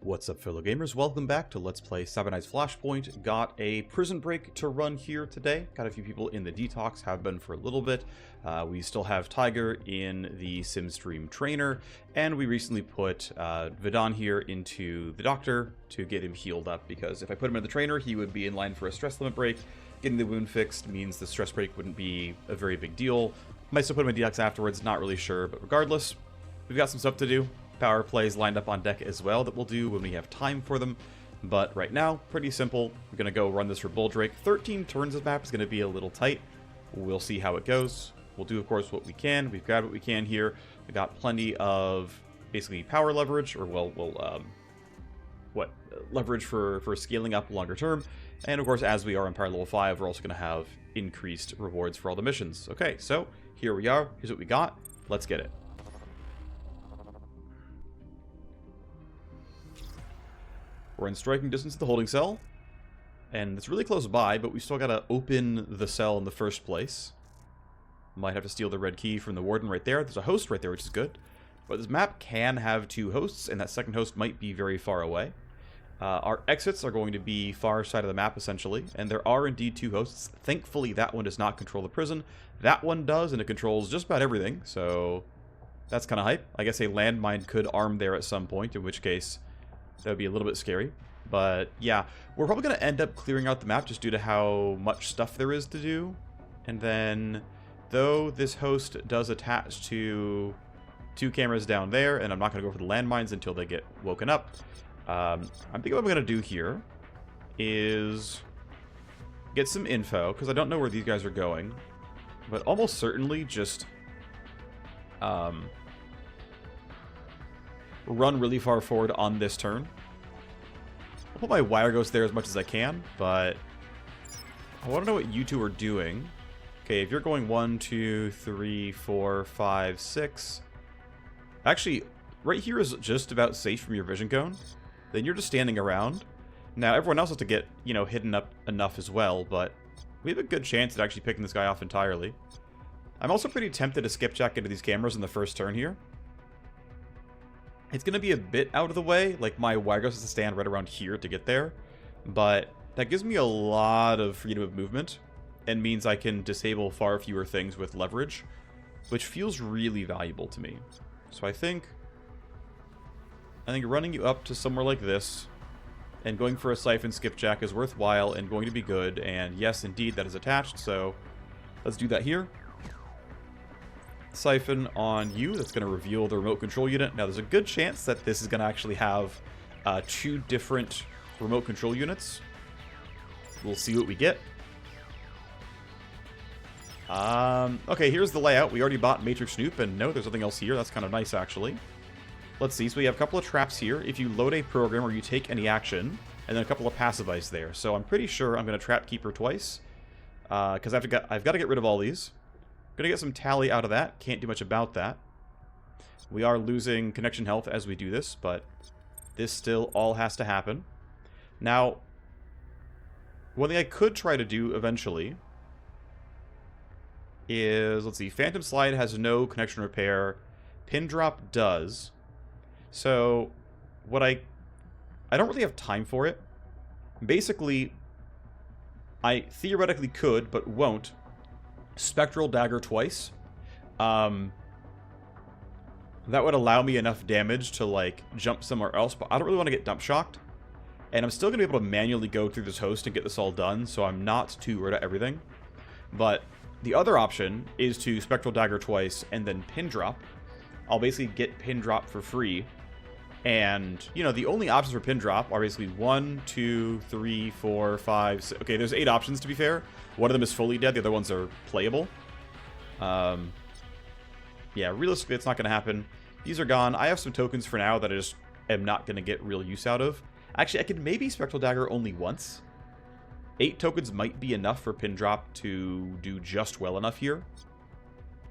What's up, fellow gamers? Welcome back to Let's Play Seven Nights Flashpoint. Got a prison break to run here today. Got a few people in the detox, have been for a little bit. We still have Tiger in the SimStream trainer, and we recently put Vidon here into the doctor to get him healed up, because if I put him in the trainer, he would be in line for a stress limit break. Getting the wound fixed means the stress break wouldn't be a very big deal. Might still put him in detox afterwards, not really sure, but regardless, we've got some stuff to do. Power plays lined up on deck as well that we'll do when we have time for them. But right now, pretty simple. We're going to go run this for Bull Drake. 13 turns of map is going to be a little tight. We'll see how it goes. We'll do, of course, what we can. We've grabbed what we can here. We got plenty of basically power leverage, or leverage for scaling up longer term. And of course, as we are in power level 5, we're also going to have increased rewards for all the missions. Okay, so here we are. Here's what we got. Let's get it. We're in striking distance of the holding cell, and it's really close by, but we still gotta open the cell in the first place. Might have to steal the red key from the warden right there. There's a host right there, which is good. But this map can have two hosts, and that second host might be very far away. Our exits are going to be far side of the map, essentially, and there are indeed two hosts. Thankfully, that one does not control the prison. That one does, and it controls just about everything, so that's kind of hype. I guess a landmine could arm there at some point, in which case that would be a little bit scary. But yeah, we're probably going to end up clearing out the map just due to how much stuff there is to do. And then, though this host does attach to two cameras down there, and I'm not going to go for the landmines until they get woken up, I think what I'm going to do here is get some info, because I don't know where these guys are going, but almost certainly just run really far forward on this turn. I'll put my wire ghost there as much as I can, but I want to know what you two are doing. Okay, if you're going 1, 2, 3, 4, 5, 6. Actually, right here is just about safe from your vision cone. Then you're just standing around. Now, everyone else has to get, hidden up enough as well, but we have a good chance at actually picking this guy off entirely. I'm also pretty tempted to skipjack into these cameras in the first turn here. It's going to be a bit out of the way, like my wire ghost has to stand right around here to get there, but that gives me a lot of freedom of movement and means I can disable far fewer things with leverage, which feels really valuable to me. So I think running you up to somewhere like this and going for a siphon skipjack is worthwhile and going to be good, and yes, indeed, that is attached, so let's do that here. Siphon on you. That's going to reveal the remote control unit. Now, there's a good chance that this is going to actually have two different remote control units. We'll see what we get. Okay, here's the layout. We already bought Matrix Snoop, and no, there's nothing else here. That's kind of nice, actually. Let's see. So we have a couple of traps here. If you load a program or you take any action, and then a couple of passive ice there. So I'm pretty sure I'm going to trap Keeper twice, because I've got to get rid of all these. Gonna get some tally out of that. Can't do much about that. We are losing connection health as we do this, but this still all has to happen. Now, one thing I could try to do eventually is, let's see, Phantom Slide has no connection repair. Pin Drop does. So, what I don't really have time for it. Basically, I theoretically could, but won't, Spectral Dagger twice. That would allow me enough damage to, like, jump somewhere else, but I don't really want to get dump shocked. And I'm still going to be able to manually go through this host and get this all done, so I'm not too worried about everything. But the other option is to Spectral Dagger twice and then Pin Drop. I'll basically get Pin Drop for free. And, the only options for Pin Drop are basically 1, 2, 3, 4, 5, 6. Okay, there's 8 options, to be fair. One of them is fully dead. The other ones are playable. Yeah, realistically, it's not going to happen. These are gone. I have some tokens for now that I just am not going to get real use out of. Actually, I could maybe Spectral Dagger only once. 8 tokens might be enough for Pin Drop to do just well enough here.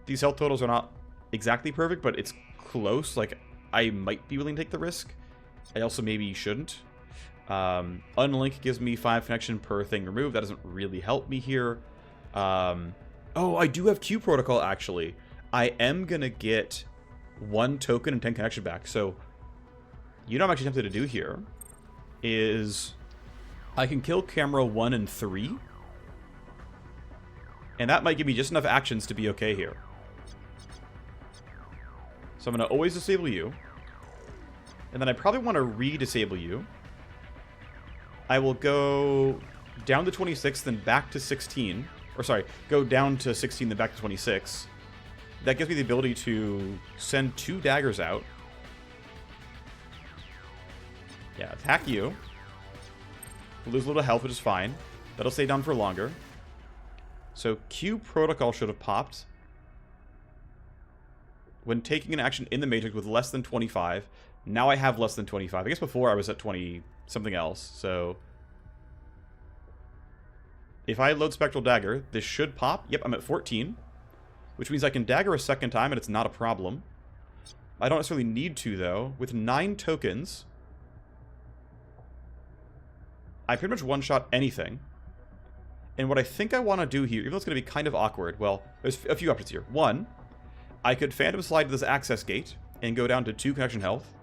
These health totals are not exactly perfect, but it's close. Like, I might be willing to take the risk. I also maybe shouldn't. Unlink gives me 5 connection per thing removed. That doesn't really help me here. Oh, I do have Q protocol, actually. I am going to get 1 token and 10 connection back. So You know what I'm actually tempted to do here is I can kill camera 1 and 3. And that might give me just enough actions to be okay here. So I'm going to always disable you. And then I probably want to re-disable you. I will go down to 26, then back to 16. Or sorry, go down to 16, then back to 26. That gives me the ability to send 2 daggers out. Yeah, attack you. We'll lose a little health, which is fine. That'll stay down for longer. So Q protocol should have popped. When taking an action in the matrix with less than 25. Now I have less than 25. I guess before I was at 20 something else. So if I load Spectral Dagger, this should pop. Yep, I'm at 14. Which means I can dagger a second time and it's not a problem. I don't necessarily need to, though. With 9 tokens, I pretty much one-shot anything. And what I think I want to do here, even though it's going to be kind of awkward, well, there's a few options here. One, I could Phantom Slide to this access gate and go down to 2 connection health.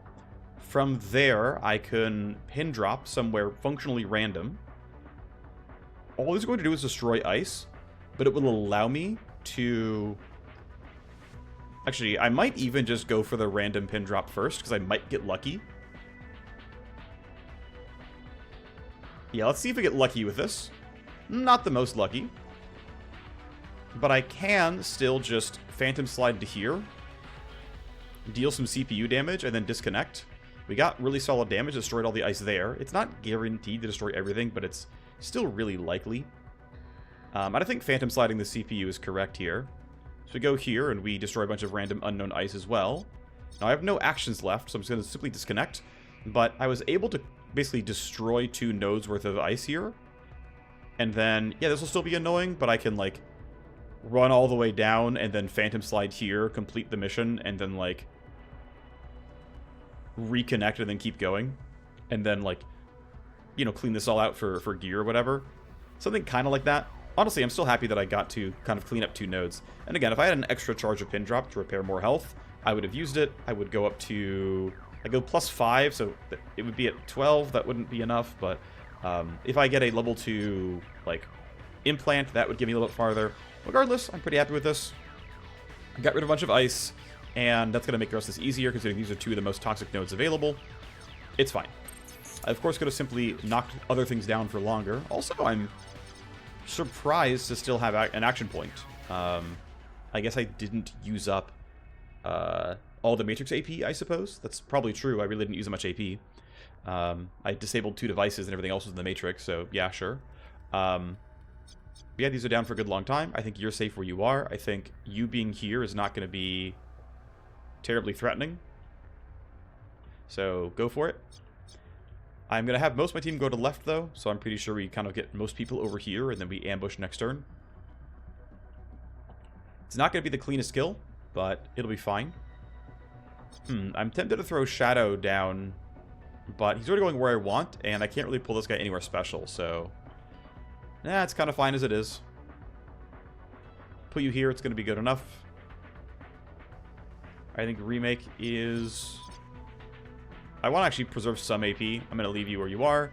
From there, I can pin drop somewhere functionally random. All this is going to do is destroy ice, but it will allow me to... Actually, I might even just go for the random pin drop first, because I might get lucky. Yeah, let's see if we get lucky with this. Not the most lucky. But I can still just Phantom Slide to here, deal some CPU damage, and then disconnect. We got really solid damage, destroyed all the ice there. It's not guaranteed to destroy everything, but it's still really likely. I don't think Phantom Sliding the CPU is correct here. So we go here, and we destroy a bunch of random unknown ice as well. Now I have no actions left, so I'm just going to simply disconnect. But I was able to basically destroy 2 nodes worth of ice here. And then, yeah, this will still be annoying, but I can, like, run all the way down and then Phantom Slide here, complete the mission, and then, like, reconnect and then keep going. And then, like, you know, clean this all out for gear or whatever. Something kind of like that. Honestly, I'm still happy that I got to kind of clean up 2 nodes. And again, if I had an extra charge of pin drop to repair more health, I would have used it. I would go up to... I go +5, so it would be at 12. That wouldn't be enough, but if I get a level 2, like, implant, that would get me a little bit farther. Regardless, I'm pretty happy with this. I got rid of a bunch of ice, and that's going to make the rest of this easier, considering these are 2 of the most toxic nodes available. It's fine. I, of course, could have simply knocked other things down for longer. Also, I'm surprised to still have an action point. I guess I didn't use up all the Matrix AP, I suppose. That's probably true. I really didn't use that much AP. I disabled 2 devices and everything else was in the Matrix, so yeah, sure. Yeah, these are down for a good long time. I think you're safe where you are. I think you being here is not going to be terribly threatening. So go for it. I'm going to have most of my team go to left, though, so I'm pretty sure we kind of get most people over here, and then we ambush next turn. It's not going to be the cleanest kill, but it'll be fine. I'm tempted to throw Shadow down, but he's already going where I want, and I can't really pull this guy anywhere special, so... Nah, it's kind of fine as it is. Put you here, it's going to be good enough. I think Remake is... I want to actually preserve some AP. I'm going to leave you where you are.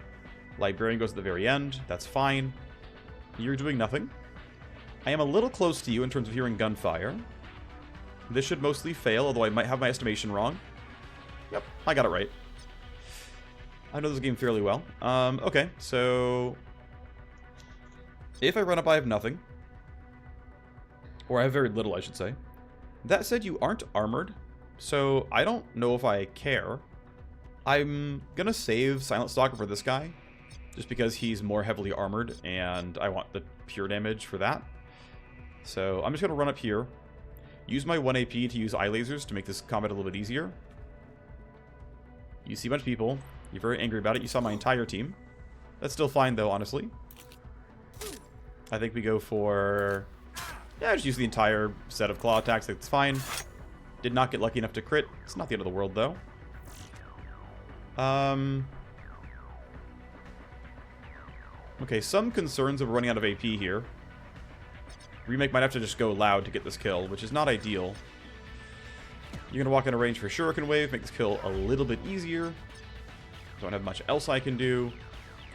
Librarian goes at the very end. That's fine. You're doing nothing. I am a little close to you in terms of hearing gunfire. This should mostly fail, although I might have my estimation wrong. Yep, I got it right. I know this game fairly well. Okay, so... If I run up, I have nothing. Or I have very little, I should say. That said, you aren't armored, so I don't know if I care. I'm gonna save Silent Stalker for this guy, just because he's more heavily armored, and I want the pure damage for that. So I'm just gonna run up here, use my 1 AP to use eye lasers to make this combat a little bit easier. You see a bunch of people, you're very angry about it, you saw my entire team. That's still fine though, honestly. I think we go for... Yeah, just use the entire set of claw attacks, that's fine. Did not get lucky enough to crit, it's not the end of the world though. Okay, some concerns of running out of AP here. Remake might have to just go loud to get this kill, which is not ideal. You're going to walk into range for Shuriken Wave, make this kill a little bit easier. Don't have much else I can do.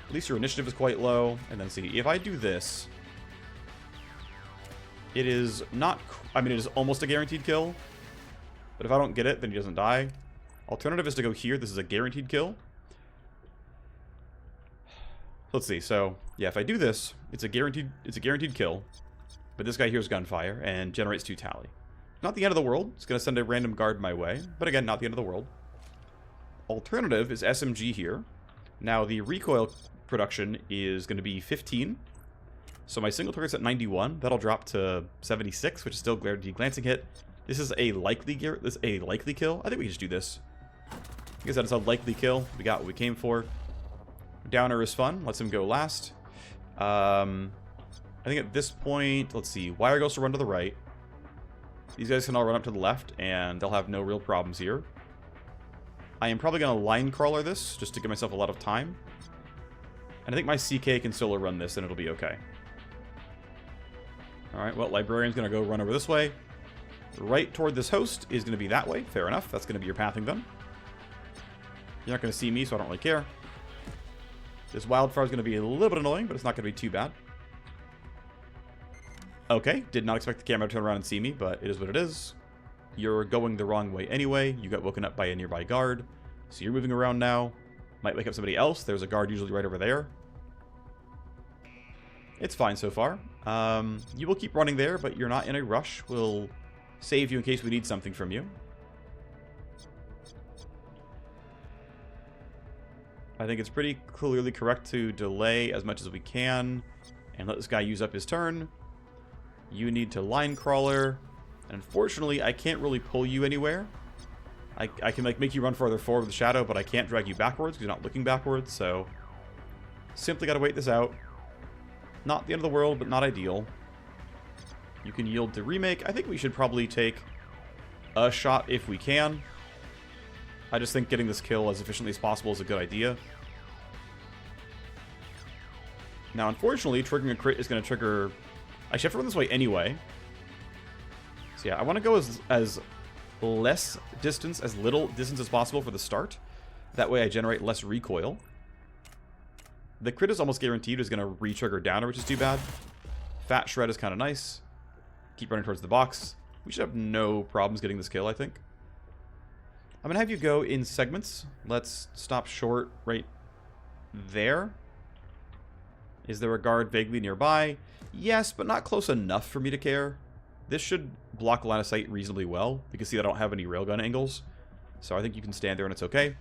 At least your initiative is quite low. And then see, if I do this, it is not... I mean, it is almost a guaranteed kill. But if I don't get it, then he doesn't die. Alternative is to go here. This is a guaranteed kill. Let's see. So, yeah, if I do this, it's a guaranteed kill. But this guy hears gunfire and generates 2 tally. Not the end of the world. It's going to send a random guard my way. But again, not the end of the world. Alternative is SMG here. Now, the recoil production is going to be 15. So my single target's at 91. That'll drop to 76, which is still guaranteed glancing hit. This is a likely kill. I think we can just do this. Like I said, it's a likely kill. We got what we came for. Downer is fun. Lets him go last. I think at this point, let's see. Wire Ghost will run to the right. These guys can all run up to the left, and they'll have no real problems here. I am probably going to line crawler this, just to give myself a lot of time. And I think my CK can solo run this, and it'll be okay. Alright, well, Librarian's going to go run over this way. Right toward this host is going to be that way. Fair enough. That's going to be your pathing then. You're not going to see me, so I don't really care. This wildfire is going to be a little bit annoying, but it's not going to be too bad. Okay, did not expect the camera to turn around and see me, but it is what it is. You're going the wrong way anyway. You got woken up by a nearby guard, so you're moving around now. Might wake up somebody else. There's a guard usually right over there. It's fine so far. You will keep running there, but you're not in a rush. We'll save you in case we need something from you. I think it's pretty clearly correct to delay as much as we can and let this guy use up his turn. You need to line crawler. Unfortunately, I can't really pull you anywhere. I can like make you run farther forward with the shadow, but I can't drag you backwards because you're not looking backwards, so simply gotta wait this out. Not the end of the world, but not ideal. You can yield to remake. I think we should probably take a shot if we can. I just think getting this kill as efficiently as possible is a good idea. Now, unfortunately, triggering a crit is going to trigger... I should have to run this way anyway. So yeah, I want to go as less distance, as little distance as possible for the start. That way I generate less recoil. The crit is almost guaranteed is going to re-trigger downer, which is too bad. Fat shred is kind of nice. Keep running towards the box. We should have no problems getting this kill, I think. I'm going to have you go in segments. Let's stop short right there. Is there a guard vaguely nearby? Yes, but not close enough for me to care. This should block line of sight reasonably well. You can see I don't have any railgun angles. So I think you can stand there and it's okay.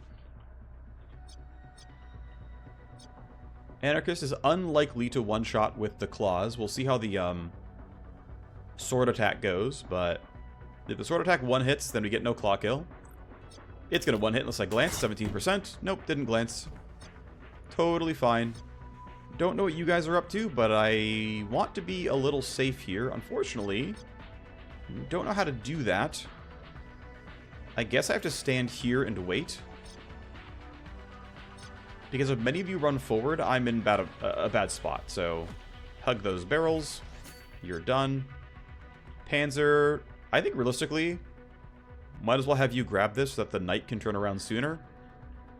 Anarchist is unlikely to one-shot with the claws. We'll see how the sword attack goes, but if the sword attack one hits, then we get no claw kill. It's going to one hit unless I glance. 17%. Nope, didn't glance. Totally fine. Don't know what you guys are up to, but I want to be a little safe here. Unfortunately, don't know how to do that. I guess I have to stand here and wait. Because if many of you run forward, I'm in a bad spot. So, hug those barrels. You're done. Panzer, I think realistically, might as well have you grab this so that the knight can turn around sooner.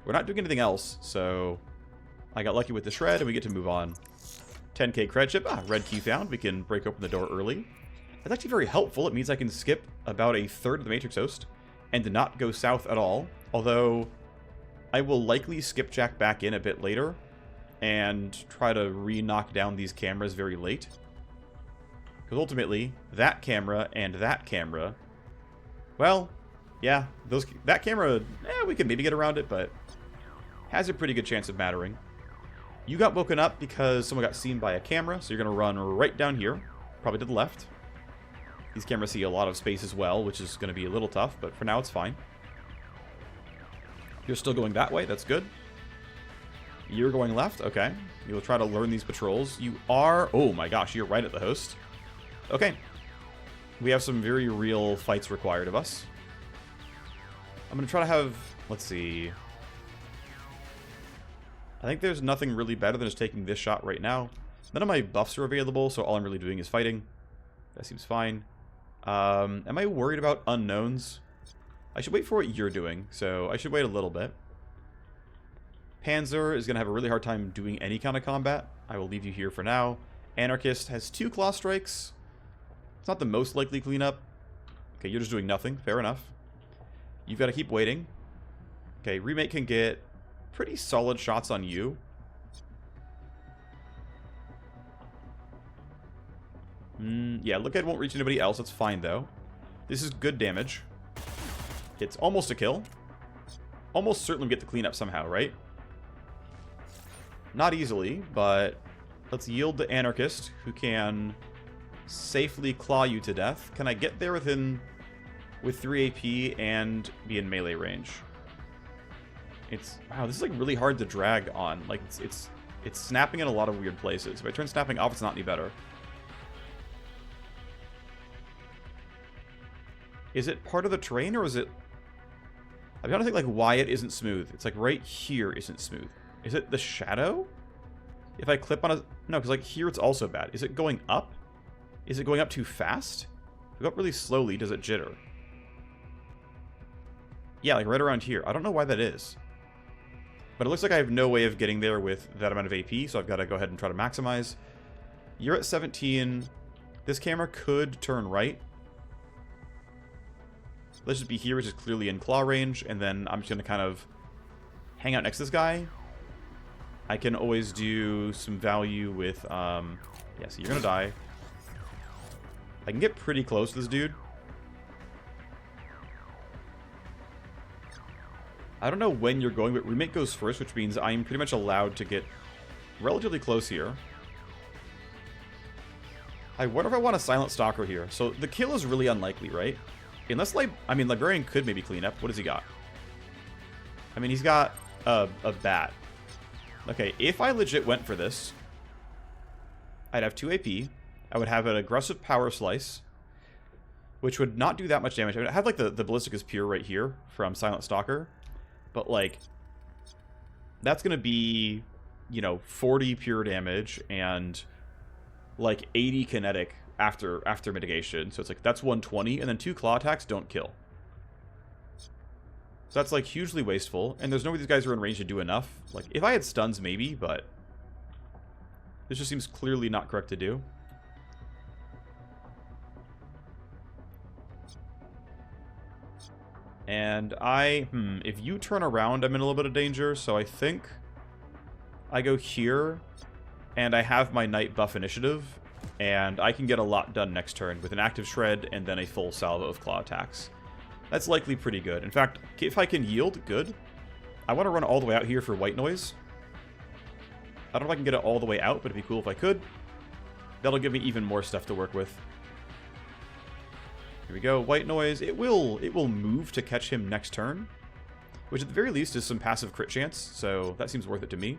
We're not doing anything else, so I got lucky with the shred and we get to move on. 10k cred chip. Ah, red key found. We can break open the door early. That's actually very helpful. It means I can skip about a third of the Matrix host and not go south at all. Although I will likely skipjack back in a bit later and try to re-knock down these cameras very late. Because ultimately, that camera and that camera, well, yeah, that camera, we could maybe get around it, but has a pretty good chance of mattering. You got woken up because someone got seen by a camera, so you're going to run right down here, probably to the left. These cameras see a lot of space as well, which is going to be a little tough, but for now it's fine. You're still going that way, that's good. You're going left, okay. You'll try to learn these patrols. You are, oh my gosh, you're right at the host. Okay. We have some very real fights required of us. I'm going to try to have, let's see. I think there's nothing really better than just taking this shot right now. None of my buffs are available, so all I'm really doing is fighting. That seems fine. Am I worried about unknowns? I should wait for what you're doing, so I should wait a little bit. Panzer is going to have a really hard time doing any kind of combat. I will leave you here for now. Anarchist has 2 claw strikes. It's not the most likely cleanup. Okay, you're just doing nothing. Fair enough. You've got to keep waiting. Okay, Remake can get pretty solid shots on you. Yeah, Look Ahead won't reach anybody else. That's fine, though. This is good damage. It's almost a kill. Almost certainly get the cleanup somehow, right? Not easily, but let's yield the Anarchist, who can safely claw you to death. Can I get there with 3 AP and be in melee range? Wow, this is like really hard to drag on. Like it's snapping in a lot of weird places. If I turn snapping off, it's not any better. Is it part of the terrain, or is it... I'm trying to think like why it isn't smooth. It's like right here isn't smooth. Is it the shadow? If I clip on a... No, because like here it's also bad. Is it going up? Is it going up too fast? If I go up really slowly, does it jitter? Yeah, like right around here. I don't know why that is. But it looks like I have no way of getting there with that amount of AP, so I've got to go ahead and try to maximize. You're at 17. This camera could turn right. Let's just be here, which is clearly in claw range, and then I'm just going to kind of hang out next to this guy. I can always do some value with, yeah, so you're going to die. I can get pretty close to this dude. I don't know when you're going, but Remake goes first, which means I'm pretty much allowed to get relatively close here. I wonder if I want a Silent Stalker here. So the kill is really unlikely, right? Unless, like, I mean, Librarian could maybe clean up. What does he got? I mean, he's got a bat. Okay, if I legit went for this, I'd have 2 AP. I would have an aggressive power slice, which would not do that much damage. I would have, like, the Ballistic is Pure right here from Silent Stalker. But, like, that's going to be, you know, 40 pure damage and, like, 80 kinetic after mitigation. So it's like, that's 120, and then 2 claw attacks don't kill. So that's, like, hugely wasteful, and there's no way these guys are in range to do enough. Like, if I had stuns, maybe, but this just seems clearly not correct to do. And if you turn around, I'm in a little bit of danger, so I think I go here, and I have my Knight buff initiative, and I can get a lot done next turn with an active shred and then a full salvo of claw attacks. That's likely pretty good. In fact, if I can yield, good. I want to run all the way out here for white noise. I don't know if I can get it all the way out, but it'd be cool if I could. That'll give me even more stuff to work with. Here we go, white noise. It will move to catch him next turn, which at the very least is some passive crit chance, so that seems worth it to me.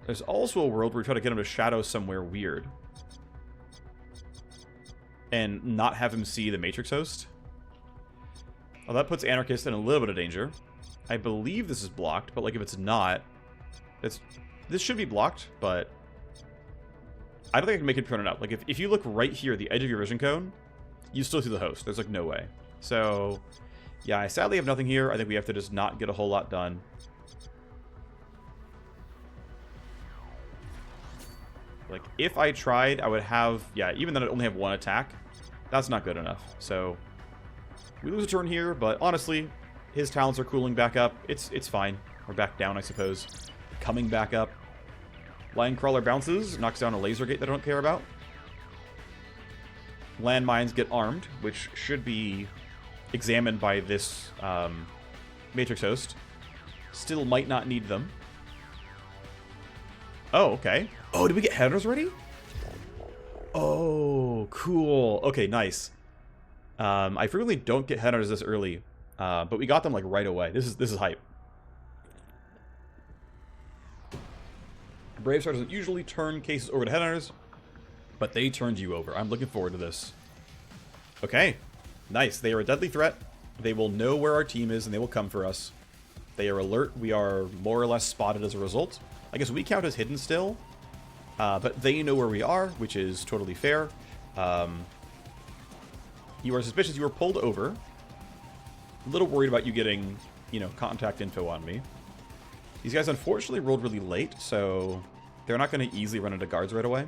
There's also a world where we try to get him to shadow somewhere weird and not have him see the Matrix host. Well, that puts Anarchist in a little bit of danger. I believe this is blocked, but like if it's not, this should be blocked, but I don't think I can make it turn it up. Like if you look right here, the edge of your vision cone, you still see the host. There's like no way. So yeah, I sadly have nothing here. I think we have to just not get a whole lot done. Like if I tried, I would have, yeah, even then I'd only have 1 attack. That's not good enough. So we lose a turn here, but honestly, his talents are cooling back up. It's fine. Or back down, I suppose. Coming back up. Line Crawler bounces, knocks down a laser gate that I don't care about. Landmines get armed, which should be examined by this Matrix host. Still might not need them. Oh, okay. Oh, did we get headers already? Oh, cool. Okay, nice. I frequently don't get headers this early, but we got them like right away. This is hype. Brave Star doesn't usually turn cases over to headhunters, but they turned you over. I'm looking forward to this. Okay, nice. They are a deadly threat. They will know where our team is, and they will come for us. They are alert. We are more or less spotted as a result. I guess we count as hidden still, but they know where we are, which is totally fair. You are suspicious. You were pulled over. A little worried about you getting, you know, contact info on me. These guys unfortunately rolled really late, so they're not going to easily run into guards right away.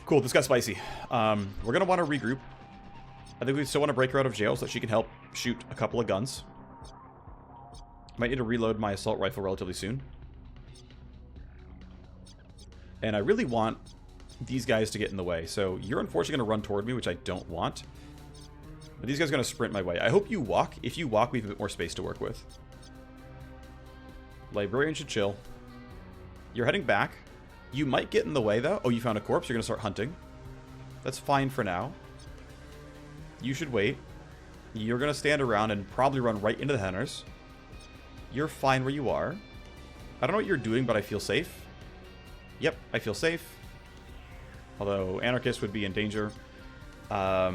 Cool, this got spicy. We're going to want to regroup. I think we still want to break her out of jail so that she can help shoot a couple of guns. Might need to reload my assault rifle relatively soon. And I really want these guys to get in the way. So you're unfortunately going to run toward me, which I don't want. But these guys are going to sprint my way. I hope you walk. If you walk, we have a bit more space to work with. Librarian should chill. You're heading back. You might get in the way, though. Oh, you found a corpse. You're going to start hunting. That's fine for now. You should wait. You're going to stand around and probably run right into the hunters. You're fine where you are. I don't know what you're doing, but I feel safe. Yep, I feel safe. Although anarchists would be in danger. I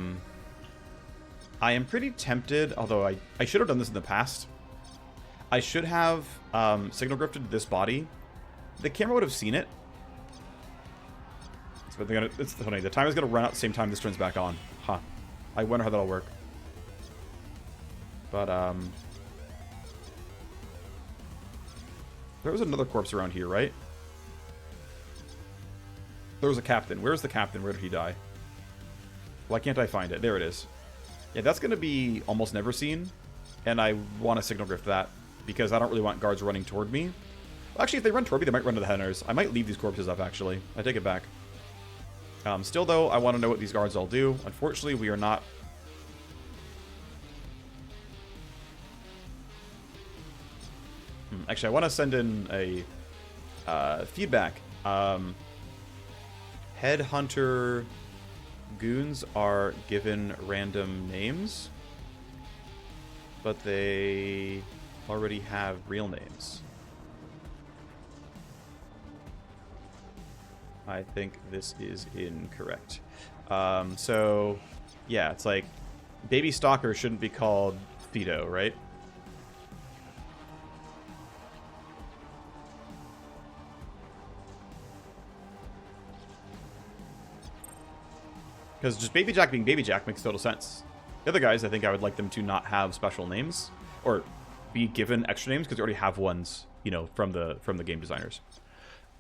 am pretty tempted, although I should have done this in the past. I should have signal grifted this body. The camera would have seen it. It's funny. The timer is going to run out at the same time this turns back on. Huh. I wonder how that'll work. But, there was another corpse around here, right? There was a captain. Where's the captain? Where did he die? Why can't I find it? There it is. Yeah, that's going to be almost never seen. And I want to signal grift that. Because I don't really want guards running toward me. Well, actually, if they run toward me, they might run to the hunters. I might leave these corpses up, actually. I take it back. Still, though, I want to know what these guards all do. Unfortunately, we are not... Actually, I want to send in a feedback. Headhunter goons are given random names, but they already have real names. I think this is incorrect. So, yeah, it's like Baby Stalker shouldn't be called Fido, right? Because just Baby Jack being Baby Jack makes total sense. The other guys, I think I would like them to not have special names. Or be given extra names, because they already have ones, you know, from the game designers.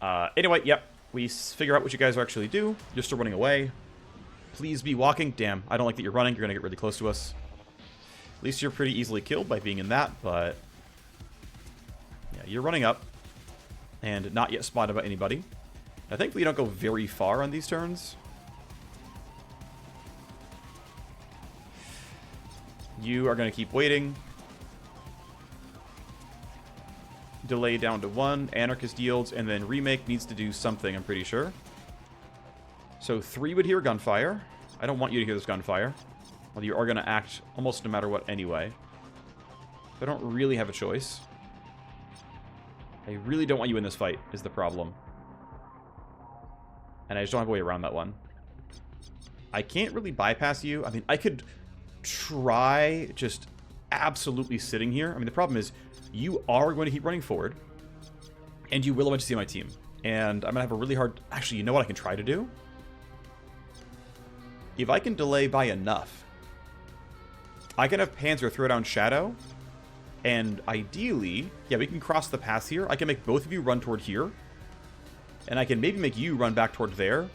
Anyway, yep. We figure out what you guys actually do. You're still running away. Please be walking. Damn, I don't like that you're running. You're going to get really close to us. At least you're pretty easily killed by being in that, but... yeah, you're running up. And not yet spotted by anybody. I think we don't go very far on these turns. You are going to keep waiting. Delay down to 1. Anarchist yields. And then remake needs to do something, I'm pretty sure. So 3 would hear gunfire. I don't want you to hear this gunfire. Well, you are going to act almost no matter what anyway. So I don't really have a choice. I really don't want you in this fight, is the problem. And I just don't have a way around that one. I can't really bypass you. I mean, I could try just absolutely sitting here. I mean, the problem is you are going to keep running forward, and you will eventually see my team. And I'm going to have a really hard... actually, you know what I can try to do? If I can delay by enough, I can have Panzer throw down Shadow, and ideally, yeah, we can cross the pass here. I can make both of you run toward here, and I can maybe make you run back toward there,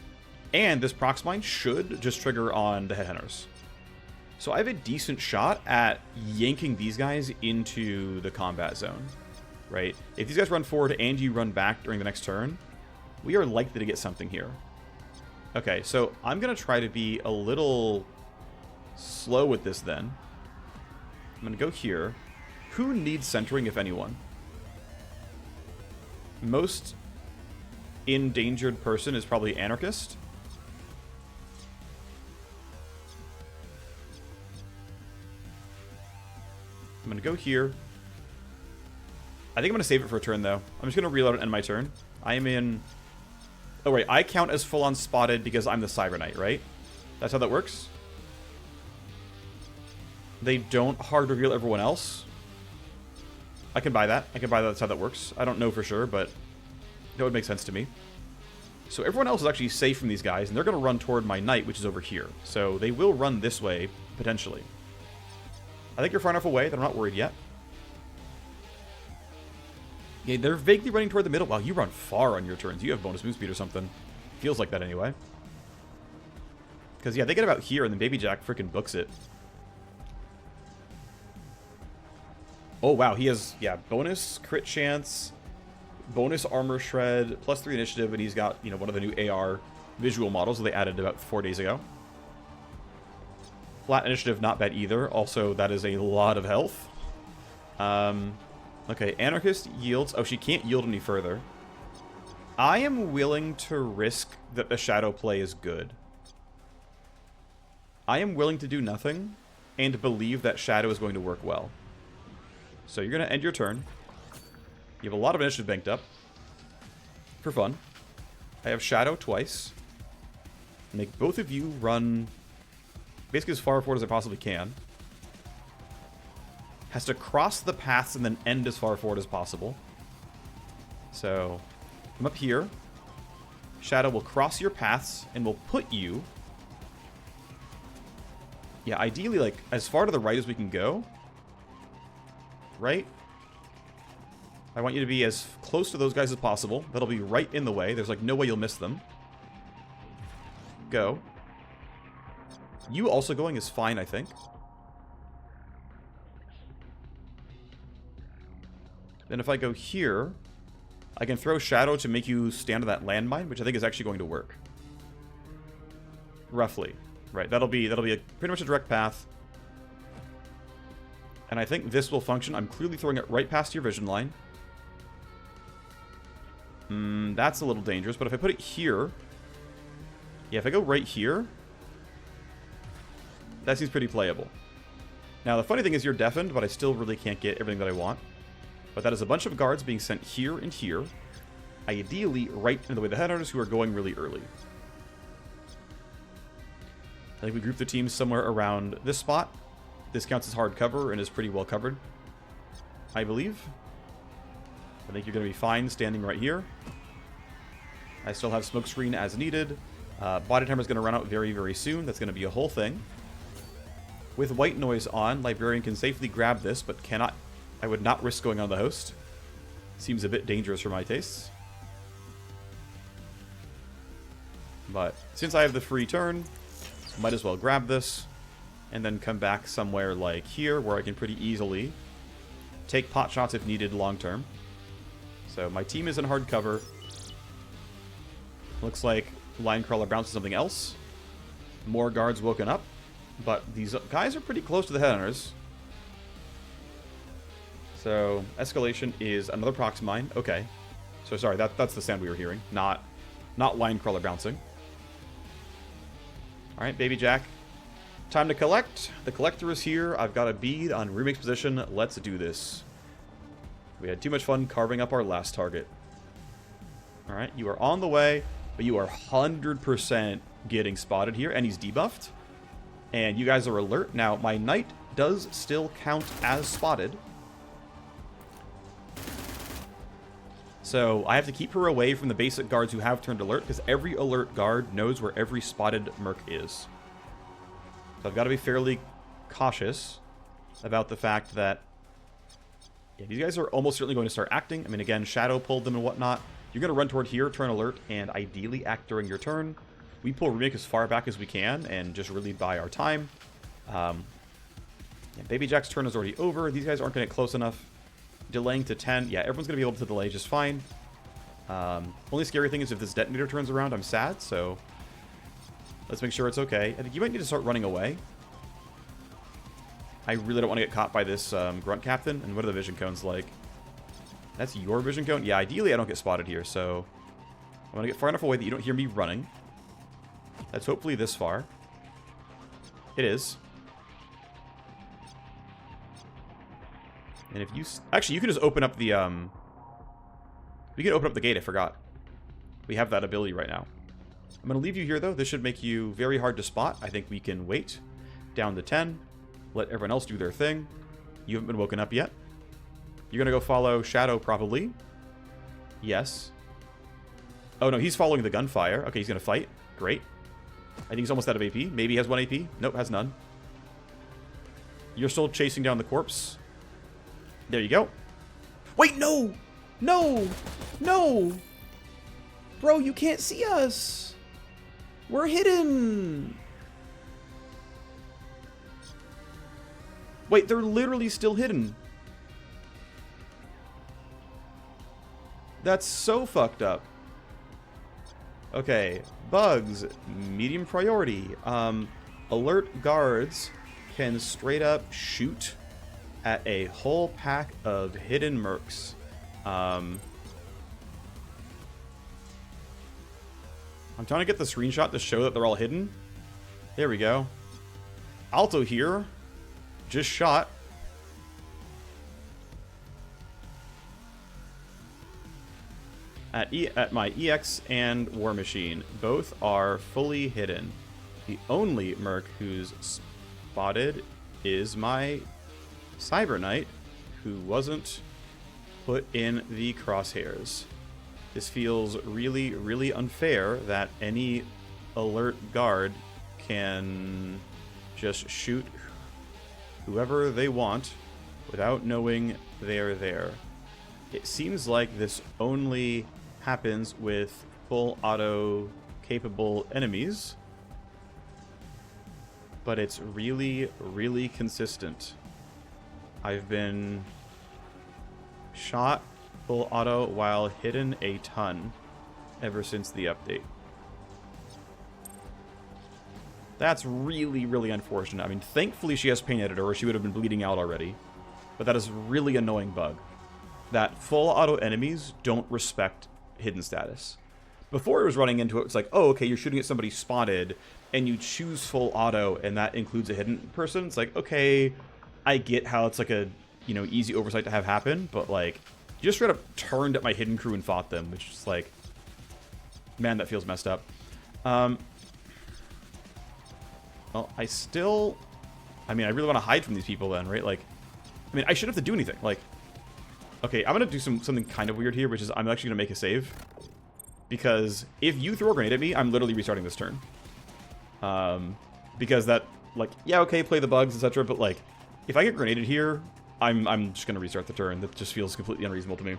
and this prox mine should just trigger on the headhunters. So I have a decent shot at yanking these guys into the combat zone, right? If these guys run forward and you run back during the next turn, we are likely to get something here. Okay, so I'm going to try to be a little slow with this then. I'm going to go here. Who needs centering, if anyone? Most endangered person is probably Anarchist. I'm going to go here. I think I'm going to save it for a turn, though. I'm just going to reload and end my turn. I am in... oh, wait. I count as full-on spotted because I'm the Cyber Knight, right? That's how that works? They don't hard reveal everyone else? I can buy that. I can buy that. That's how that works. I don't know for sure, but that would make sense to me. So everyone else is actually safe from these guys, and they're going to run toward my Knight, which is over here. So they will run this way, potentially. I think you're far enough away that I'm not worried yet. Yeah, they're vaguely running toward the middle. Wow, you run far on your turns. You have bonus move speed or something. Feels like that anyway. Because, yeah, they get about here, and then Baby Jack freaking books it. Oh, wow, he has, yeah, bonus crit chance, bonus armor shred, +3 initiative, and he's got, you know, one of the new AR visual models that they added about 4 days ago. Flat initiative, not bad either. Also, that is a lot of health. Okay, Anarchist yields. Oh, she can't yield any further. I am willing to risk that the shadow play is good. I am willing to do nothing and believe that shadow is going to work well. So you're going to end your turn. You have a lot of initiative banked up. For fun. I have shadow twice. Make both of you run basically as far forward as I possibly can. Has to cross the paths and then end as far forward as possible. So, I'm up here. Shadow will cross your paths and will put you... Yeah, ideally, like, as far to the right as we can go. Right? I want you to be as close to those guys as possible. That'll be right in the way. There's, like, no way you'll miss them. Go. You also going is fine, I think. Then if I go here, I can throw Shadow to make you stand on that landmine, which I think is actually going to work. Roughly. Right, that'll be pretty much a direct path. And I think this will function. I'm clearly throwing it right past your vision line. That's a little dangerous, but if I put it here... Yeah, if I go right here... That seems pretty playable. Now, the funny thing is you're deafened, but I still really can't get everything that I want. But that is a bunch of guards being sent here and here. Ideally, right into the way of the headhunters who are going really early. I think we group the teams somewhere around this spot. This counts as hard cover and is pretty well covered, I believe. I think you're going to be fine standing right here. I still have smokescreen as needed. Body timer is going to run out very, very soon. That's going to be a whole thing. With white noise on, Librarian can safely grab this, but cannot... I would not risk going on the host. Seems a bit dangerous for my tastes. But since I have the free turn, might as well grab this. And then come back somewhere like here, where I can pretty easily take pot shots if needed long term. So my team is in hard cover. Looks like Linecrawler bounces something else. More guards woken up. But these guys are pretty close to the headhunters. So, escalation is another prox mine. Okay. So, sorry, that's the sound we were hearing. Not Linecrawler bouncing. Alright, Baby Jack. Time to collect. The collector is here. I've got a bead on Remake's position. Let's do this. We had too much fun carving up our last target. Alright, you are on the way, but you are 100% getting spotted here, and he's debuffed. And you guys are alert. Now, my knight does still count as spotted. So I have to keep her away from the basic guards who have turned alert, because every alert guard knows where every spotted merc is. So I've got to be fairly cautious about the fact that yeah, these guys are almost certainly going to start acting. I mean, again, Shadow pulled them and whatnot. You're going to run toward here, turn alert, and ideally act during your turn. We pull Remake as far back as we can and just really buy our time. Yeah, Baby Jack's turn is already over. These guys aren't going to get close enough. Delaying to 10. Yeah, everyone's going to be able to delay just fine. Only scary thing is if this detonator turns around, I'm sad, so let's make sure it's okay. I think you might need to start running away. I really don't want to get caught by this grunt captain. And what are the vision cones like? That's your vision cone? Yeah, ideally I don't get spotted here, so I want to get far enough away that you don't hear me running. That's hopefully this far. It is. And if you... Actually, you can just open up the... We can open up the gate, I forgot. We have that ability right now. I'm going to leave you here, though. This should make you very hard to spot. I think we can wait. Down to 10. Let everyone else do their thing. You haven't been woken up yet. You're going to go follow Shadow, probably. Yes. Oh, no, he's following the gunfire. Okay, he's going to fight. Great. I think he's almost out of AP. Maybe he has 1 AP. Nope, has none. You're still chasing down the corpse. There you go. Wait, no! No! No! Bro, you can't see us! We're hidden! Wait, they're literally still hidden. That's so fucked up. Okay, bugs, medium priority. Alert guards can straight up shoot at a whole pack of hidden mercs. I'm trying to get the screenshot to show that they're all hidden. There we go. Alto here. Just shot. At my EX and War Machine. Both are fully hidden. The only merc who's spotted is my Cyber Knight, who wasn't put in the crosshairs. This feels really, really unfair that any alert guard can just shoot whoever they want without knowing they're there. It seems like this only happens with full auto capable enemies, but it's really, really consistent. I've been shot full auto while hidden a ton ever since the update. That's really, really unfortunate. I mean, thankfully she has Pain Editor, or she would have been bleeding out already. But that is a really annoying bug. That full auto enemies don't respect hidden status. Before it was running into it, it's like, oh, okay, you're shooting at somebody spotted, and you choose full auto, and that includes a hidden person. It's like, okay, I get how it's like a, you know, easy oversight to have happen, but like, you just straight up turned at my hidden crew and fought them, which is like, man, that feels messed up. Well, I mean, I really want to hide from these people then, right? Like, I mean, I shouldn't have to do anything. Like, okay, I'm going to do something kind of weird here, which is I'm actually going to make a save. Because if you throw a grenade at me, I'm literally restarting this turn. Because that, like, yeah, okay, play the bugs, etc. But, like, if I get grenaded here, I'm just going to restart the turn. That just feels completely unreasonable to me.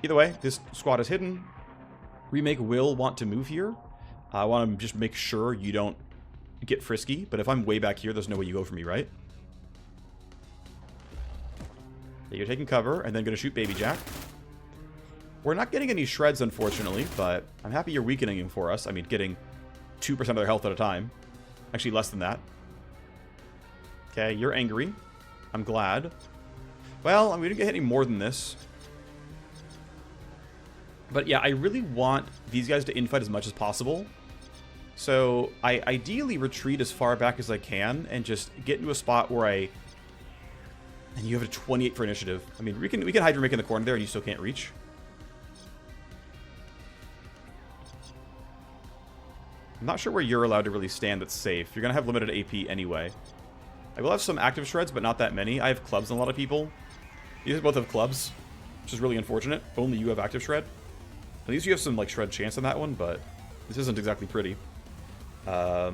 Either way, this squad is hidden. Remake will want to move here. I want to just make sure you don't get frisky. But if I'm way back here, there's no way you go for me, right? Yeah, you're taking cover and then going to shoot Baby Jack. We're not getting any shreds, unfortunately, but I'm happy you're weakening him for us. I mean, getting 2% of their health at a time. Actually, less than that. Okay, you're angry. I'm glad. Well, we didn't get any more than this. But yeah, I really want these guys to infight as much as possible. So I ideally retreat as far back as I can and just get into a spot where I... And you have a 28 for initiative. I mean, we can hide Remake in the corner there and you still can't reach. I'm not sure where you're allowed to really stand that's safe. You're going to have limited AP anyway. I will have some active shreds, but not that many. I have clubs on a lot of people. These both have clubs, which is really unfortunate. Only you have active shred. At least you have some like shred chance on that one, but this isn't exactly pretty. The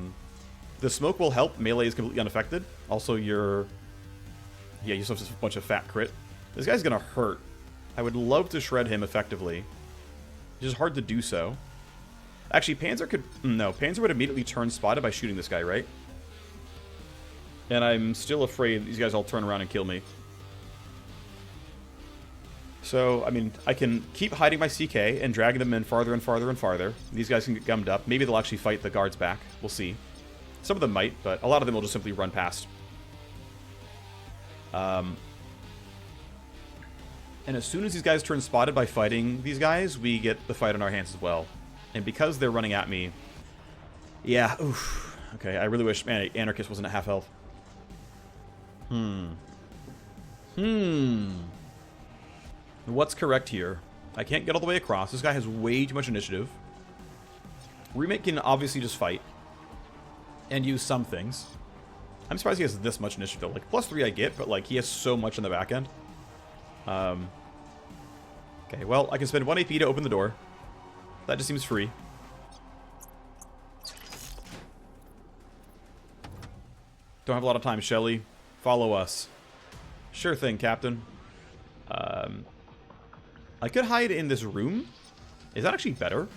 smoke will help. Melee is completely unaffected. Also, yeah, you still have a bunch of fat crit. This guy's going to hurt. I would love to shred him effectively. It's just hard to do so. Actually, Panzer could... No, Panzer would immediately turn spotted by shooting this guy, right? And I'm still afraid these guys all turn around and kill me. So, I mean, I can keep hiding my CK and dragging them in farther and farther and farther. These guys can get gummed up. Maybe they'll actually fight the guards back. We'll see. Some of them might, but a lot of them will just simply run past. And as soon as these guys turn spotted by fighting these guys, we get the fight on our hands as well. And because they're running at me... Yeah, oof. Okay, I really wish Anarchist wasn't at half health. What's correct here? I can't get all the way across. This guy has way too much initiative. Remake can obviously just fight. And use some things. I'm surprised he has this much initiative though. Like, +3 I get, but like, he has so much on the back end. Okay, well, I can spend 1 AP to open the door. That just seems free. Don't have a lot of time, Shelly. Follow us. Sure thing, Captain. I could hide in this room. Is that actually better?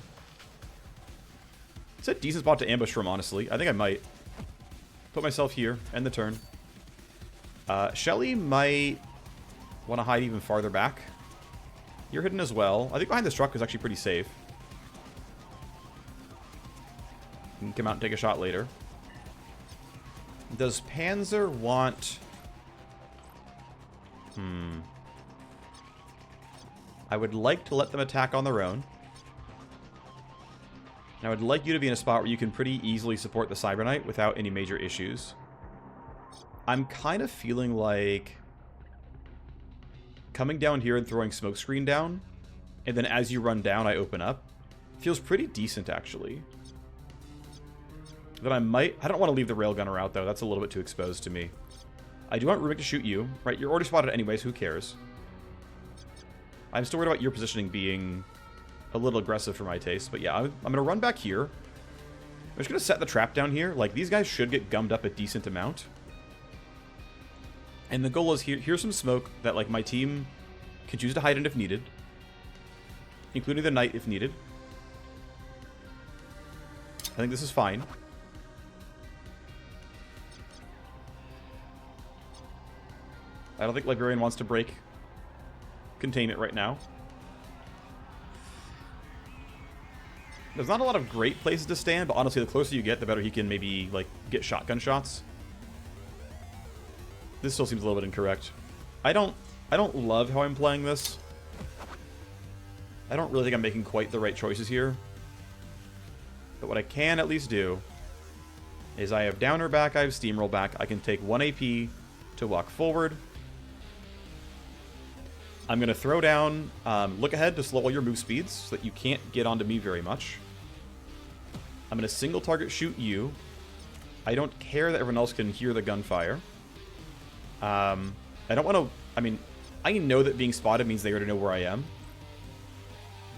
It's a decent spot to ambush from, honestly. I think I might. Put myself here, end the turn. Shelly might want to hide even farther back. You're hidden as well. I think behind this truck is actually pretty safe. You can come out and take a shot later. Does Panzer want... I would like to let them attack on their own. And I would like you to be in a spot where you can pretty easily support the Cyber Knight without any major issues. I'm kind of feeling like coming down here and throwing smokescreen down, and then as you run down, I open up. Feels pretty decent, actually. Then I don't want to leave the railgunner out, though. That's a little bit too exposed to me. I do want Rubik to shoot you. Right, you're already spotted anyways. Who cares? I'm still worried about your positioning being a little aggressive for my taste. But yeah, I'm going to run back here. I'm just going to set the trap down here. Like, these guys should get gummed up a decent amount. And the goal is here's some smoke that, like, my team can choose to hide in if needed. Including the knight if needed. I think this is fine. I don't think Librarian wants to break containment right now. There's not a lot of great places to stand, but honestly, the closer you get, the better he can maybe, like, get shotgun shots. This still seems a little bit incorrect. I don't love how I'm playing this. I don't really think I'm making quite the right choices here. But what I can at least do is I have Downer back, I have Steamroll back. I can take 1 AP to walk forward. I'm going to throw down Look Ahead to slow all your move speeds so that you can't get onto me very much. I'm going to single target shoot you. I don't care that everyone else can hear the gunfire. I don't want to... I mean, I know that being spotted means they already know where I am.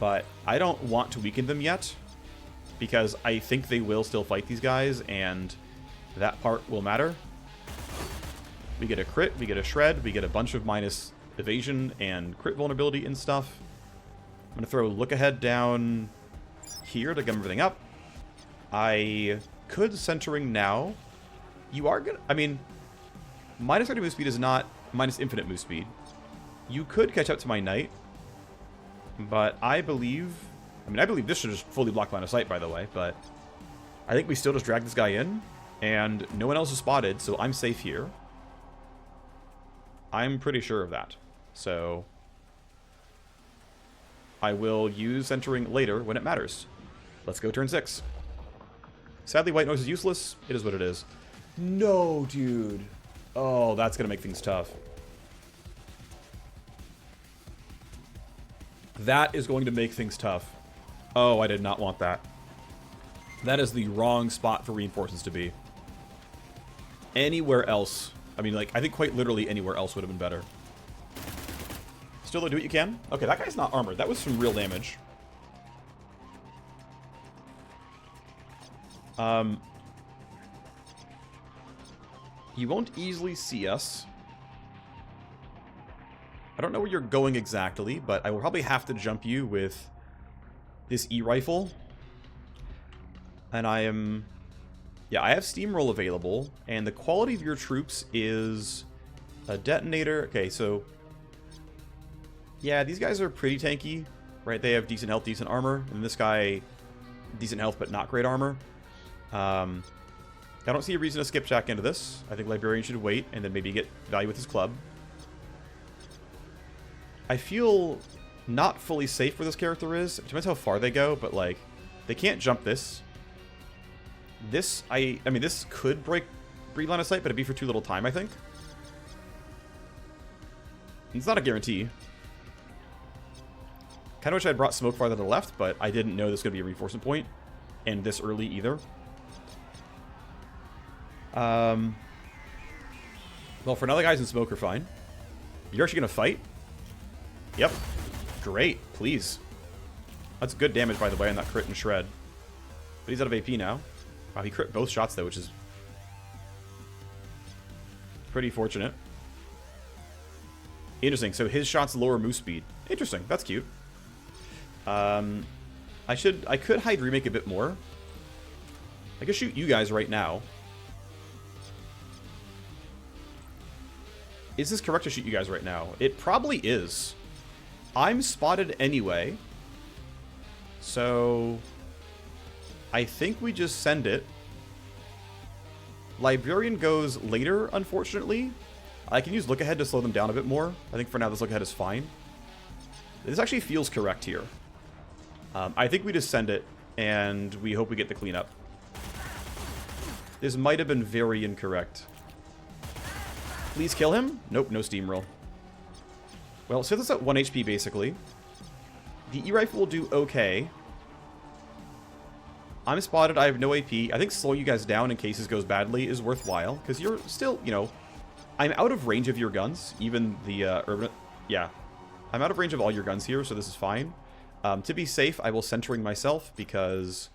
But I don't want to weaken them yet, because I think they will still fight these guys, and that part will matter. We get a crit, we get a shred, we get a bunch of minus evasion and crit vulnerability and stuff. I'm going to throw Look Ahead down here to gum everything up. I could Centering now. You are going to... I mean, minus 30 move speed is not minus infinite move speed. You could catch up to my knight, but I believe... I mean, I believe this should just fully block line of sight, by the way, but I think we still just drag this guy in, and no one else is spotted, so I'm safe here. I'm pretty sure of that. So I will use Centering later when it matters. Let's go turn 6. Sadly, white noise is useless. It is what it is. No, dude. Oh, that's going to make things tough. That is going to make things tough. Oh, I did not want that. That is the wrong spot for reinforcements to be. Anywhere else. I mean, like, I think quite literally anywhere else would have been better. Still, do what you can. Okay, that guy's not armored. That was some real damage. You won't easily see us. I don't know where you're going exactly, but I will probably have to jump you with this E-rifle. And I am... Yeah, I have Steamroll available, and the quality of your troops is a detonator. Okay, so... Yeah, these guys are pretty tanky, right? They have decent health, decent armor, and this guy, decent health, but not great armor. I don't see a reason to skip Jack into this. I think Librarian should wait, and then maybe get value with his club. I feel not fully safe where this character is. It depends how far they go, but, like, they can't jump this. This, I mean, this could break line of sight, but it'd be for too little time, I think. It's not a guarantee. Kind of wish I had brought smoke farther to the left, but I didn't know this was going to be a reinforcement point, and this early either. Well, for now, the guys in smoke are fine. You're actually going to fight? Yep. Great. Please. That's good damage, by the way, on that crit and shred. But he's out of AP now. Wow, he crit both shots, though, which is pretty fortunate. Interesting. So his shots lower move speed. Interesting. That's cute. I could hide remake a bit more. I could shoot you guys right now. Is this correct to shoot you guys right now? It probably is. I'm spotted anyway. So I think we just send it. Librarian goes later, unfortunately. I can use look ahead to slow them down a bit more. I think for now this look ahead is fine. This actually feels correct here. I think we just send it, and we hope we get the cleanup. This might have been very incorrect. Please kill him? Nope, no steamroll. Well, so this is at 1 HP, basically. The E-Rifle will do okay. I'm spotted, I have no AP. I think slowing you guys down in case this goes badly is worthwhile, because you're still, you know... I'm out of range of your guns, even the urban... Yeah. I'm out of range of all your guns here, so this is fine. To be safe, I will centering myself, because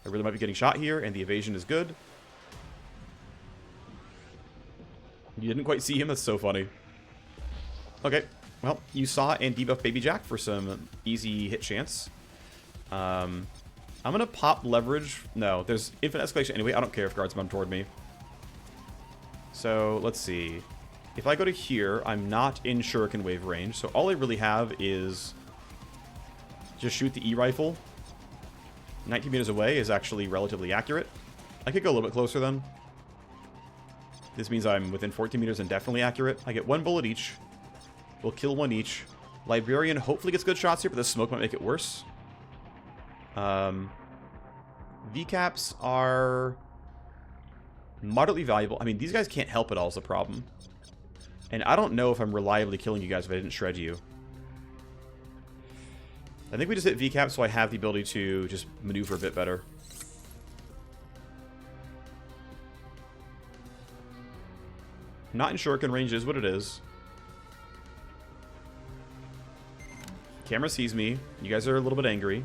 I really might be getting shot here, and the evasion is good. You didn't quite see him? That's so funny. Okay. Well, you saw and debuff Baby Jack for some easy hit chance. I'm going to pop leverage. No, there's infinite escalation anyway. I don't care if guards come toward me. So, let's see. If I go to here, I'm not in Shuriken Wave range, so all I really have is just shoot the E-Rifle. 19 meters away is actually relatively accurate. I could go a little bit closer then. This means I'm within 14 meters and definitely accurate. I get one bullet each. We'll kill one each. Librarian hopefully gets good shots here, but the smoke might make it worse. VCAPs are moderately valuable. I mean, these guys can't help at all is the problem. And I don't know if I'm reliably killing you guys if I didn't shred you. I think we just hit VCAP so I have the ability to just maneuver a bit better. Not in Shuriken range is what it is. Camera sees me. You guys are a little bit angry.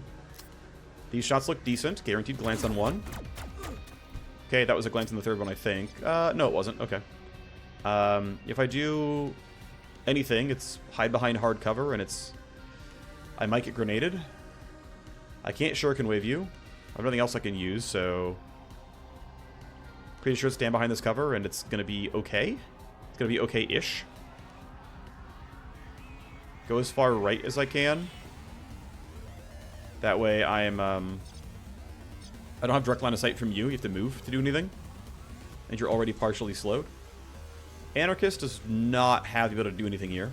These shots look decent. Guaranteed glance on one. Okay, that was a glance on the third one, I think. No, it wasn't. Okay. If I do anything, it's hide behind hard cover, and it's... I might get grenaded. I can't Shuriken Wave you. I have nothing else I can use, so... Pretty sure stand behind this cover, and it's gonna be okay. It's gonna be okay-ish. Go as far right as I can. That way I'm, I don't have direct line of sight from you. You have to move to do anything. And you're already partially slowed. Anarchist does not have the ability to do anything here.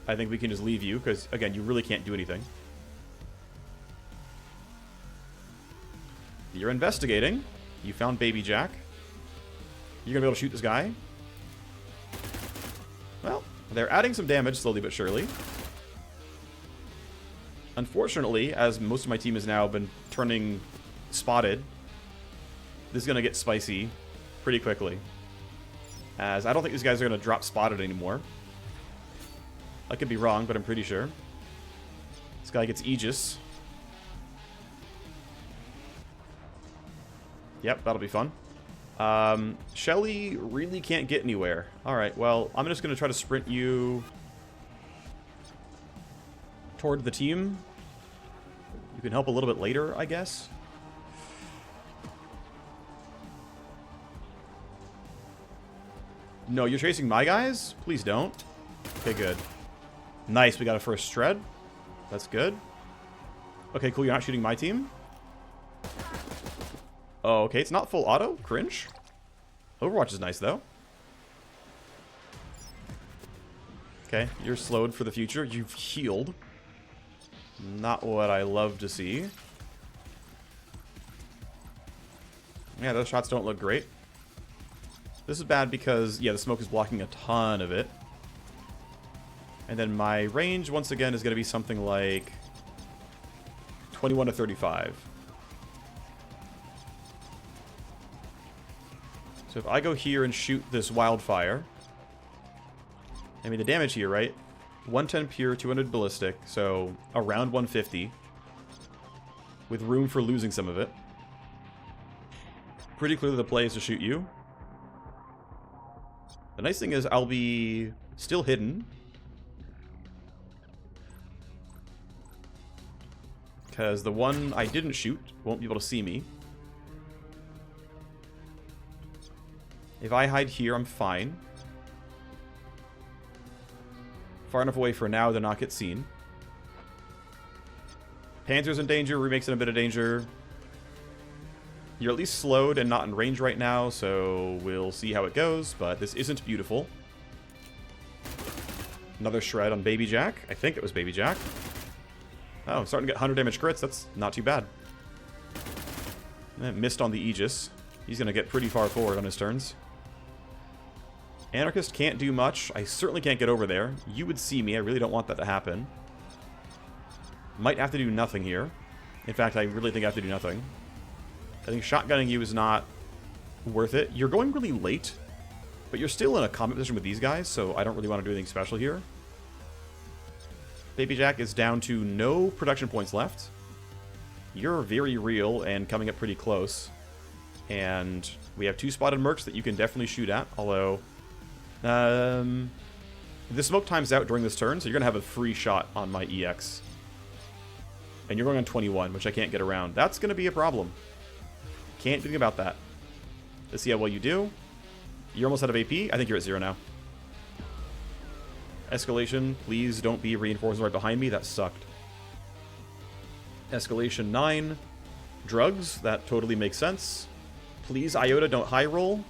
I think we can just leave you, because, again, you really can't do anything. You're investigating. You found Baby Jack. You're going to be able to shoot this guy. Well, they're adding some damage slowly but surely. Unfortunately, as most of my team has now been turning spotted, this is going to get spicy pretty quickly. As I don't think these guys are going to drop spotted anymore. I could be wrong, but I'm pretty sure. This guy gets Aegis. Yep, that'll be fun. Shelly really can't get anywhere. Alright, well, I'm just going to try to sprint you toward the team. You can help a little bit later, I guess. No, you're chasing my guys? Please don't. Okay, good. Nice, we got a first shred. That's good. Okay, cool, you're not shooting my team? Oh, okay, it's not full auto? Cringe. Overwatch is nice, though. Okay, you're slowed for the future. You've healed. Not what I love to see. Yeah, those shots don't look great. This is bad because, yeah, the smoke is blocking a ton of it. And then my range, once again, is going to be something like 21 to 35. So if I go here and shoot this wildfire, I mean, the damage here, right? 110 pure, 200 ballistic, so around 150. With room for losing some of it. Pretty clearly the play is to shoot you. The nice thing is I'll be still hidden. Because the one I didn't shoot won't be able to see me. If I hide here, I'm fine. Far enough away for now to not get seen. Panzer's in danger, Remake's in a bit of danger. You're at least slowed and not in range right now, so we'll see how it goes, but this isn't beautiful. Another shred on Baby Jack. I think it was Baby Jack. Oh, I'm starting to get 100 damage crits. That's not too bad. Missed on the Aegis. He's going to get pretty far forward on his turns. Anarchist can't do much. I certainly can't get over there. You would see me. I really don't want that to happen. Might have to do nothing here. In fact, I really think I have to do nothing. I think shotgunning you is not worth it. You're going really late, but you're still in a combat position with these guys, so I don't really want to do anything special here. Baby Jack is down to no production points left. You're very real and coming up pretty close. And we have 2 spotted mercs that you can definitely shoot at, although... the smoke time's out during this turn, so you're going to have a free shot on my EX. And you're going on 21, which I can't get around. That's going to be a problem. Can't do anything about that. Let's see how well you do. You're almost out of AP. I think you're at 0 now. Escalation, please don't be reinforcing right behind me. That sucked. Escalation 9. Drugs, that totally makes sense. Please, Iota, don't high roll.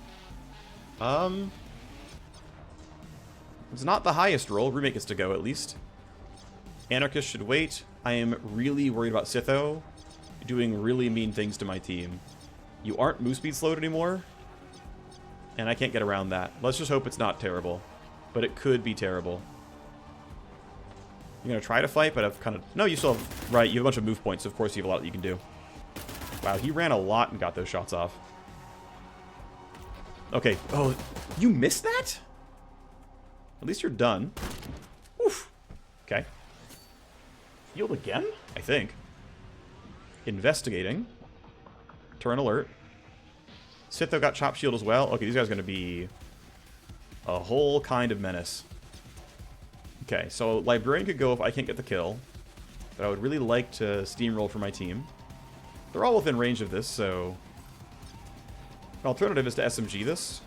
It's not the highest roll. Remake gets to go, at least. Anarchist should wait. I am really worried about Sitho doing really mean things to my team. You aren't move speed slowed anymore, and I can't get around that. Let's just hope it's not terrible, but it could be terrible. You're going to try to fight, but I've kind of... No, you still have... Right, you have a bunch of move points, so of course you have a lot that you can do. Wow, he ran a lot and got those shots off. Okay. Oh, you missed that? At least you're done. Oof. Okay. Healed again? I think. Investigating. Turn alert. Sitho got chop shield as well. Okay, these guys are going to be a whole kind of menace. Okay, so Librarian could go if I can't get the kill. But I would really like to steamroll for my team. They're all within range of this, so... An alternative is to SMG this.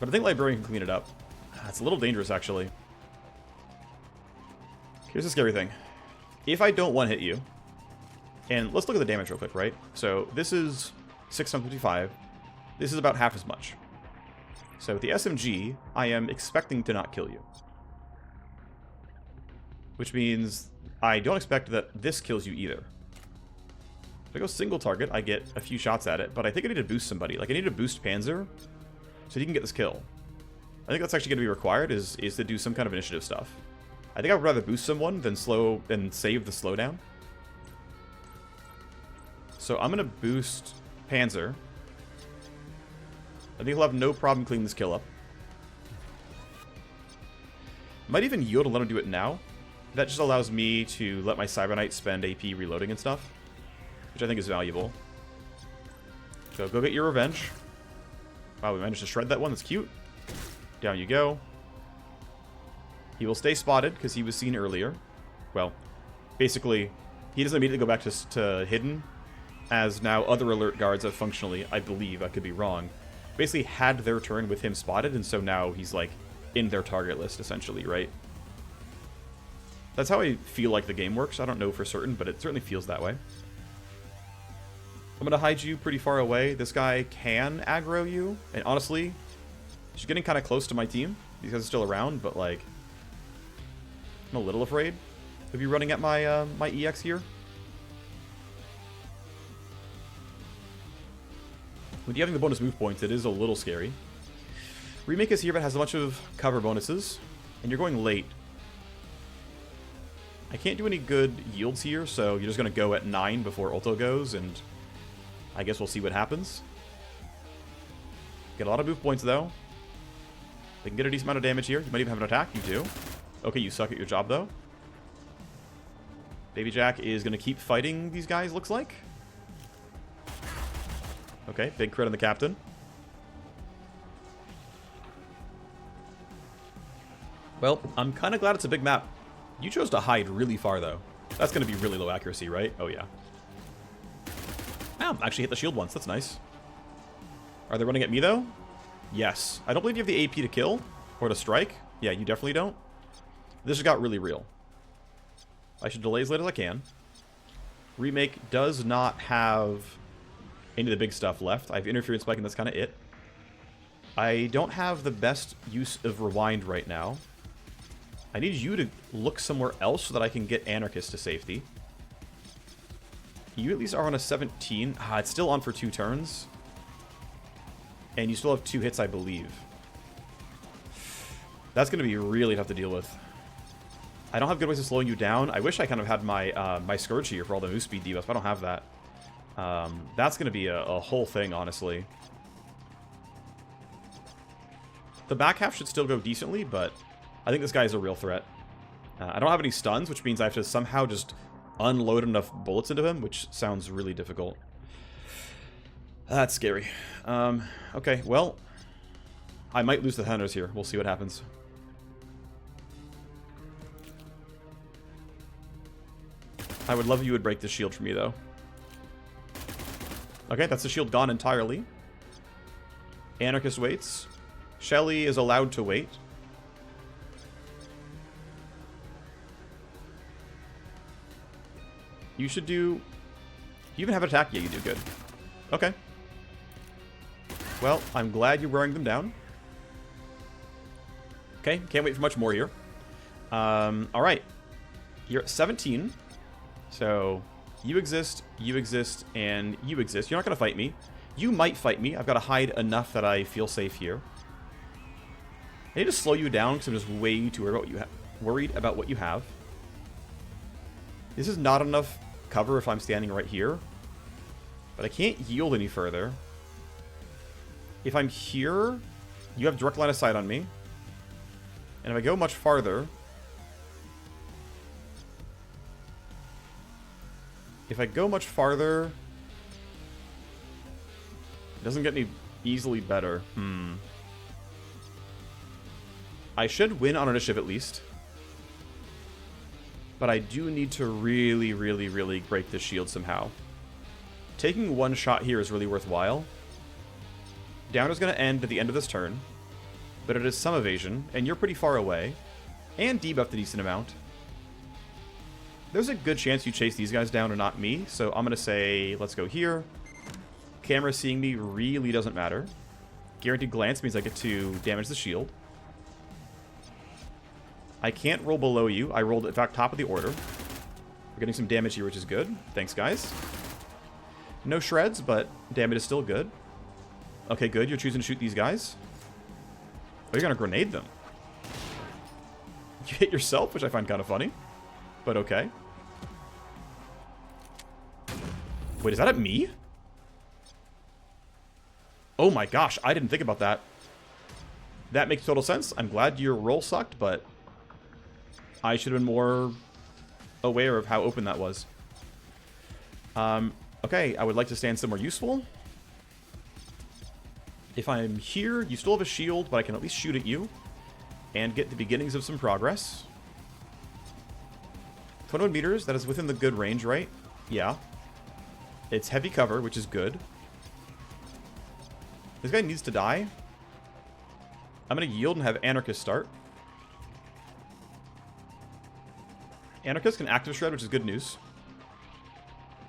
But I think Librarian can clean it up. It's a little dangerous, actually. Here's the scary thing. If I don't one-hit you... And let's look at the damage real quick, right? So this is 655. This is about half as much. So with the SMG, I am expecting to not kill you. Which means I don't expect that this kills you either. If I go single target, I get a few shots at it, but I think I need to boost somebody. Like, I need to boost Panzer so he can get this kill. I think that's actually going to be required, is to do some kind of initiative stuff. I think I would rather boost someone than save the slowdown. So I'm going to boost Panzer. I think he'll have no problem cleaning this kill up. Might even yield and let him do it now. That just allows me to let my Cyber Knight spend AP reloading and stuff, which I think is valuable. So go get your revenge. Wow, we managed to shred that one. That's cute. Down you go. He will stay spotted because he was seen earlier. Well, basically, he doesn't immediately go back to hidden, as now other alert guards have functionally, I believe, I could be wrong, basically had their turn with him spotted, and so now he's like in their target list, essentially, right? That's how I feel like the game works. I don't know for certain, but it certainly feels that way. I'm going to hide you pretty far away. This guy can aggro you, and honestly, she's getting kind of close to my team. These guys are still around, but like, I'm a little afraid of you running at my my EX here. With you having the bonus move points, it is a little scary. Remake is here, but has a bunch of cover bonuses, and you're going late. I can't do any good yields here, so you're just going to go at 9 before ulto goes, and I guess we'll see what happens. Get a lot of move points, though. They can get a decent amount of damage here. You might even have an attack. You do. Okay, you suck at your job, though. Baby Jack is going to keep fighting these guys, looks like. Okay, big crit on the captain. Well, I'm kind of glad it's a big map. You chose to hide really far, though. That's going to be really low accuracy, right? Oh, yeah. Wow, actually hit the shield once. That's nice. Are they running at me, though? Yes. I don't believe you have the AP to kill or to strike. Yeah, you definitely don't. This just got really real. I should delay as late as I can. Remake does not have any of the big stuff left. I have interference spike, and that's kind of it. I don't have the best use of rewind right now. I need you to look somewhere else so that I can get Anarchist to safety. You at least are on a 17. Ah, it's still on for 2 turns. And you still have 2 hits, I believe. That's going to be really tough to deal with. I don't have good ways of slowing you down. I wish I kind of had my my Scourge here for all the move speed debuffs, but I don't have that. That's going to be a whole thing, honestly. The back half should still go decently, but I think this guy is a real threat. I don't have any stuns, which means I have to somehow just unload enough bullets into him, which sounds really difficult. That's scary. Okay, well, I might lose the hunters here. We'll see what happens. I would love if you would break this shield for me, though. Okay, that's the shield gone entirely. Anarchist waits. Shelly is allowed to wait. You should do... You even have an attack? Yeah, you do. Good. Okay. Well, I'm glad you're wearing them down. Okay, can't wait for much more here. Alright. You're at 17. So, you exist, and you exist. You're not going to fight me. You might fight me. I've got to hide enough that I feel safe here. I need to slow you down because I'm just way too worried about what you have. This is not enough cover if I'm standing right here. But I can't yield any further. If I'm here, you have direct line of sight on me. And if I go much farther... If I go much farther... It doesn't get any easily better. I should win on initiative at least. But I do need to really, really, really break this shield somehow. Taking one shot here is really worthwhile. Down is going to end at the end of this turn. But it is some evasion, and you're pretty far away. And debuffed a decent amount. There's a good chance you chase these guys down and not me, so I'm going to say, let's go here. Camera seeing me really doesn't matter. Guaranteed glance means I get to damage the shield. I can't roll below you. I rolled, in fact, top of the order. We're getting some damage here, which is good. Thanks, guys. No shreds, but damage is still good. Okay, good. You're choosing to shoot these guys. Oh, you're going to grenade them. You hit yourself, which I find kind of funny. But okay. Wait, is that at me? Oh my gosh, I didn't think about that. That makes total sense. I'm glad your roll sucked, but I should have been more aware of how open that was. Okay, I would like to stand somewhere useful. If I'm here, you still have a shield, but I can at least shoot at you and get the beginnings of some progress. 21 meters, that is within the good range, right? Yeah. It's heavy cover, which is good. This guy needs to die. I'm going to yield and have Anarchist start. Anarchist can active shred, which is good news.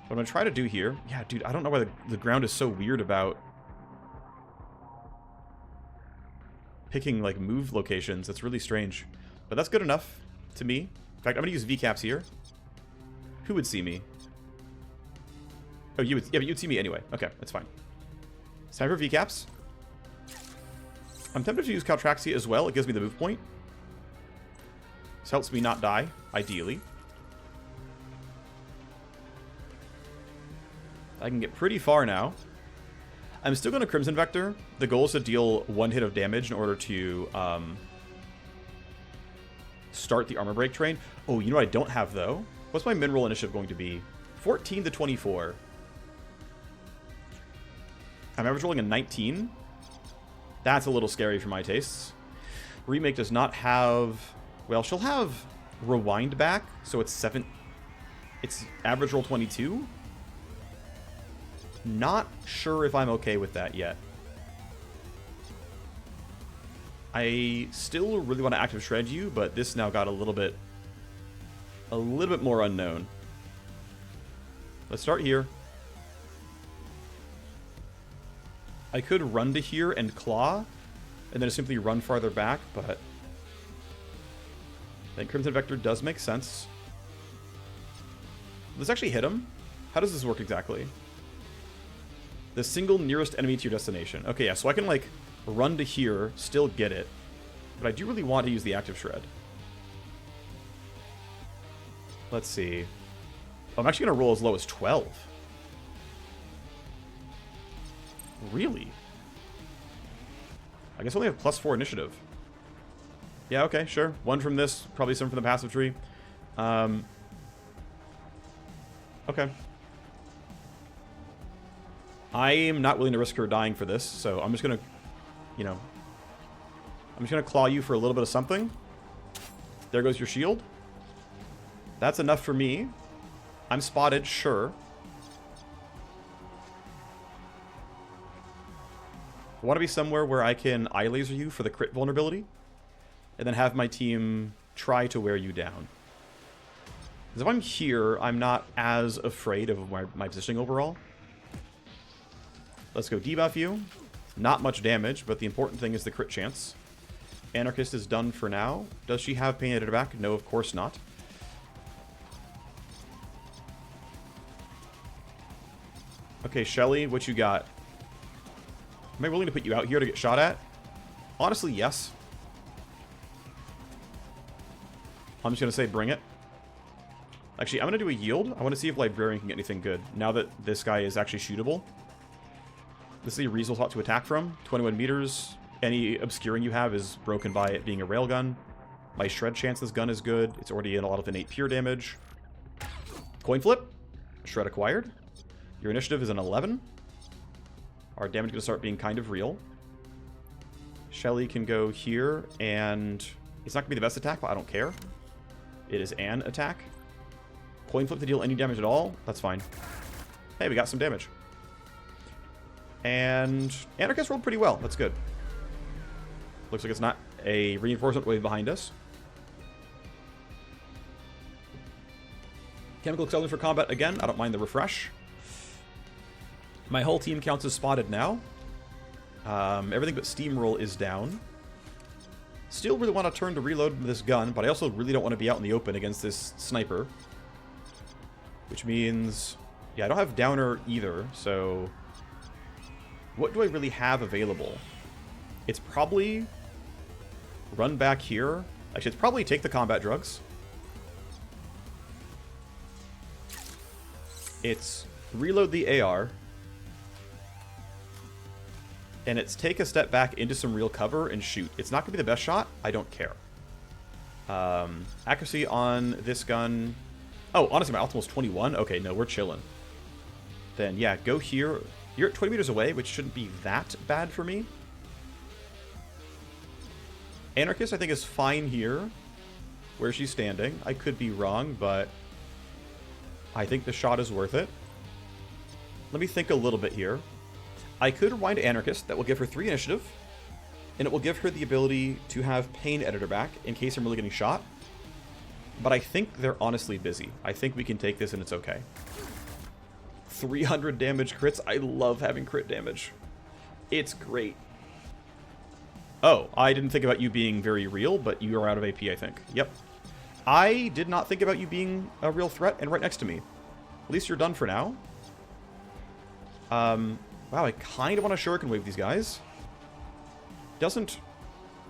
What I'm going to try to do here... Yeah, dude, I don't know why the ground is so weird about picking, like, move locations. That's really strange. But that's good enough to me. In fact, I'm going to use VCAPs here. Who would see me? Oh, you would... Yeah, but you'd see me anyway. Okay, that's fine. It's time for VCAPs. I'm tempted to use Caltraxia as well. It gives me the move point. This helps me not die, ideally. I can get pretty far now. I'm still going to Crimson Vector. The goal is to deal 1 hit of damage in order to start the armor break train. Oh, you know what I don't have, though? What's my mineral initiative going to be? 14 to 24. I'm average rolling a 19. That's a little scary for my tastes. Remake does not have... Well, she'll have rewind back, so it's 7... It's average roll 22. Not sure if I'm okay with that yet. I still really want to active shred you, but this now got a little bit more unknown. Let's start here. I could run to here and claw, and then simply run farther back, but I think Crimson Vector does make sense. Let's actually hit him. How does this work exactly? The single nearest enemy to your destination. Okay, yeah, so I can, like, run to here, still get it, but I do really want to use the active shred. Let's see. I'm actually going to roll as low as 12. Really? I guess I only have +4 initiative. Yeah, okay, sure. 1 from this, probably some from the passive tree. Okay. I am not willing to risk her dying for this, so I'm just going to, you know... I'm just going to claw you for a little bit of something. There goes your shield. That's enough for me. I'm spotted, sure. I want to be somewhere where I can eye laser you for the crit vulnerability, and then have my team try to wear you down. Because if I'm here, I'm not as afraid of my positioning overall. Let's go debuff you. Not much damage, but the important thing is the crit chance. Anarchist is done for now. Does she have pain at her back? No, of course not. Okay, Shelly, what you got? Am I willing to put you out here to get shot at? Honestly, yes. I'm just going to say bring it. Actually, I'm going to do a yield. I want to see if Librarian can get anything good, now that this guy is actually shootable. This is a reasonable spot to attack from. 21 meters. Any obscuring you have is broken by it being a railgun. My shred chance this gun is good. It's already in a lot of innate pure damage. Coin flip. Shred acquired. Your initiative is an 11. Our damage is going to start being kind of real. Shelly can go here, and it's not going to be the best attack, but I don't care. It is an attack. Coin flip to deal any damage at all. That's fine. Hey, we got some damage. And Anarchist rolled pretty well. That's good. Looks like it's not a reinforcement wave behind us. Chemical Accelerant for combat again. I don't mind the refresh. My whole team counts as spotted now. Everything but Steamroll is down. Still really want to turn to reload this gun, but I also really don't want to be out in the open against this sniper. Which means... yeah, I don't have Downer either, so... what do I really have available? It's probably... run back here. Actually, it's probably take the combat drugs. It's reload the AR. And it's take a step back into some real cover and shoot. It's not going to be the best shot. I don't care. Accuracy on this gun... oh, honestly, my optimal's 21. Okay, no, we're chilling. Then, yeah, go here. You're at 20 meters away, which shouldn't be that bad for me. Anarchist, I think, is fine here, where she's standing. I could be wrong, but I think the shot is worth it. Let me think a little bit here. I could rewind Anarchist. That will give her 3 initiative, and it will give her the ability to have Pain Editor back in case I'm really getting shot. But I think they're honestly busy. I think we can take this and it's okay. 300 damage crits. I love having crit damage. It's great. Oh, I didn't think about you being very real, but you are out of AP, I think. Yep. I did not think about you being a real threat and right next to me. At least you're done for now. Wow, I kind of want to Shuriken Wave these guys. Doesn't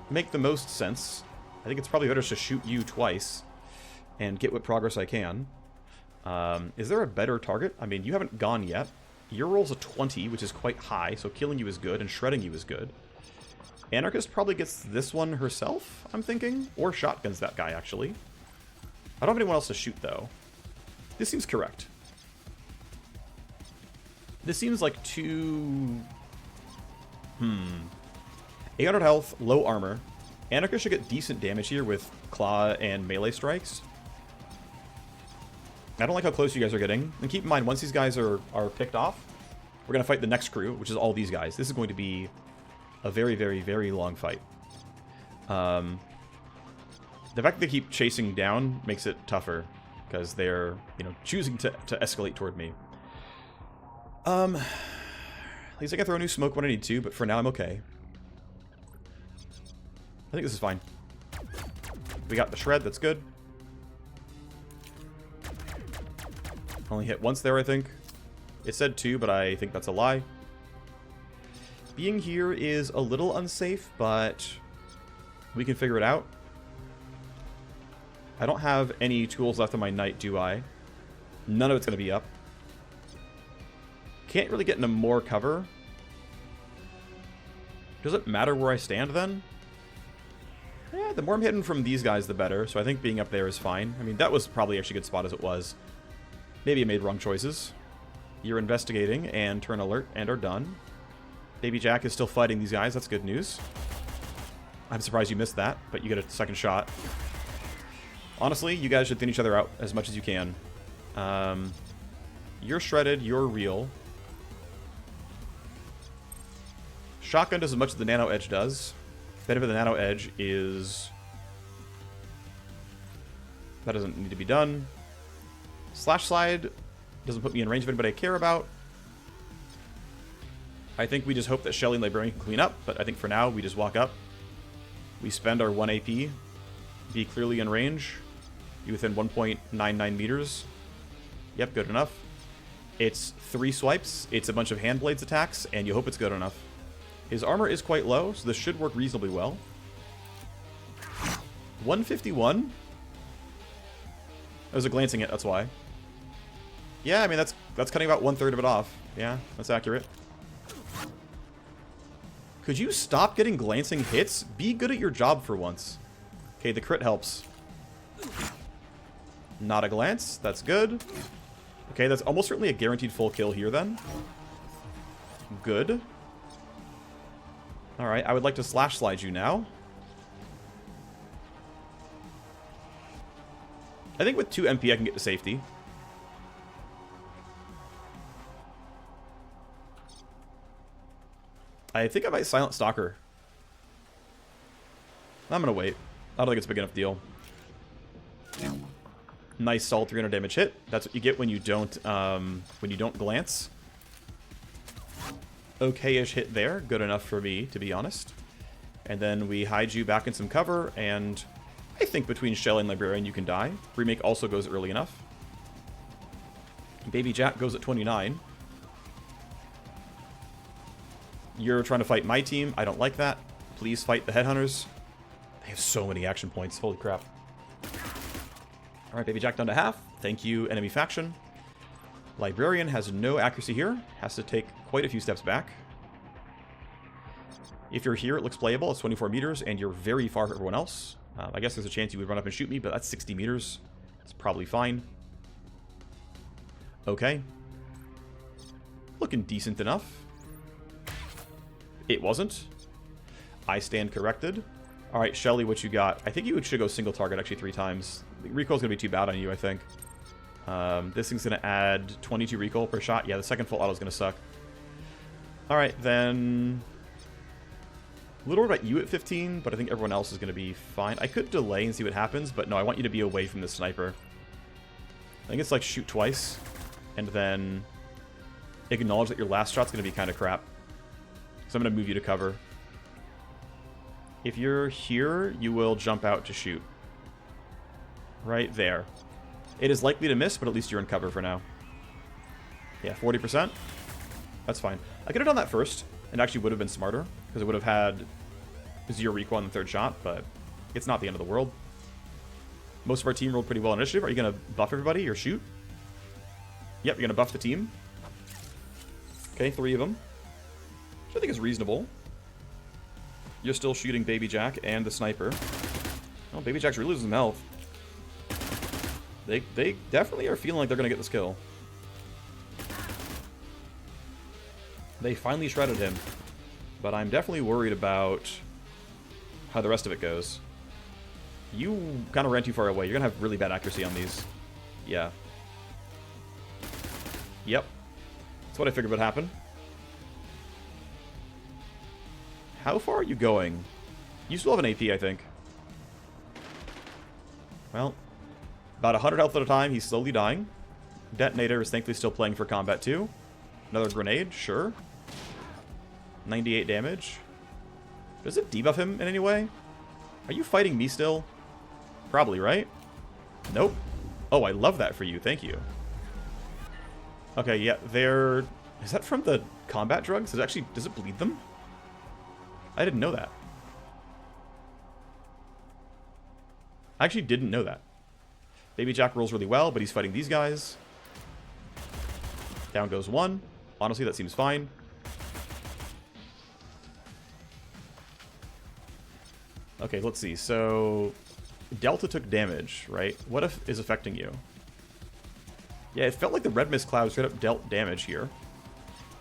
make the most sense. I think it's probably better to shoot you twice and get what progress I can. Is there a better target? I mean, you haven't gone yet. Your roll's a 20, which is quite high, so killing you is good and shredding you is good. Anarchist probably gets this one herself, I'm thinking. Or shotguns that guy, actually. I don't have anyone else to shoot, though. This seems correct. This seems like 2 800 health, low armor. Anarchist should get decent damage here with claw and melee strikes. I don't like how close you guys are getting. And keep in mind, once these guys are picked off, we're going to fight the next crew, which is all these guys. This is going to be a very, very, very long fight. The fact that they keep chasing down makes it tougher, because they're, you know, choosing to escalate toward me. At least I can throw a new smoke when I need to, but for now I'm okay. I think this is fine. We got the shred, that's good. Only hit once there, I think. It said 2, but I think that's a lie. Being here is a little unsafe, but we can figure it out. I don't have any tools left on my knight, do I? None of it's going to be up. Can't really get into more cover. Does it matter where I stand, then? Yeah, the more I'm hitting from these guys, the better. So I think being up there is fine. I mean, that was probably actually a good spot as it was. Maybe I made wrong choices. You're investigating and turn alert and are done. Baby Jack is still fighting these guys. That's good news. I'm surprised you missed that, but you get a second shot. Honestly, you guys should thin each other out as much as you can. You're shredded. You're real. Shotgun does as much as the Nano Edge does. Benefit of the Nano Edge is... that doesn't need to be done. Slash Slide doesn't put me in range of anybody I care about. I think we just hope that Shelly and Librarian can clean up, but I think for now we just walk up. We spend our 1 AP. Be clearly in range. Be within 1.99 meters. Yep, good enough. It's 3 swipes. It's a bunch of hand blades attacks, and you hope it's good enough. His armor is quite low, so this should work reasonably well. 151? That was a glancing hit, that's why. Yeah, I mean, that's cutting about 1/3 of it off. Yeah, that's accurate. Could you stop getting glancing hits? Be good at your job for once. Okay, the crit helps. Not a glance. That's good. Okay, that's almost certainly a guaranteed full kill here, then. Good. Alright, I would like to slash slide you now. I think with 2 MP I can get to safety. I think I might Silent Stalker. I'm gonna wait. I don't think it's a big enough deal. Nice solid 300 damage hit. That's what you get when you don't glance. Okay-ish hit there. Good enough for me, to be honest. And then we hide you back in some cover, and I think between Shelly and Librarian you can die. Remake also goes early enough. Baby Jack goes at 29. You're trying to fight my team. I don't like that. Please fight the Headhunters. They have so many action points. Holy crap. Alright, Baby Jack down to half. Thank you, enemy faction. Librarian has no accuracy here. Has to take quite a few steps back. If you're here, it looks playable. It's 24 meters, and you're very far from everyone else. I guess there's a chance you would run up and shoot me, but that's 60 meters. It's probably fine. Okay. Looking decent enough. It wasn't. I stand corrected. Alright, Shelly, what you got? I think you should go single target actually 3 times. The recoil's going to be too bad on you, I think. This thing's going to add 22 recoil per shot. Yeah, the second full auto's going to suck. Alright, then... a little worried about you at 15, but I think everyone else is going to be fine. I could delay and see what happens, but no, I want you to be away from the sniper. I think it's like shoot twice, and then acknowledge that your last shot's going to be kind of crap. So I'm going to move you to cover. If you're here, you will jump out to shoot. Right there. It is likely to miss, but at least you're in cover for now. Yeah, 40%. That's fine. I could have done that first, and actually would have been smarter, because it would have had 0 recoil on the 3rd shot, but it's not the end of the world. Most of our team rolled pretty well on initiative. Are you going to buff everybody or shoot? Yep, you're going to buff the team. Okay, 3 of them. Which I think is reasonable. You're still shooting Baby Jack and the sniper. Oh, Baby Jack's really losing health. They definitely are feeling like they're going to get this kill. They finally shredded him. but I'm definitely worried about how the rest of it goes. You kind of ran too far away. You're going to have really bad accuracy on these. Yeah. Yep. That's what I figured would happen. How far are you going? You still have an AP, I think. Well, about 100 health at a time. He's slowly dying. Detonator is thankfully still playing for combat too. Another grenade, sure. 98 damage. Does it debuff him in any way? Are you fighting me still? Probably, right? Nope. Oh, I love that for you. Thank you. Okay, yeah, they're... Is that from the combat drugs? Does it bleed them? I didn't know that. I actually didn't know that. Baby Jack rolls really well, but he's fighting these guys. Down goes one. Honestly, that seems fine. Okay, let's see. So, Delta took damage, right? What if is affecting you? Yeah, it felt like the red mist cloud straight up dealt damage here.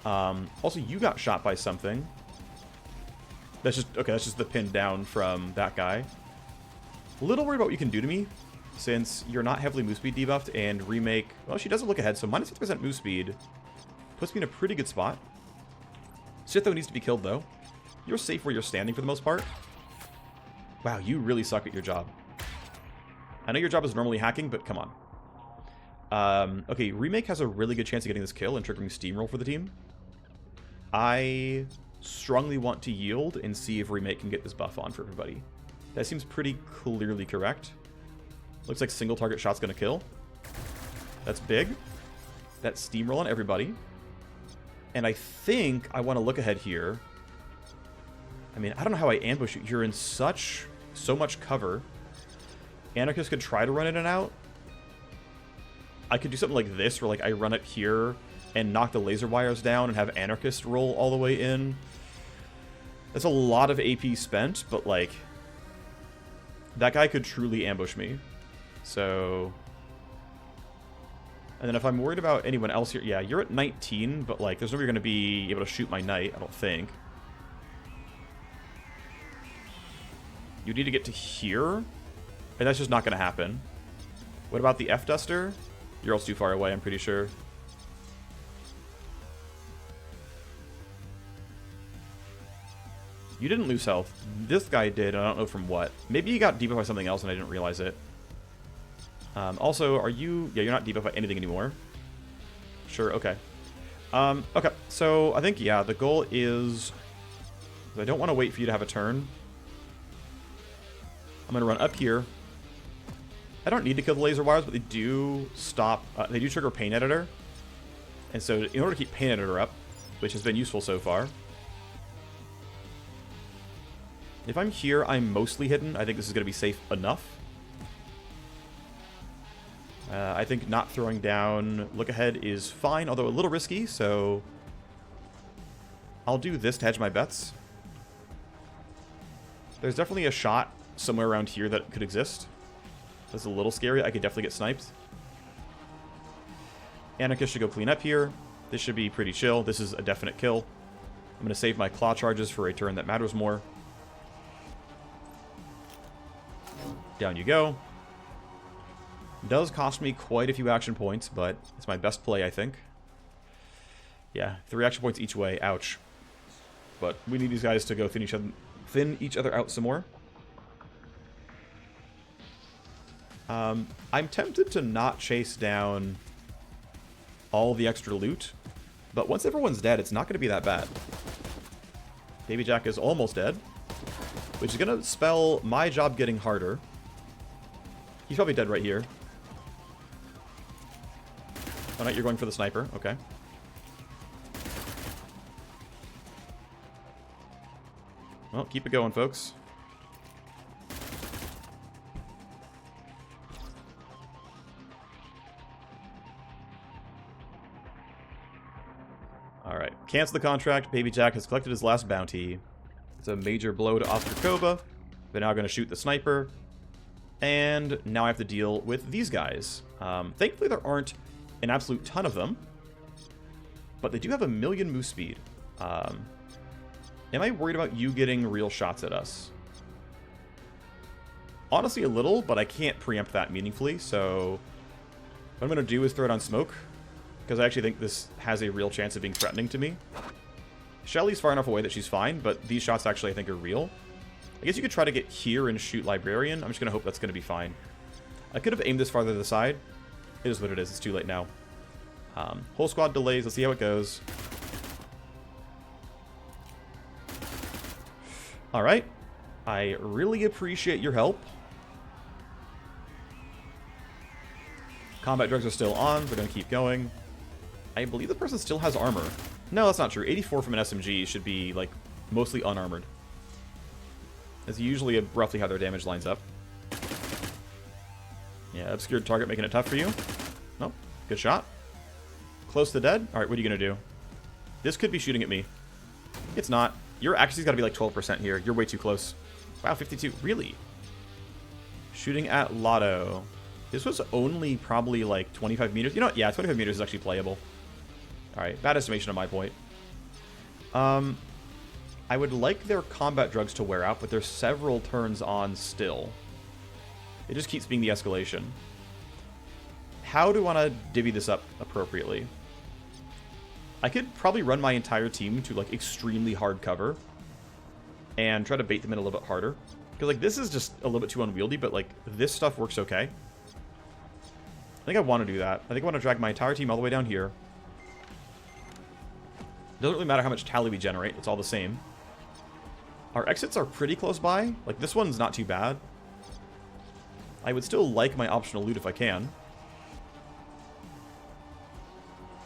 Also, you got shot by something. That's just... Okay, that's just the pin down from that guy. A little worried about what you can do to me, since you're not heavily move speed debuffed, and remake... Well, she doesn't look ahead, so minus 50% move speed puts me in a pretty good spot. Sitho needs to be killed, though. You're safe where you're standing for the most part. Wow, you really suck at your job. I know your job is normally hacking, but come on. Okay, Remake has a really good chance of getting this kill and triggering Steamroll for the team. I strongly want to yield and see if Remake can get this buff on for everybody. That seems pretty clearly correct. Looks like single target shot's gonna kill. That's big. That's Steamroll on everybody. And I think I want to look ahead here. I mean, I don't know how I ambush you. You're in so much cover. Anarchist could try to run in and out. I could do something like this, where like I run it here and knock the laser wires down and have Anarchist roll all the way in. That's a lot of AP spent, but like that guy could truly ambush me. So, and then if I'm worried about anyone else here, yeah, you're at 19, but like there's nobody going to be able to shoot my knight, I don't think. You need to get to here, and that's just not going to happen. What about the F-Duster? You're also too far away, I'm pretty sure. You didn't lose health. This guy did, I don't know from what. Maybe you got debuffed by something else and I didn't realize it. Also, are you... Yeah, you're not debuffed by anything anymore. Sure, okay. Okay, so I think, yeah, the goal is... I don't want to wait for you to have a turn. I'm going to run up here. I don't need to kill the laser wires, but they do stop... they do trigger Pain Editor. And so in order to keep Pain Editor up, which has been useful so far... If I'm here, I'm mostly hidden. I think this is going to be safe enough. I think not throwing down look ahead is fine, although a little risky, so... I'll do this to hedge my bets. There's definitely a shot somewhere around here that could exist. That's a little scary. I could definitely get sniped. Anarchist should go clean up here. This should be pretty chill. This is a definite kill. I'm going to save my claw charges for a turn that matters more. Down you go. Does cost me quite a few action points, but it's my best play, I think. Yeah, 3 action points each way. Ouch. But we need these guys to go thin each other out some more. I'm tempted to not chase down all the extra loot, but once everyone's dead, it's not going to be that bad. Baby Jack is almost dead, which is going to spell my job getting harder. He's probably dead right here. Oh, no, you're going for the sniper. Okay. Well, keep it going, folks. Alright. Cancel the contract. Baby Jack has collected his last bounty. It's a major blow to Oscar Kova. They're now going to shoot the sniper. And now I have to deal with these guys. Thankfully, there aren't an absolute ton of them. But they do have 1,000,000 move speed. Am I worried about you getting real shots at us? Honestly, a little, but I can't preempt that meaningfully, so what I'm going to do is throw it on smoke, because I actually think this has a real chance of being threatening to me. Shelly's far enough away that she's fine, but these shots actually I think are real. I guess you could try to get here and shoot Librarian. I'm just going to hope that's going to be fine. I could have aimed this farther to the side. It is what it is. It's too late now. Whole squad delays. Let's see how it goes. Alright. I really appreciate your help. Combat drugs are still on. We're going to keep going. I believe the person still has armor. No, that's not true. 84 from an SMG should be, like, mostly unarmored. That's usually roughly how their damage lines up. Yeah, obscured target making it tough for you. Nope. Good shot. Close to dead. Alright, what are you going to do? This could be shooting at me. It's not. Your accuracy's got to be like 12% here. You're way too close. Wow, 52. Really? Shooting at Lotto. This was only probably like 25 meters. You know what? Yeah, 25 meters is actually playable. Alright, bad estimation on my point. I would like their combat drugs to wear out, but there's several turns on still. It just keeps being the escalation. How do I want to divvy this up appropriately? I could probably run my entire team to like extremely hard cover and try to bait them in a little bit harder. Because like this is just a little bit too unwieldy, but like this stuff works okay. I think I want to do that. I think I want to drag my entire team all the way down here. Doesn't really matter how much tally we generate. It's all the same. Our exits are pretty close by. Like, this one's not too bad. I would still like my optional loot if I can.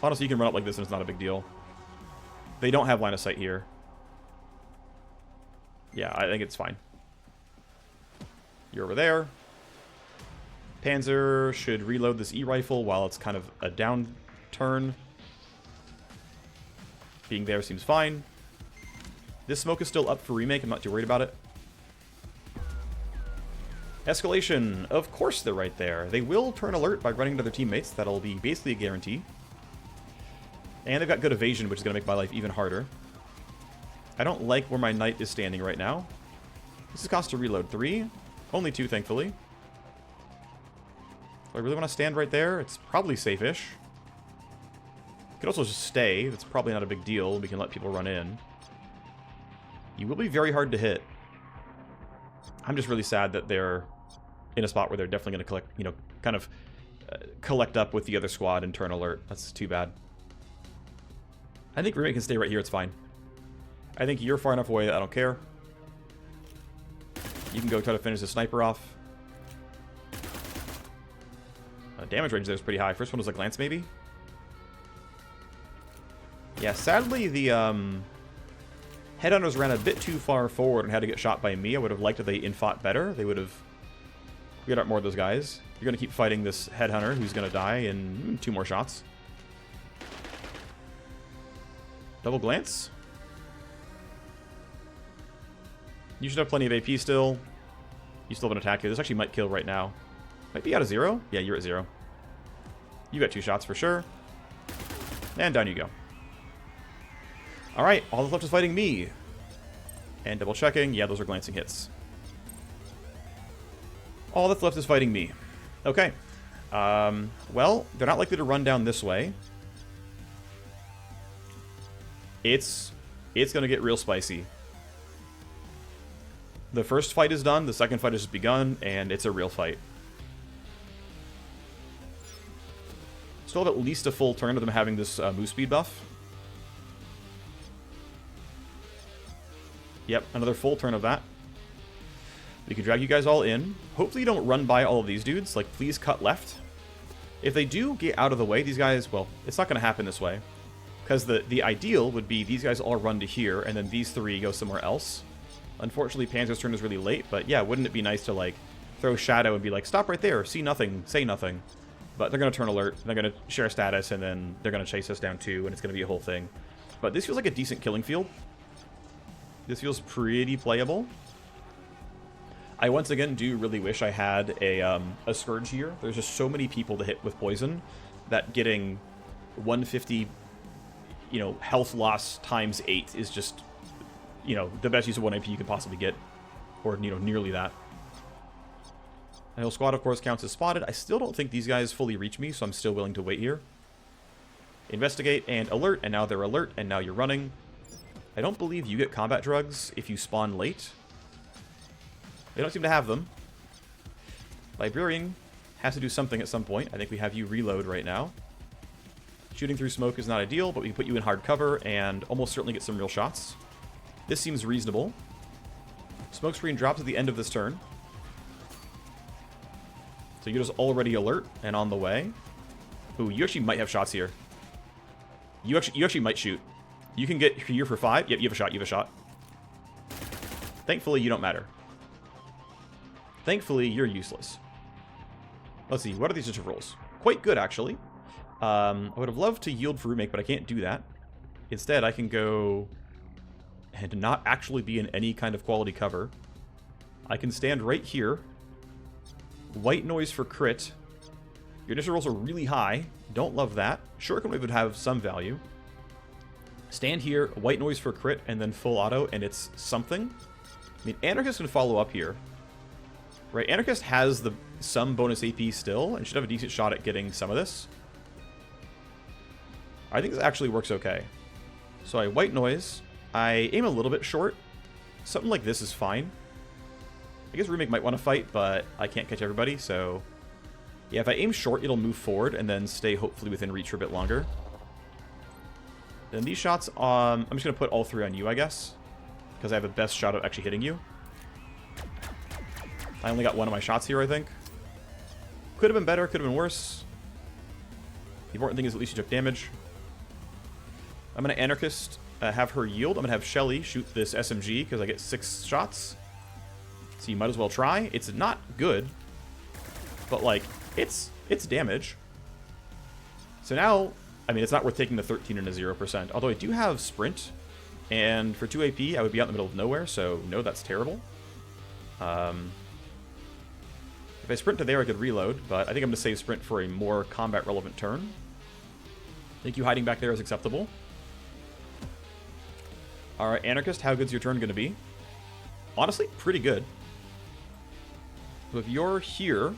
Honestly, you can run up like this and it's not a big deal. They don't have line of sight here. Yeah, I think it's fine. You're over there. Panzer should reload this E-rifle while it's kind of a down turn. Being there seems fine. This smoke is still up for remake. I'm not too worried about it. Escalation. Of course they're right there. They will turn alert by running into their teammates. That'll be basically a guarantee. And they've got good evasion, which is going to make my life even harder. I don't like where my knight is standing right now. This is cost to reload 3. Only 2, thankfully. Do I really want to stand right there? It's probably safe-ish. Could also just stay. That's probably not a big deal. We can let people run in. You will be very hard to hit. I'm just really sad that they're in a spot where they're definitely going to collect, you know, kind of collect up with the other squad and turn alert. That's too bad. I think Remake can stay right here. It's fine. I think you're far enough away that I don't care. You can go try to finish the sniper off. Damage range there is pretty high. First one was a glance, maybe? Yeah, sadly, the Headhunters ran a bit too far forward and had to get shot by me. I would have liked if they in-fought better. They would have got out more of those guys. You're going to keep fighting this Headhunter who's going to die in 2 more shots. Double glance. You should have plenty of AP still. You still have an attack here. This actually might kill right now. Might be out of 0. Yeah, you're at 0. You got 2 shots for sure. And down you go. Alright, all that's left is fighting me. And double checking. Yeah, those are glancing hits. All that's left is fighting me. Okay. Well, they're not likely to run down this way. It's going to get real spicy. The first fight is done, the second fight has just begun, and it's a real fight. Still have at least a full turn of them having this move speed buff. Yep, another full turn of that. We can drag you guys all in. Hopefully you don't run by all of these dudes. Like, please cut left. If they do get out of the way, these guys, well, it's not going to happen this way. Because the ideal would be these guys all run to here, and then these 3 go somewhere else. Unfortunately, Panzer's turn is really late, but yeah, wouldn't it be nice to, like, throw Shadow and be like, stop right there, see nothing, say nothing. But they're going to turn alert, they're going to share status, and then they're going to chase us down too, and it's going to be a whole thing. But this feels like a decent killing field. This feels pretty playable. I once again do really wish I had a Scourge here. There's just so many people to hit with poison that getting 150, you know, health loss times 8 is just you know, the best use of 1 AP you can possibly get. Or, you know, nearly that. The whole squad, of course, counts as spotted. I still don't think these guys fully reach me, so I'm still willing to wait here. Investigate and alert, and now they're alert, and now you're running. I don't believe you get combat drugs if you spawn late. They don't seem to have them. Librarian has to do something at some point. I think we have you reload right now. Shooting through smoke is not ideal, but we can put you in hard cover and almost certainly get some real shots. This seems reasonable. Smoke screen drops at the end of this turn. So you're just already alert and on the way. Ooh, you actually might have shots here. You actually might shoot. You can get here for 5. Yep, you have a shot, you have a shot. Thankfully, you don't matter. Thankfully, you're useless. Let's see, what are these different rolls? Quite good, actually. I would have loved to yield for remake, but I can't do that. Instead, I can go and not actually be in any kind of quality cover. I can stand right here. White noise for crit. Your initial rolls are really high. Don't love that. Shuriken Wave would have some value. Stand here, white noise for crit, and then full auto, and it's something. I mean, Anarchist can follow up here. Right, Anarchist has some bonus AP still, and should have a decent shot at getting some of this. I think this actually works okay. So I white noise. I aim a little bit short. Something like this is fine. I guess Remake might want to fight, but I can't catch everybody, so... Yeah, if I aim short, it'll move forward and then stay hopefully within reach for a bit longer. Then these shots, I'm just going to put all 3 on you, I guess. Because I have the best shot at actually hitting you. I only got 1 of my shots here, I think. Could have been better, could have been worse. The important thing is at least you took damage. I'm going to Anarchist, have her yield. I'm going to have Shelly shoot this SMG because I get 6 shots. So you might as well try. It's not good, but like, it's damage. So now, I mean, it's not worth taking the 13 and a 0%. Although I do have Sprint, and for 2 AP, I would be out in the middle of nowhere, so no, that's terrible. If I sprint to there, I could reload, but I think I'm going to save Sprint for a more combat-relevant turn. I think you hiding back there is acceptable. Alright, Anarchist, how good's your turn going to be? Honestly, pretty good. So if you're here,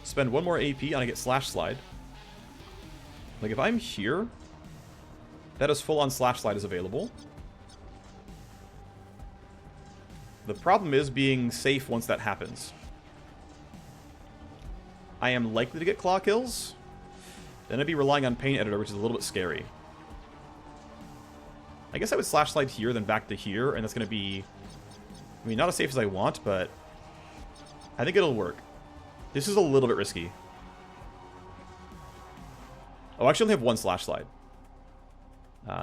spend 1 more AP and I get Slash Slide. Like, if I'm here, that is full-on Slash Slide is available. The problem is being safe once that happens. I am likely to get claw kills. Then I'd be relying on Pain Editor, which is a little bit scary. I guess I would Slash Slide here, then back to here, and that's going to be... I mean, not as safe as I want, but... I think it'll work. This is a little bit risky. Oh, I actually only have 1 Slash Slide.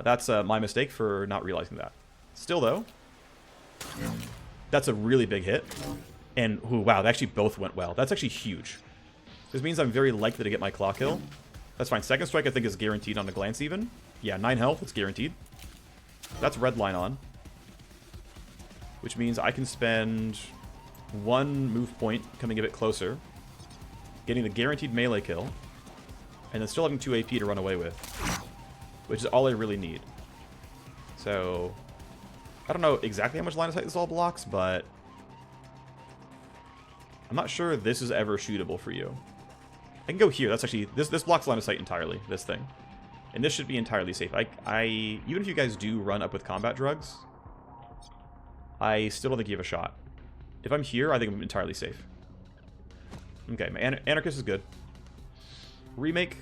That's my mistake for not realizing that. Still, though, that's a really big hit. And, ooh, wow, they actually both went well. That's actually huge. This means I'm very likely to get my claw kill. That's fine. Second strike, I think, is guaranteed on a glance, even. Yeah, 9 health, it's guaranteed. That's red line on. Which means I can spend 1 move point coming a bit closer, getting the guaranteed melee kill, and then still having 2 AP to run away with. Which is all I really need. So, I don't know exactly how much line of sight this all blocks, but I'm not sure this is ever shootable for you. I can go here. That's actually... This blocks line of sight entirely, this thing. And this should be entirely safe. Even if you guys do run up with combat drugs, I still don't think you have a shot. If I'm here, I think I'm entirely safe. Okay, my Anarchist is good. Remake.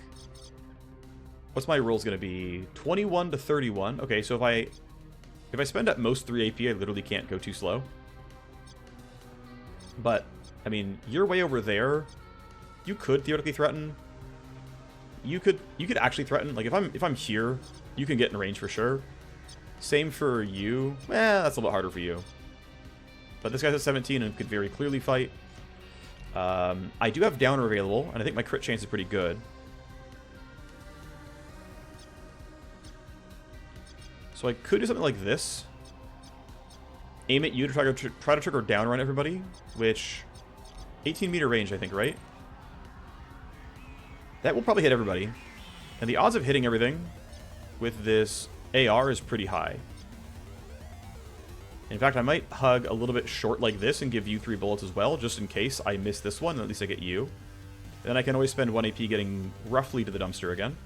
What's my rolls going to be? 21 to 31. Okay, so if I spend at most 3 AP, I literally can't go too slow. But, I mean, you're way over there. You could theoretically threaten. You could actually threaten. Like, if I'm here, you can get in range for sure. Same for you. That's a little bit harder for you. But this guy's at 17 and could very clearly fight. I do have Downer available, and I think my crit chance is pretty good. So I could do something like this. Aim at you to try to trigger Downer on everybody, which... 18-meter range, I think, right? That will probably hit everybody. And the odds of hitting everything with this AR is pretty high. In fact, I might hug a little bit short like this and give you 3 bullets as well, just in case I miss this one, and at least I get you. Then I can always spend 1 AP getting roughly to the dumpster again.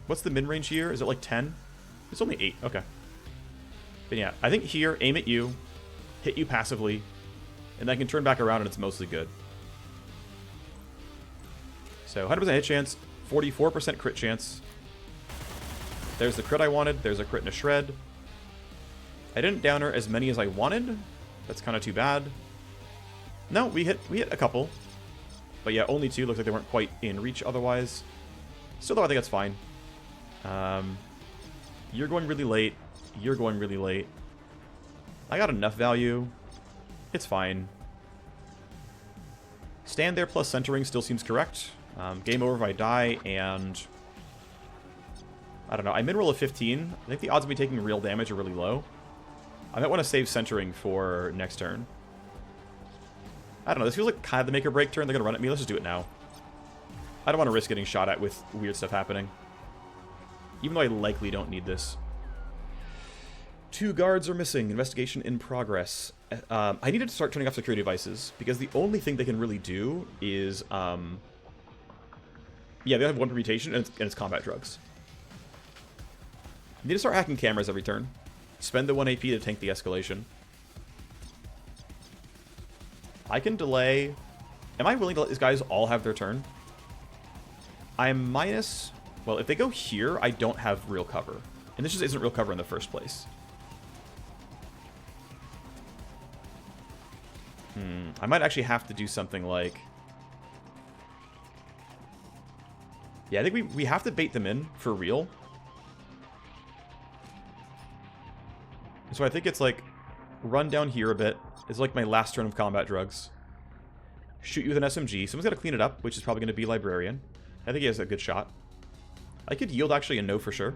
What's the min-range here? Is it like 10? It's only 8. Okay. But yeah, I think here, aim at you, hit you passively, and I can turn back around and it's mostly good. So 100% hit chance, 44% crit chance. There's the crit I wanted. There's a crit and a shred. I didn't downer as many as I wanted. That's kind of too bad. No, we hit a couple. But yeah, only 2. Looks like they weren't quite in reach otherwise. Still though, I think that's fine. You're going really late. You're going really late. I got enough value. It's fine. Stand there plus centering still seems correct. Game over if I die, and I don't know. I min-roll a 15. I think the odds of me taking real damage are really low. I might want to save centering for next turn. I don't know. This feels like kind of the make or break turn. They're going to run at me. Let's just do it now. I don't want to risk getting shot at with weird stuff happening. Even though I likely don't need this. 2 guards are missing. Investigation in progress. I needed to start turning off security devices, because the only thing they can really do is... yeah, they have 1 permutation, and it's combat drugs. I need to start hacking cameras every turn. Spend the 1 AP to tank the escalation. I can delay... Am I willing to let these guys all have their turn? I'm minus... Well, if they go here, I don't have real cover. And this just isn't real cover in the first place. I might actually have to do something like... Yeah, I think we have to bait them in for real. So I think it's like, run down here a bit. It's like my last turn of combat drugs. Shoot you with an SMG. Someone's got to clean it up, which is probably going to be Librarian. I think he has a good shot. I could yield actually and no for sure.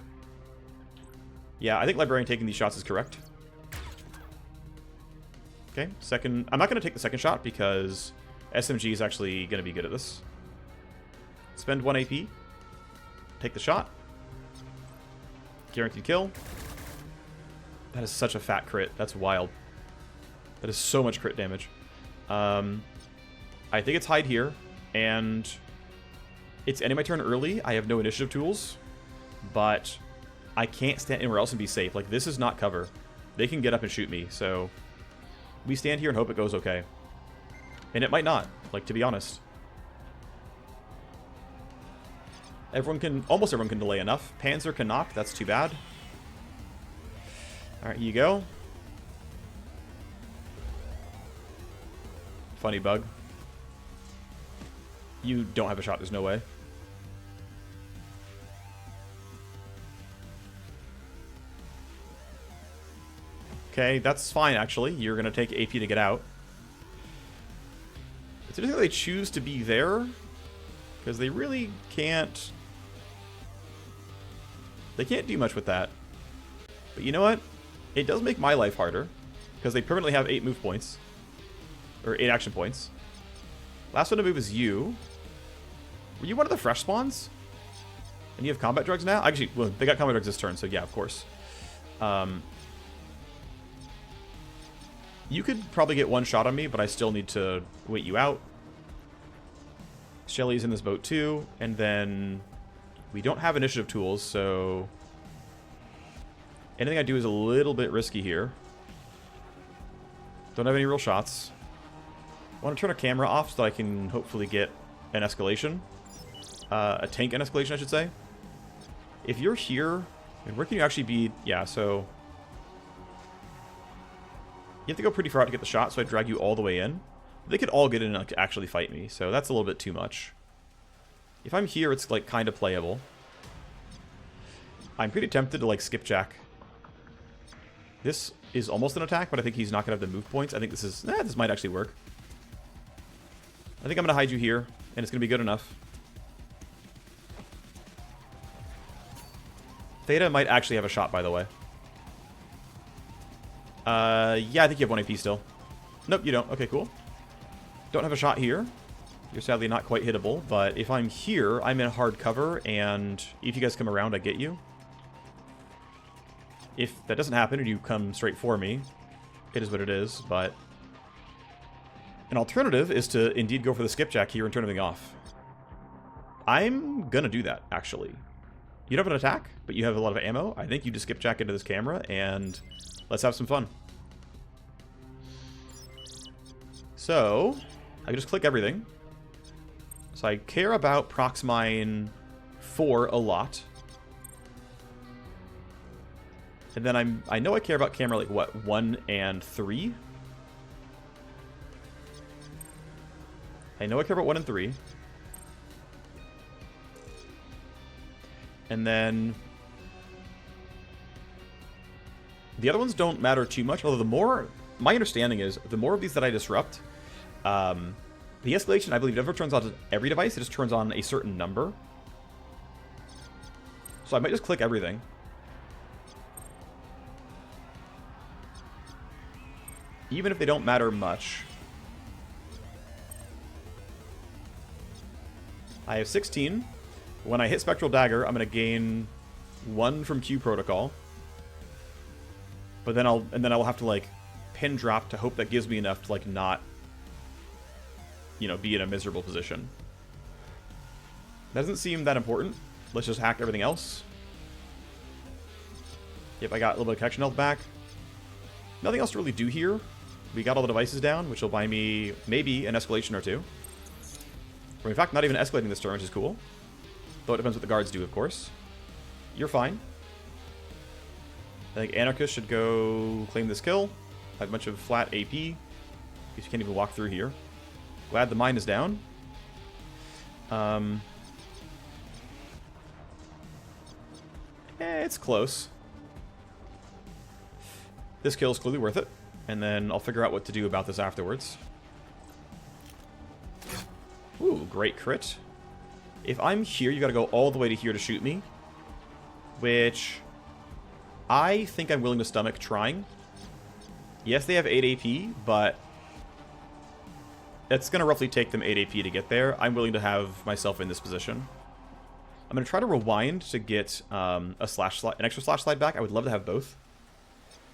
Yeah, I think Librarian taking these shots is correct. Okay, second... I'm not going to take the second shot because SMG is actually going to be good at this. Spend 1 AP. Take the shot. Guaranteed kill. That is such a fat crit. That's wild. That is so much crit damage. I think it's hide here, and it's ending my turn early. I have no initiative tools, but I can't stand anywhere else and be safe. Like, this is not cover. They can get up and shoot me, so we stand here and hope it goes okay. And it might not, like, to be honest. Almost everyone can delay enough. Panzer can knock, that's too bad. Alright, here you go. Funny bug. You don't have a shot, there's no way. Okay, that's fine actually. You're going to take AP to get out. It's interesting that they choose to be there, because they really can't... They can't do much with that. But you know what? It does make my life harder, because they permanently have 8 move points. Or 8 action points. Last one to move is you. Were you one of the fresh spawns? And you have combat drugs now? Actually, well, they got combat drugs this turn, so yeah, of course. You could probably get 1 shot on me, but I still need to wait you out. Shelly's in this boat too, and then we don't have initiative tools, so anything I do is a little bit risky here. Don't have any real shots. I want to turn a camera off so that I can hopefully get an escalation. A tank and escalation, I should say. If you're here, and where can you actually be? Yeah, so you have to go pretty far out to get the shot, so I drag you all the way in. They could all get in and like, actually fight me, so that's a little bit too much. If I'm here, it's like kind of playable. I'm pretty tempted to like skipjack. This is almost an attack, but I think he's not gonna have the move points. I think this is this might actually work. I think I'm gonna hide you here, and it's gonna be good enough. Theta might actually have a shot, by the way. Yeah, I think you have 1 AP still. Nope, you don't. Okay, cool. Don't have a shot here. You're sadly not quite hittable, but if I'm here, I'm in hard cover, and if you guys come around, I get you. If that doesn't happen and you come straight for me, it is what it is, but... An alternative is to indeed go for the skipjack here and turn everything off. I'm gonna do that, actually. You don't have an attack, but you have a lot of ammo. I think you just skipjack into this camera, and let's have some fun. So, I can just click everything. So I care about Proxmine 4 a lot. And then I know I care about camera, like, what, 1 and 3? I know I care about 1 and 3. And then... the other ones don't matter too much, although the more... my understanding is, the more of these that I disrupt, the escalation, I believe, never turns on to every device. It just turns on a certain number. So I might just click everything. Even if they don't matter much. I have 16. When I hit Spectral Dagger, I'm going to gain 1 from Q Protocol. But then I'll have to, like, pin drop to hope that gives me enough to, like, not, you know, be in a miserable position. Doesn't seem that important. Let's just hack everything else. Yep, I got a little bit of connection health back. Nothing else to really do here. We got all the devices down, which will buy me maybe an escalation or two. Or in fact, not even escalating this turn, which is cool. Though it depends what the guards do, of course. You're fine. I think Anarchist should go claim this kill. I have a bunch of flat AP. You can't even walk through here. Glad the mine is down. It's close. This kill is clearly worth it. And then I'll figure out what to do about this afterwards. Ooh, great crit. If I'm here, you gotta go all the way to here to shoot me. Which... I think I'm willing to stomach trying. Yes, they have 8 AP, but... it's gonna roughly take them 8 AP to get there. I'm willing to have myself in this position. I'm gonna try to rewind to get an extra slash slide back. I would love to have both.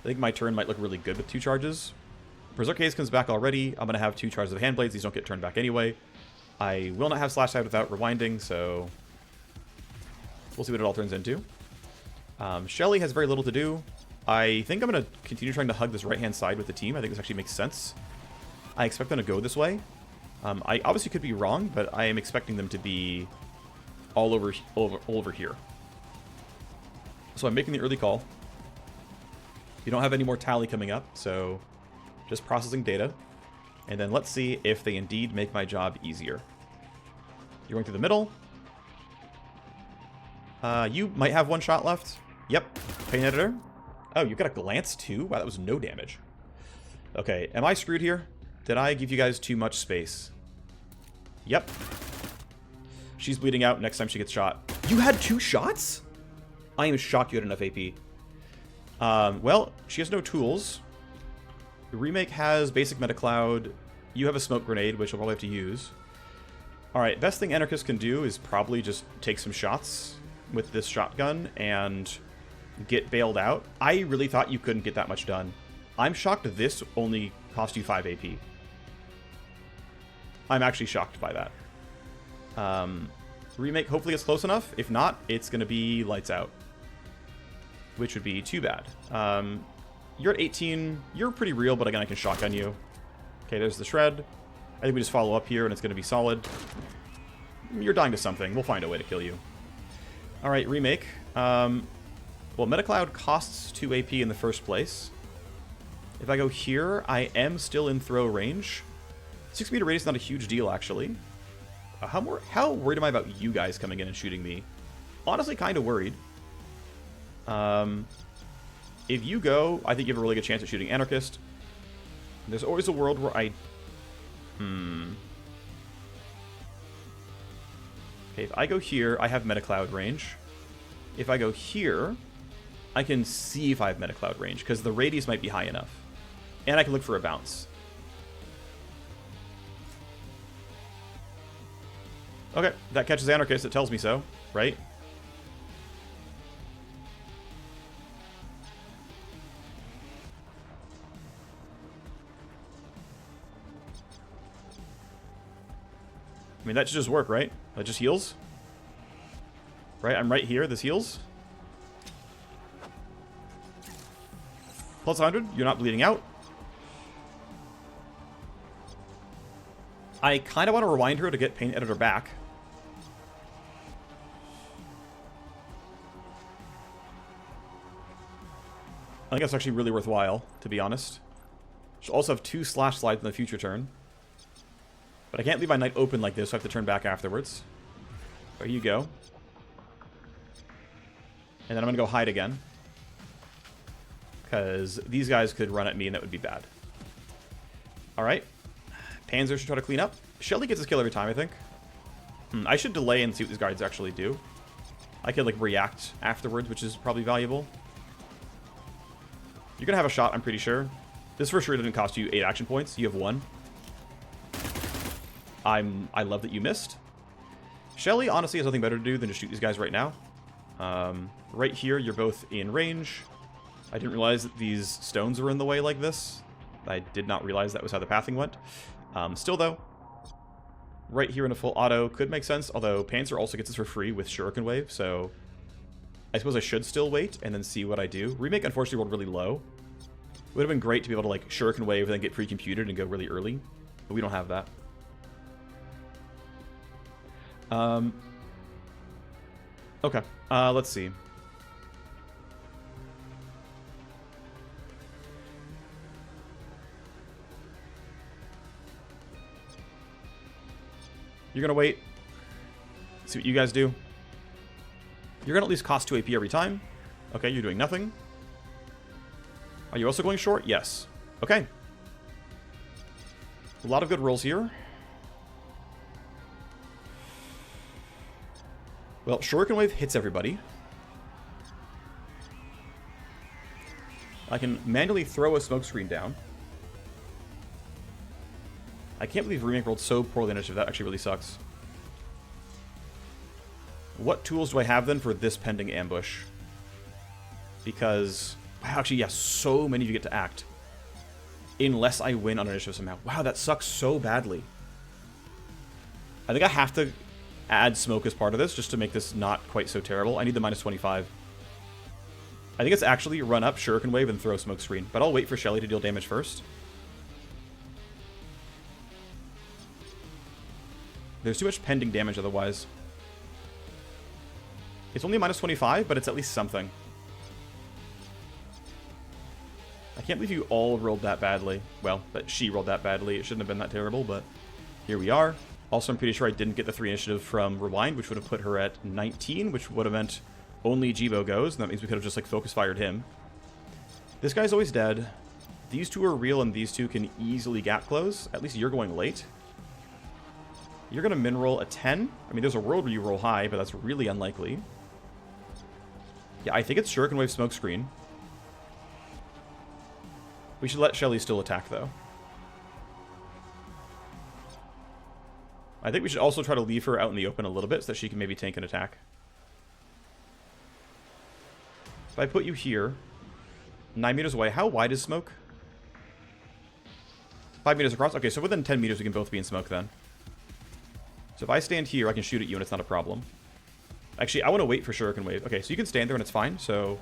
I think my turn might look really good with 2 charges. Berserk Haze comes back already. I'm going to have 2 charges of Handblades. These don't get turned back anyway. I will not have Slash Side without rewinding, so... we'll see what it all turns into. Shelly has very little to do. I think I'm going to continue trying to hug this right-hand side with the team. I think this actually makes sense. I expect them to go this way. I obviously could be wrong, but I am expecting them to be all over here. So I'm making the early call. You don't have any more tally coming up, so just processing data. And then let's see if they indeed make my job easier. You're going through the middle. You might have 1 shot left. Yep. Pain Editor. Oh, you got a glance too? Wow, that was no damage. Okay, am I screwed here? Did I give you guys too much space? Yep. She's bleeding out next time she gets shot. You had 2 shots? I am shocked you had enough AP. Well, she has no tools. The Remake has basic Metacloud. You have a smoke grenade, which you'll probably have to use. Alright, best thing Anarchist can do is probably just take some shots with this shotgun and get bailed out. I really thought you couldn't get that much done. I'm shocked this only cost you 5 AP. I'm actually shocked by that. Remake hopefully gets close enough. If not, it's going to be lights out. Which would be too bad. You're at 18. You're pretty real, but again, I can shotgun you. Okay, there's the shred. I think we just follow up here, and it's going to be solid. You're dying to something. We'll find a way to kill you. All right, Remake. Well, Metacloud costs 2 AP in the first place. If I go here, I am still in throw range. 6 meter radius is not a huge deal, actually. How worried am I about you guys coming in and shooting me? Honestly, kind of worried. If you go, I think you have a really good chance at shooting Anarchist. There's always a world where I... Okay, if I go here, I have Metacloud range. If I go here, I can see if I have Metacloud range, because the radius might be high enough. And I can look for a bounce. Okay, that catches Anarchist, it tells me so, right? I mean, that should just work, right? That just heals. Right, I'm right here. This heals. Plus 100. You're not bleeding out. I kind of want to rewind her to get Pain Editor back. I think that's actually really worthwhile, to be honest. She'll also have 2 slash slides in the future turn. But I can't leave my knight open like this, so I have to turn back afterwards. There you go. And then I'm going to go hide again. Because these guys could run at me and that would be bad. Alright. Panzer should try to clean up. Shelly gets his kill every time, I think. I should delay and see what these guards actually do. I could, like, react afterwards, which is probably valuable. You're going to have a shot, I'm pretty sure. This for sure didn't cost you 8 action points. You have 1. I love that you missed. Shelly honestly has nothing better to do than to shoot these guys right now. Right here, you're both in range. I didn't realize that these stones were in the way like this. I did not realize that was how the pathing went. Still, though, right here in a full auto could make sense, although Panzer also gets this for free with Shuriken Wave, so I suppose I should still wait and then see what I do. Remake, unfortunately, rolled really low. It would have been great to be able to, like, Shuriken Wave and then get pre-computed and go really early, but we don't have that. Okay, let's see. You're gonna wait. See what you guys do. You're gonna at least cost 2 AP every time. Okay, you're doing nothing. Are you also going short? Yes. Okay. A lot of good rolls here. Well, Shuriken Wave hits everybody. I can manually throw a smoke screen down. I can't believe Remake rolled so poorly in initiative. That actually really sucks. What tools do I have then for this pending ambush? Because, wow, actually, yeah, so many of you get to act. Unless I win on initiative somehow. Wow, that sucks so badly. I think I have to add smoke as part of this just to make this not quite so terrible. I need the minus 25. I think it's actually run up Shuriken Wave and throw smoke screen. But I'll wait for Shelly to deal damage first. There's too much pending damage otherwise. It's only a minus 25, but it's at least something. I can't believe you all rolled that badly. Well, that she rolled that badly. It shouldn't have been that terrible, but here we are. Also, I'm pretty sure I didn't get the 3 initiative from Rewind, which would have put her at 19, which would have meant only Jibo goes, and that means we could have just, like, focus fired him. This guy's always dead. These two are real, and these two can easily gap close. At least you're going late. You're going to min roll a 10. I mean, there's a world where you roll high, but that's really unlikely. Yeah, I think it's Shuriken Wave Smokescreen. We should let Shelly still attack, though. I think we should also try to leave her out in the open a little bit so that she can maybe tank an attack. If I put you here, 9 meters away, how wide is smoke? 5 meters across? Okay, so within 10 meters we can both be in smoke then. So if I stand here, I can shoot at you and it's not a problem. Actually, I want to wait for Shuriken Wave. Okay, so you can stand there and it's fine. So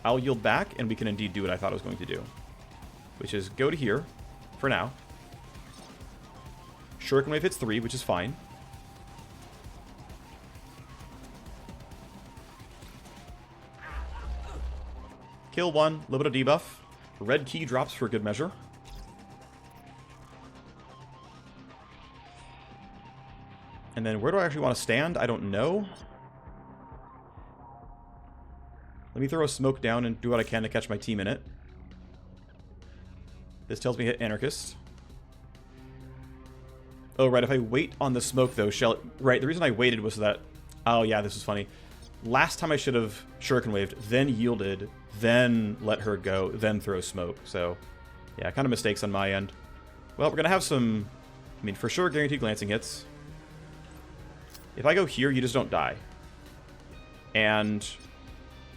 I'll yield back and we can indeed do what I thought I was going to do. Which is go to here for now. Shuriken Wave hits 3, which is fine. Kill 1, a little bit of debuff. Red key drops for good measure. And then where do I actually want to stand? I don't know. Let me throw a smoke down and do what I can to catch my team in it. This tells me hit Anarchist. Oh, right, if I wait on the smoke, though, right, the reason I waited was that... Oh, yeah, this is funny. Last time I should have Shuriken Waved, then yielded, then let her go, then throw smoke. So, yeah, kind of mistakes on my end. Well, we're going to have some, I mean, for sure, guaranteed glancing hits. If I go here, you just don't die. And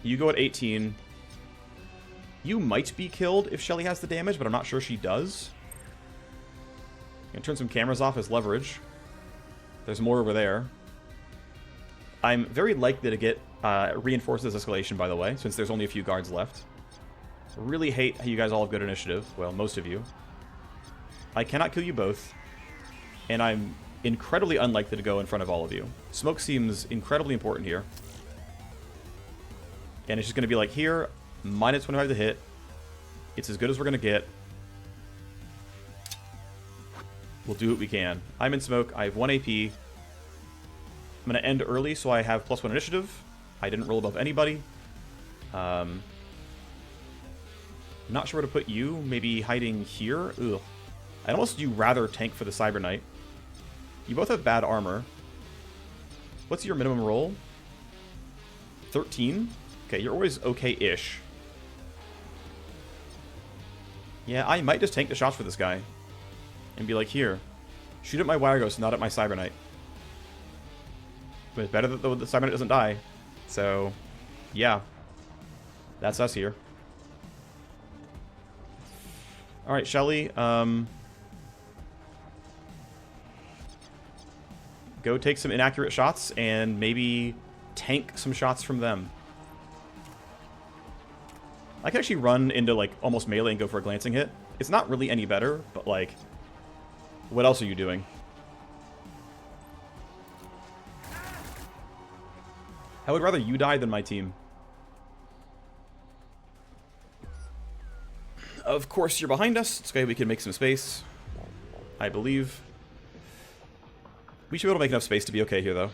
you go at 18. You might be killed if Shelly has the damage, but I'm not sure she does. I'm going to turn some cameras off as leverage. There's more over there. I'm very likely to get reinforced this escalation, by the way, since there's only a few guards left. Really hate how you guys all have good initiative. Well, most of you. I cannot kill you both. And I'm incredibly unlikely to go in front of all of you. Smoke seems incredibly important here. And it's just going to be like here, minus 25 to hit. It's as good as we're going to get. We'll do what we can. I'm in smoke. I have 1 AP. I'm going to end early so I have +1 initiative. I didn't roll above anybody. Not sure where to put you. Maybe hiding here? Ugh. I'd almost do rather tank for the Cyber Knight. You both have bad armor. What's your minimum roll? 13? Okay, you're always okay-ish. Yeah, I might just tank the shots for this guy. And be like, here. Shoot at my Wire Ghost, not at my Cyber Knight. But it's better that the Cyber Knight doesn't die. So, yeah. That's us here. Alright, Shelly. Go take some inaccurate shots and maybe tank some shots from them. I can actually run into, like, almost melee and go for a glancing hit. It's not really any better, but, like, what else are you doing? I would rather you die than my team. Of course, you're behind us. This way we can make some space. I believe. We should be able to make enough space to be okay here, though.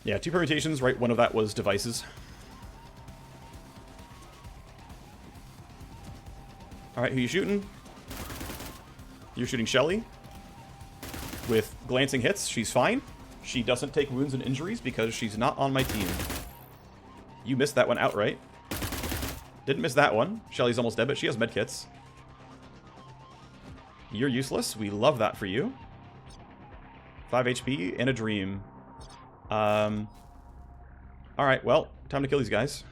Yeah, 2 permutations, right? One of that was devices. Alright, who you shooting? You're shooting Shelly. With glancing hits, she's fine. She doesn't take wounds and injuries because she's not on my team. You missed that one outright. Didn't miss that one. Shelly's almost dead, but she has medkits. You're useless. We love that for you. 5 HP and a dream. Alright, well, time to kill these guys.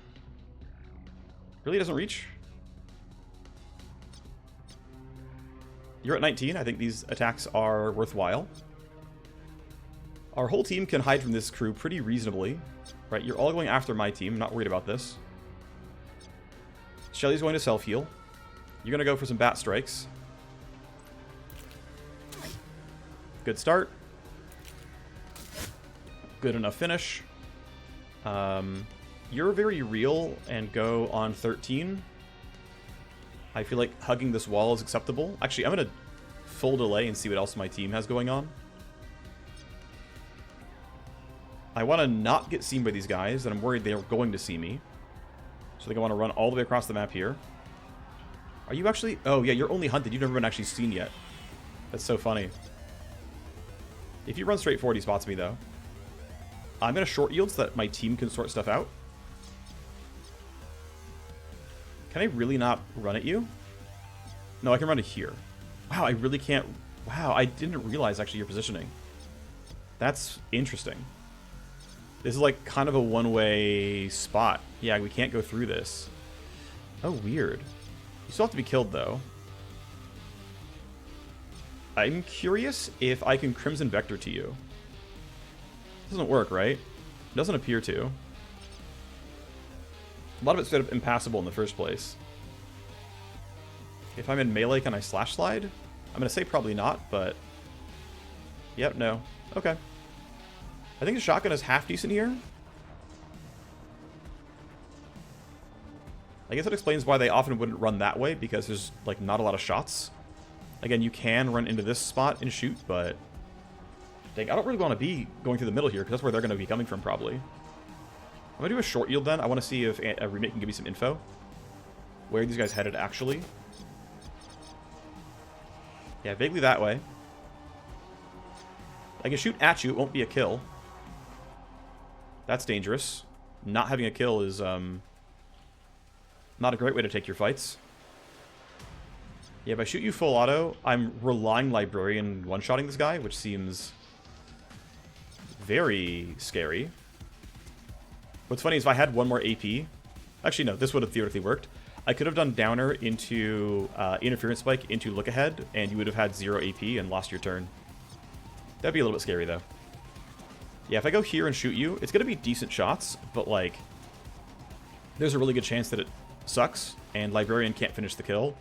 Really doesn't reach? You're at 19. I think these attacks are worthwhile. Our whole team can hide from this crew pretty reasonably. Right, you're all going after my team. Not worried about this. Shelly's going to self-heal. You're going to go for some bat strikes. Good start. Good enough finish. You're very real and go on 13. I feel like hugging this wall is acceptable. Actually, I'm going to full delay and see what else my team has going on. I want to not get seen by these guys, and I'm worried they're going to see me. So I think I want to run all the way across the map here. Are you actually... Oh, yeah, you're only hunted. You've never been actually seen yet. That's so funny. If you run straight forward, he spots me, though. I'm going to short yield so that my team can sort stuff out. Can I really not run at you? No, I can run to here. Wow, I really can't... Wow, I didn't realize, actually, your positioning. That's interesting. This is like kind of a one-way spot. Yeah, we can't go through this. Oh, weird. You still have to be killed, though. I'm curious if I can Crimson Vector to you. Doesn't work, right? Doesn't appear to. A lot of it's straight up impassable in the first place. If I'm in melee, can I slash slide? I'm going to say probably not, but... Yep, no. Okay. I think the shotgun is half decent here. I guess that explains why they often wouldn't run that way, because there's, like, not a lot of shots. Again, you can run into this spot and shoot, but... Dang, I don't really want to be going through the middle here, because that's where they're going to be coming from, probably. I'm going to do a short yield, then. I want to see if a remake can give me some info. Where are these guys headed, actually? Yeah, vaguely that way. I can shoot at you, it won't be a kill. That's dangerous. Not having a kill is, not a great way to take your fights. Yeah, if I shoot you full auto, I'm relying Librarian one-shotting this guy, which seems very scary. What's funny is if I had one more AP... Actually, no, this would have theoretically worked. I could have done Downer into Interference Spike into Look Ahead, and you would have had 0 AP and lost your turn. That'd be a little bit scary, though. Yeah, if I go here and shoot you, it's going to be decent shots, but, like, there's a really good chance that it sucks, and Librarian can't finish the kill,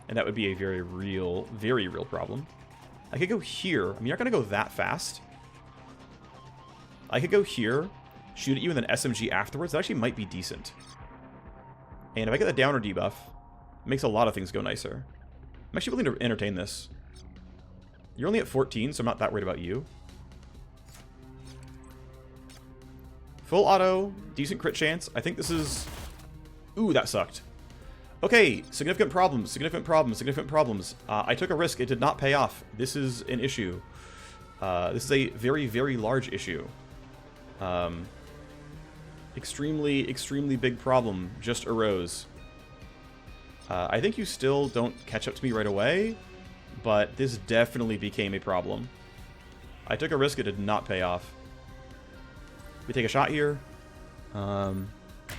and that would be a very real problem. I could go here. I mean, you're not going to go that fast. I could go here, shoot at you, and then SMG afterwards. That actually might be decent. And if I get the Downer debuff, it makes a lot of things go nicer. I'm actually willing to entertain this. You're only at 14, so I'm not that worried about you. Full auto, decent crit chance. I think this is... Ooh, that sucked. Okay, significant problems, significant problems, significant problems. I took a risk. It did not pay off. This is an issue. This is a very large issue. Extremely big problem just arose. I think you still don't catch up to me right away, but this definitely became a problem. I took a risk. It did not pay off. We take a shot here.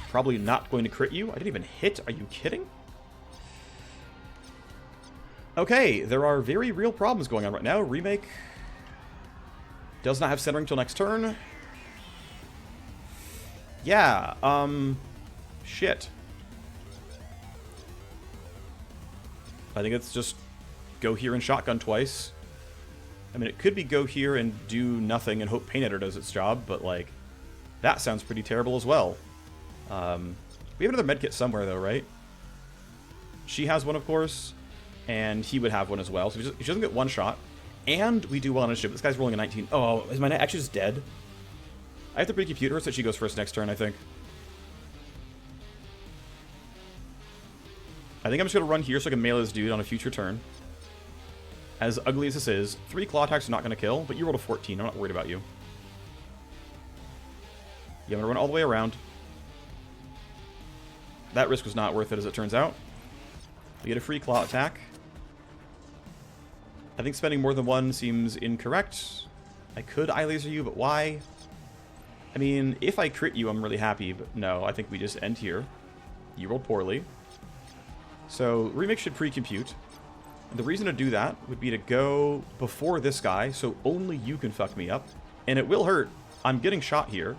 Probably not going to crit you. I didn't even hit. Are you kidding? Okay, there are very real problems going on right now. Remake does not have centering until next turn. Yeah, shit. I think it's just go here and shotgun twice. I mean, it could be go here and do nothing and hope Pain Eater does its job, but, like, that sounds pretty terrible as well. We have another medkit somewhere, though, right? She has one, of course, and he would have one as well. So he doesn't get one shot. And we do well on initiative. This guy's rolling a 19. Oh, is my knight actually just dead? I have to pre-compute her so she goes first next turn, I think. I think I'm just going to run here so I can melee this dude on a future turn. As ugly as this is, 3 claw attacks are not going to kill, but you rolled a 14. I'm not worried about you. Yeah, I'm going to run all the way around. That risk was not worth it, as it turns out. We get a free claw attack. I think spending more than one seems incorrect. I could eye laser you, but why? I mean, if I crit you, I'm really happy, but no, I think we just end here. You rolled poorly. So, Remake should pre-compute. And the reason to do that would be to go before this guy, so only you can fuck me up. And it will hurt. I'm getting shot here.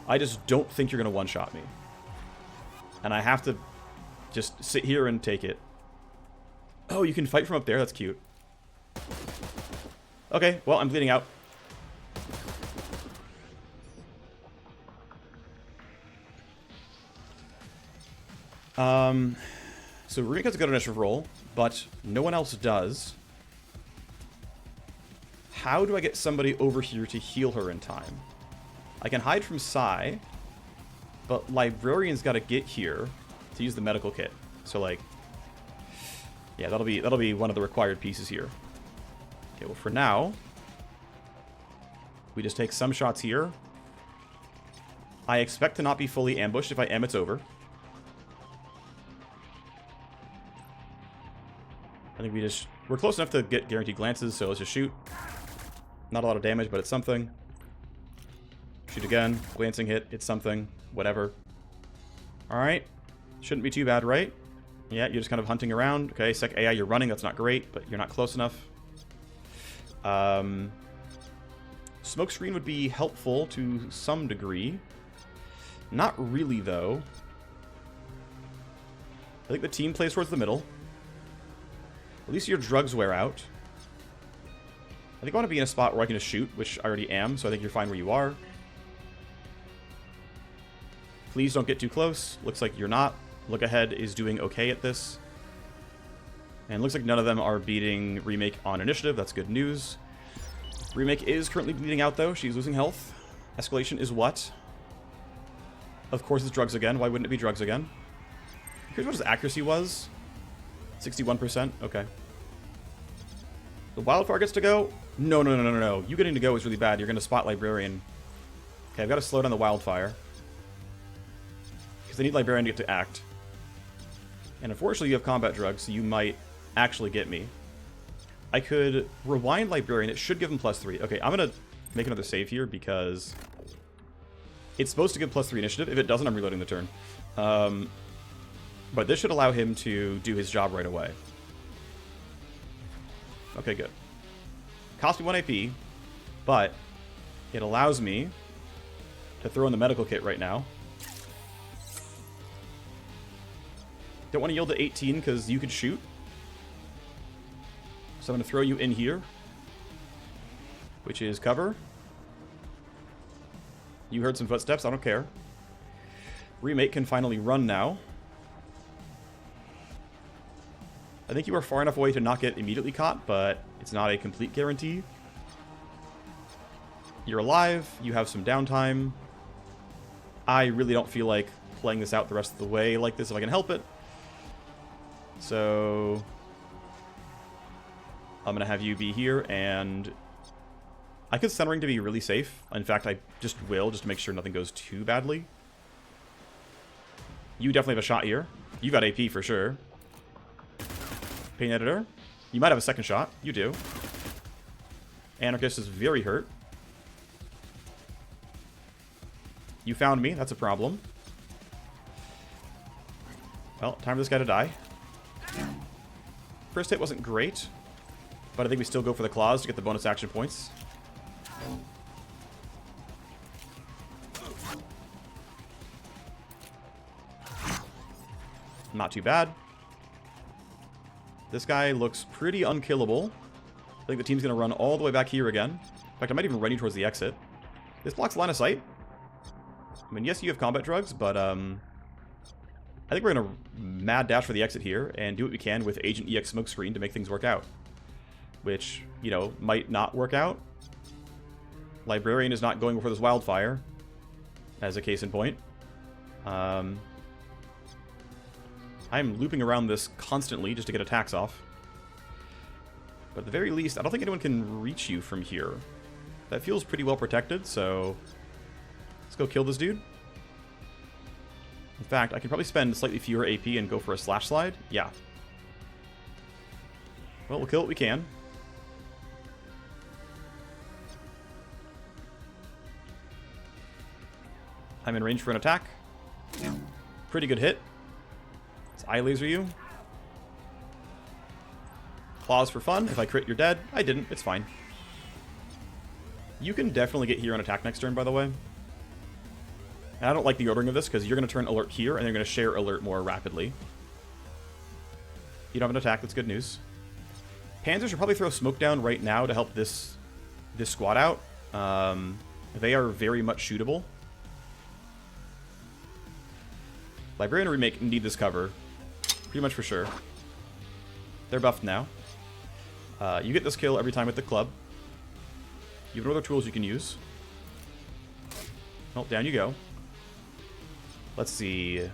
I just don't think you're going to one-shot me. And I have to just sit here and take it. Oh, you can fight from up there? That's cute. Okay, well, I'm bleeding out. So Rurik has a good initiative roll, but no one else does. How do I get somebody over here to heal her in time? I can hide from Sai, but Librarian's got to get here to use the medical kit. So, like, yeah, that'll be one of the required pieces here. Okay, well, for now, we just take some shots here. I expect to not be fully ambushed. If I am, it's over. I think we're close enough to get guaranteed glances, so let's just shoot. Not a lot of damage, but it's something. Shoot again. Glancing hit. It's something. Whatever. Alright. Shouldn't be too bad, right? Yeah, you're just kind of hunting around. Okay, sec AI, you're running. That's not great, but you're not close enough. Smoke screen would be helpful to some degree. Not really, though. I think the team plays towards the middle. At least your drugs wear out. I think I want to be in a spot where I can just shoot, which I already am, so I think you're fine where you are. Please don't get too close. Looks like you're not. Look Ahead is doing okay at this. And looks like none of them are beating Remake on initiative. That's good news. Remake is currently bleeding out, though. She's losing health. Escalation is what? Of course it's drugs again. Why wouldn't it be drugs again? Here's what his accuracy was. 61%. Okay. The Wildfire gets to go? No. You getting to go is really bad. You're going to spot Librarian. Okay, I've got to slow down the Wildfire. Because they need Librarian to get to act. And unfortunately, you have combat drugs, so you might actually get me. I could rewind Librarian. It should give him +3. Okay, I'm going to make another save here because it's supposed to give +3 initiative. If it doesn't, I'm reloading the turn. But this should allow him to do his job right away. Okay, good. Cost me 1 AP, but it allows me to throw in the medical kit right now. Don't want to yield to 18 because you could shoot. So I'm going to throw you in here, which is cover. You heard some footsteps. I don't care. Remake can finally run now. I think you are far enough away to not get immediately caught, but it's not a complete guarantee. You're alive. You have some downtime. I really don't feel like playing this out the rest of the way like this if I can help it. So I'm going to have you be here, and I could centering to be really safe. In fact, I just will, just to make sure nothing goes too badly. You definitely have a shot here. You got AP for sure. Pain editor. You might have a second shot. You do. Anarchist is very hurt. You found me. That's a problem. Well, time for this guy to die. First hit wasn't great, but I think we still go for the claws to get the bonus action points. Not too bad. This guy looks pretty unkillable. I think the team's going to run all the way back here again. In fact, I might even run you towards the exit. This blocks line of sight. I mean, yes, you have combat drugs, but I think we're going to mad dash for the exit here and do what we can with Agent EX Smokescreen to make things work out. Which, you know, might not work out. Librarian is not going before this wildfire, as a case in point. I'm looping around this constantly just to get attacks off. But at the very least, I don't think anyone can reach you from here. That feels pretty well protected, so let's go kill this dude. In fact, I could probably spend slightly fewer AP and go for a slash slide. Yeah. Well, we'll kill what we can. I'm in range for an attack. Pretty good hit. Let's eye laser you. Claws for fun. If I crit, you're dead. I didn't. It's fine. You can definitely get here on attack next turn, by the way. And I don't like the ordering of this, because you're going to turn alert here, and you're going to share alert more rapidly. You don't have an attack. That's good news. Panzer should probably throw smoke down right now to help this squad out. They are very much shootable. Librarian and Remake need this cover. Pretty much for sure. They're buffed now. You get this kill every time with the club. You have no other tools you can use. Oh, down you go. Let's see.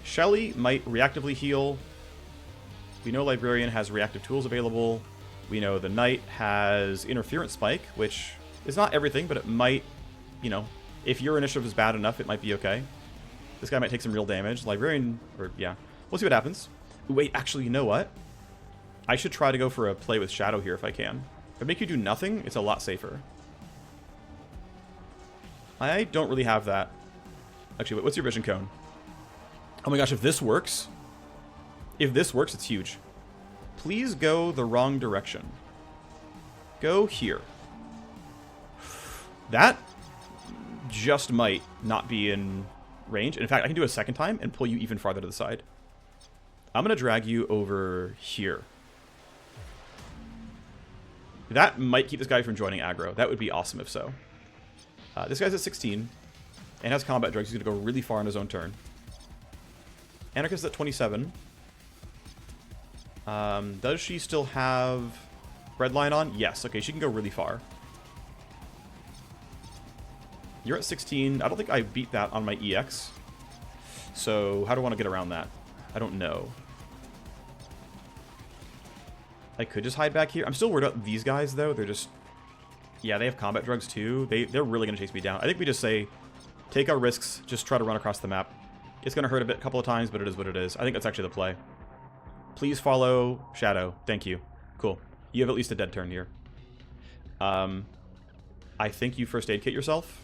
Shelly might reactively heal. We know Librarian has reactive tools available. We know the Knight has Interference Spike, which is not everything, but it might, you know, if your initiative is bad enough, it might be okay. This guy might take some real damage. Librarian, or yeah. We'll see what happens. Wait, actually, you know what? I should try to go for a play with Shadow here if I can. If I make you do nothing, it's a lot safer. I don't really have that. Actually, what's your vision cone? Oh my gosh, if this works... If this works, it's huge. Please go the wrong direction. Go here. That just might not be in range. In fact, I can do it a second time and pull you even farther to the side. I'm going to drag you over here. That might keep this guy from joining aggro. That would be awesome if so. This guy's at 16 and has combat drugs. He's going to go really far on his own turn. Anarchist at 27. Does she still have Breadline on? Yes. Okay, she can go really far. You're at 16. I don't think I beat that on my EX. So how do I want to get around that? I don't know. I could just hide back here. I'm still worried about these guys, though. They're just... Yeah, they have combat drugs, too. They're really going to chase me down. I think we just say, take our risks, just try to run across the map. It's going to hurt a couple of times, but it is what it is. I think that's actually the play. Please follow Shadow. Thank you. Cool. You have at least a dead turn here. I think you first aid kit yourself.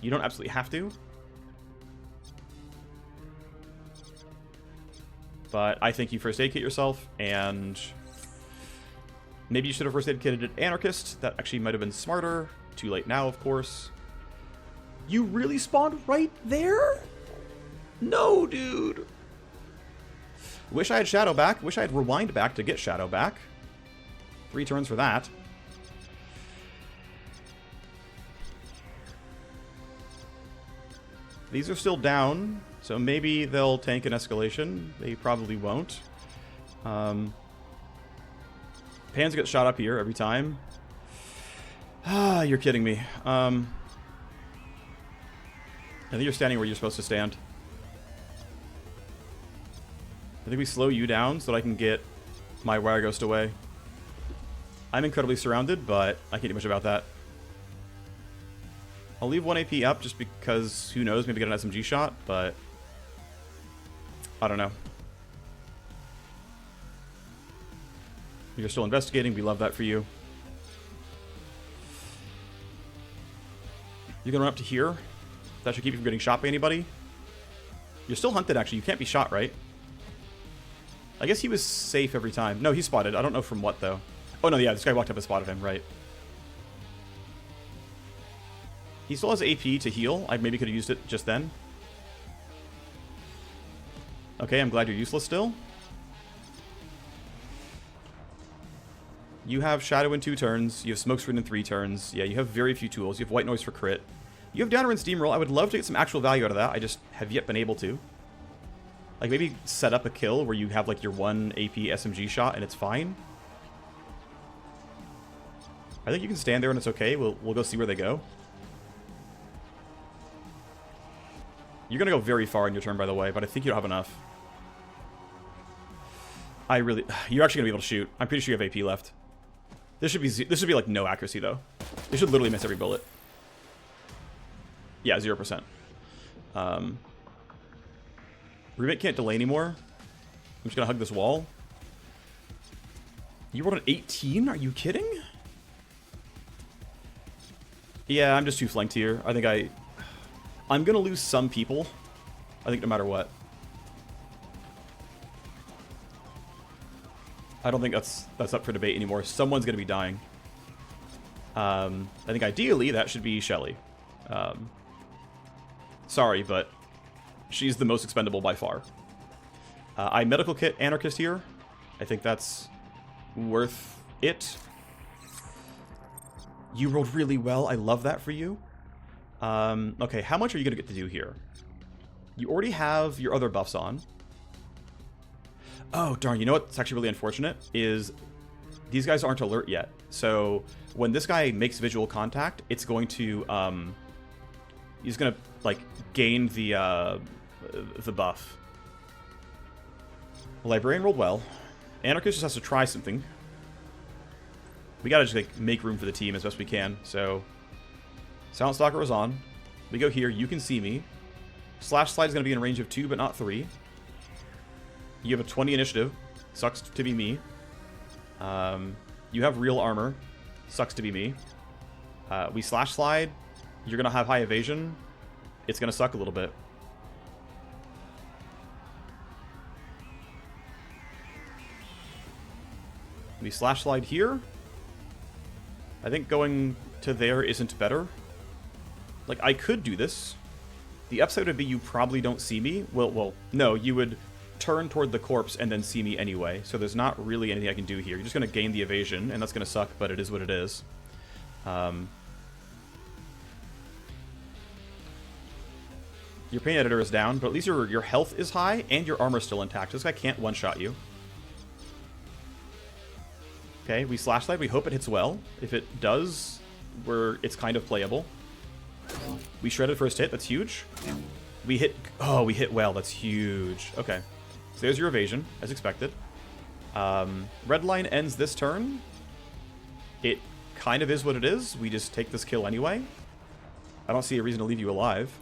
You don't absolutely have to. But I think you first aid kit yourself, and maybe you should have first aid kitted Anarchist. That actually might have been smarter. Too late now, of course. You really spawned right there? No, dude. Wish I had Shadow back. Wish I had Rewind back to get Shadow back. 3 turns for that. These are still down, so maybe they'll tank an escalation. They probably won't. Pans get shot up here every time. Ah, you're kidding me. I think you're standing where you're supposed to stand. I think we slow you down so that I can get my Wire Ghost away. I'm incredibly surrounded, but I can't do much about that. I'll leave 1 AP up just because, who knows, maybe get an SMG shot, but I don't know. You're still investigating. We love that for you. You're going to run up to here. That should keep you from getting shot by anybody. You're still hunted, actually. You can't be shot, right? I guess he was safe every time. No, he's spotted. I don't know from what, though. Oh, no, yeah, this guy walked up and spotted him, right. He still has AP to heal. I maybe could have used it just then. Okay, I'm glad you're useless still. You have Shadow in 2 turns. You have Smokescreen in 3 turns. Yeah, you have very few tools. You have White Noise for crit. You have Downer and Steamroll. I would love to get some actual value out of that. I just have yet been able to. Like, maybe set up a kill where you have, like, your 1 AP SMG shot and it's fine. I think you can stand there and it's okay. We'll go see where they go. You're going to go very far in your turn, by the way, but I think you don't have enough. You're actually going to be able to shoot. I'm pretty sure you have AP left. This should be like no accuracy, though. They should literally miss every bullet. Yeah, 0%. Remake can't delay anymore. I'm just going to hug this wall. You rolled an 18? Are you kidding? Yeah, I'm just too flanked here. I think I'm going to lose some people. I think no matter what. I don't think that's up for debate anymore. Someone's going to be dying. I think ideally that should be Shelly. Sorry, but she's the most expendable by far. I medical kit Anarchist here. I think that's worth it. You rolled really well. I love that for you. Okay, how much are you going to get to do here? You already have your other buffs on. Oh, darn. You know what's actually really unfortunate? Is these guys aren't alert yet. So when this guy makes visual contact, it's going to... he's going to, like, gain the buff. Librarian rolled well. Anarchist just has to try something. We gotta just, like, make room for the team as best we can. So, Silent Stalker was on. We go here. You can see me. Slash Slide is going to be in range of 2, but not 3. You have a 20 initiative. Sucks to be me. You have real armor. Sucks to be me. We Slash Slide. You're going to have high evasion. It's going to suck a little bit. We Slash Slide here. I think going to there isn't better. Like, I could do this. The upside would be you probably don't see me. Well, no, you would turn toward the corpse and then see me anyway. So there's not really anything I can do here. You're just going to gain the evasion, and that's going to suck, but it is what it is. Your pain editor is down, but at least your health is high, and your armor is still intact. This guy can't one-shot you. Okay, we Slash Slide. We hope it hits well. If it does, it's kind of playable. We shredded first hit. That's huge. We hit... Oh, we hit well. That's huge. Okay. So there's your evasion, as expected. Red line ends this turn. It kind of is what it is. We just take this kill anyway. I don't see a reason to leave you alive.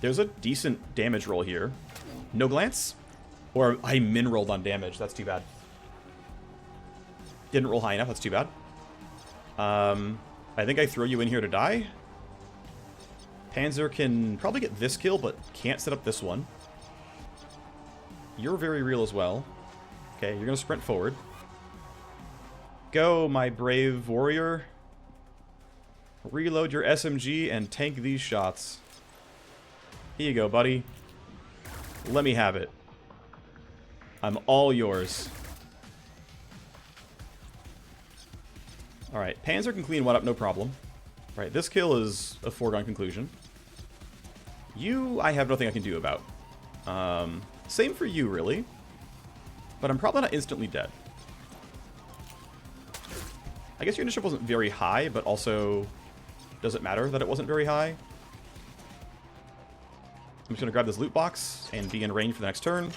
There's a decent damage roll here. No glance? Or I min-rolled on damage. That's too bad. Didn't roll high enough. That's too bad. I think I throw you in here to die. Panzer can probably get this kill, but can't set up this one. You're very real as well. Okay, you're going to sprint forward. Go, my brave warrior. Reload your SMG and tank these shots. Here you go, buddy. Let me have it. I'm all yours. Alright, Panzer can clean one up, no problem. Right, this kill is a foregone conclusion. You, I have nothing I can do about. Same for you, really. But I'm probably not instantly dead. I guess your initiative wasn't very high, but also doesn't matter that it wasn't very high. I'm just going to grab this loot box and be in range for the next turn.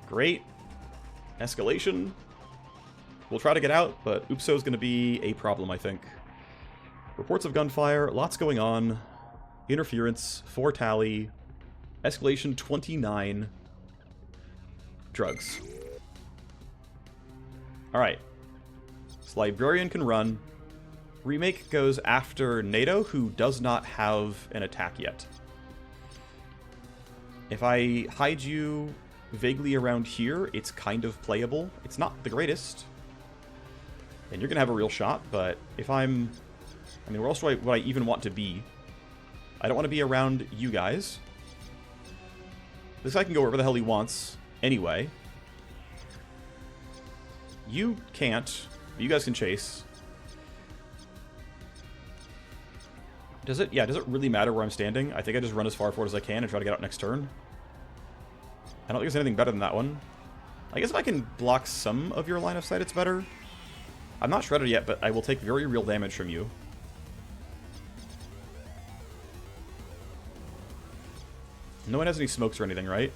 Great. Escalation. We'll try to get out, but Oopso's going to be a problem, I think. Reports of gunfire, lots going on. Interference, 4 tally. Escalation, 29. Drugs. Alright. So Librarian can run. Remake goes after NATO, who does not have an attack yet. If I hide you vaguely around here, it's kind of playable. It's not the greatest. And you're going to have a real shot, but if I'm... I mean, where else would I even want to be? I don't want to be around you guys. This guy can go wherever the hell he wants anyway. You can't. You guys can chase. Does it? Yeah, does it really matter where I'm standing? I think I just run as far forward as I can and try to get out next turn. I don't think there's anything better than that one. I guess if I can block some of your line of sight, it's better. I'm not shredded yet, but I will take very real damage from you. No one has any smokes or anything, right?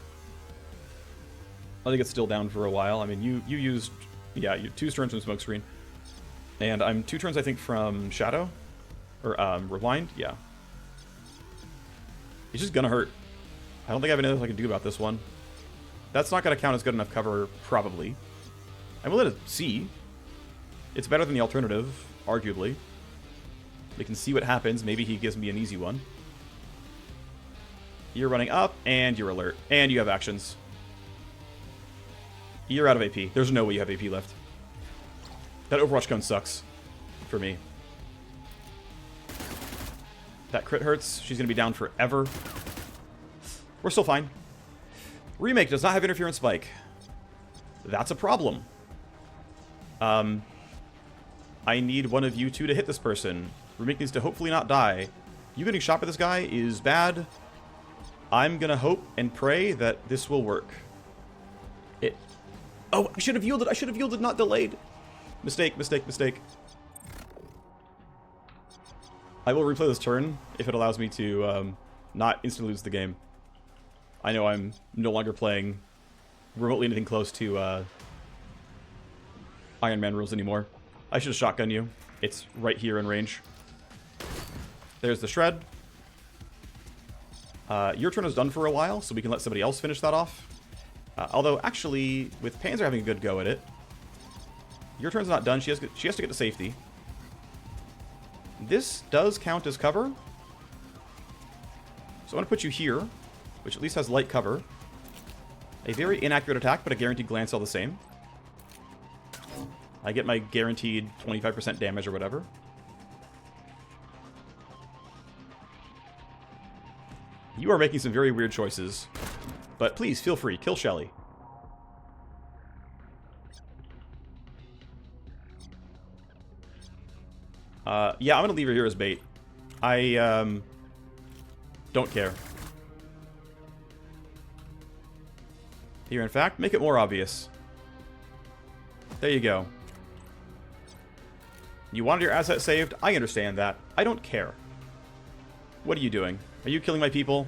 I think it's still down for a while. I mean, you used... Yeah, you 2 turns from smoke screen. And I'm 2 turns, I think, from Shadow. Or, Rewind? Yeah. It's just gonna hurt. I don't think I have anything I can do about this one. That's not gonna count as good enough cover, probably. I'm willing to see. It's better than the alternative, arguably. We can see what happens. Maybe he gives me an easy one. You're running up, and you're alert. And you have actions. You're out of AP. There's no way you have AP left. That Overwatch cone sucks. For me. That crit hurts. She's going to be down forever. We're still fine. Remake does not have interference spike. That's a problem. I need one of you two to hit this person. Remake needs to hopefully not die. You getting shot by this guy is bad. I'm gonna hope and pray that this will work. Oh, I should have yielded. I should have yielded, not delayed. Mistake, mistake, mistake. I will replay this turn if it allows me to not instantly lose the game. I know I'm no longer playing remotely anything close to Iron Man rules anymore. I should have shotgun you. It's right here in range. There's the shred. Your turn is done for a while, so we can let somebody else finish that off. Although, actually, with Panzer having a good go at it, your turn's not done. She has to get to safety. This does count as cover. So I'm going to put you here, which at least has light cover. A very inaccurate attack, but a guaranteed glance all the same. I get my guaranteed 25% damage or whatever. You are making some very weird choices. But please, feel free. Kill Shelly. Yeah, I'm going to leave her here as bait. I, don't care. Here, in fact, make it more obvious. There you go. You wanted your asset saved? I understand that. I don't care. What are you doing? Are you killing my people?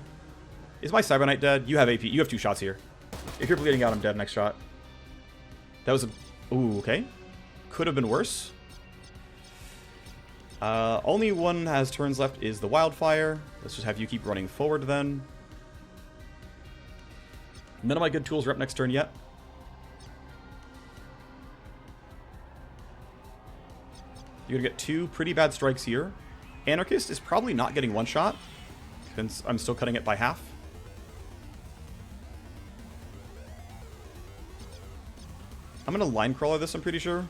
Is my Cyber Knight dead? You have AP. You have 2 shots here. If you're bleeding out, I'm dead next shot. That was a... Ooh, okay. Could have been worse. Only one has turns left is the Wildfire. Let's just have you keep running forward then. None of my good tools are up next turn yet. You're going to get 2 pretty bad strikes here. Anarchist is probably not getting one shot. since I'm still cutting it by half. I'm going to line crawler this, I'm pretty sure.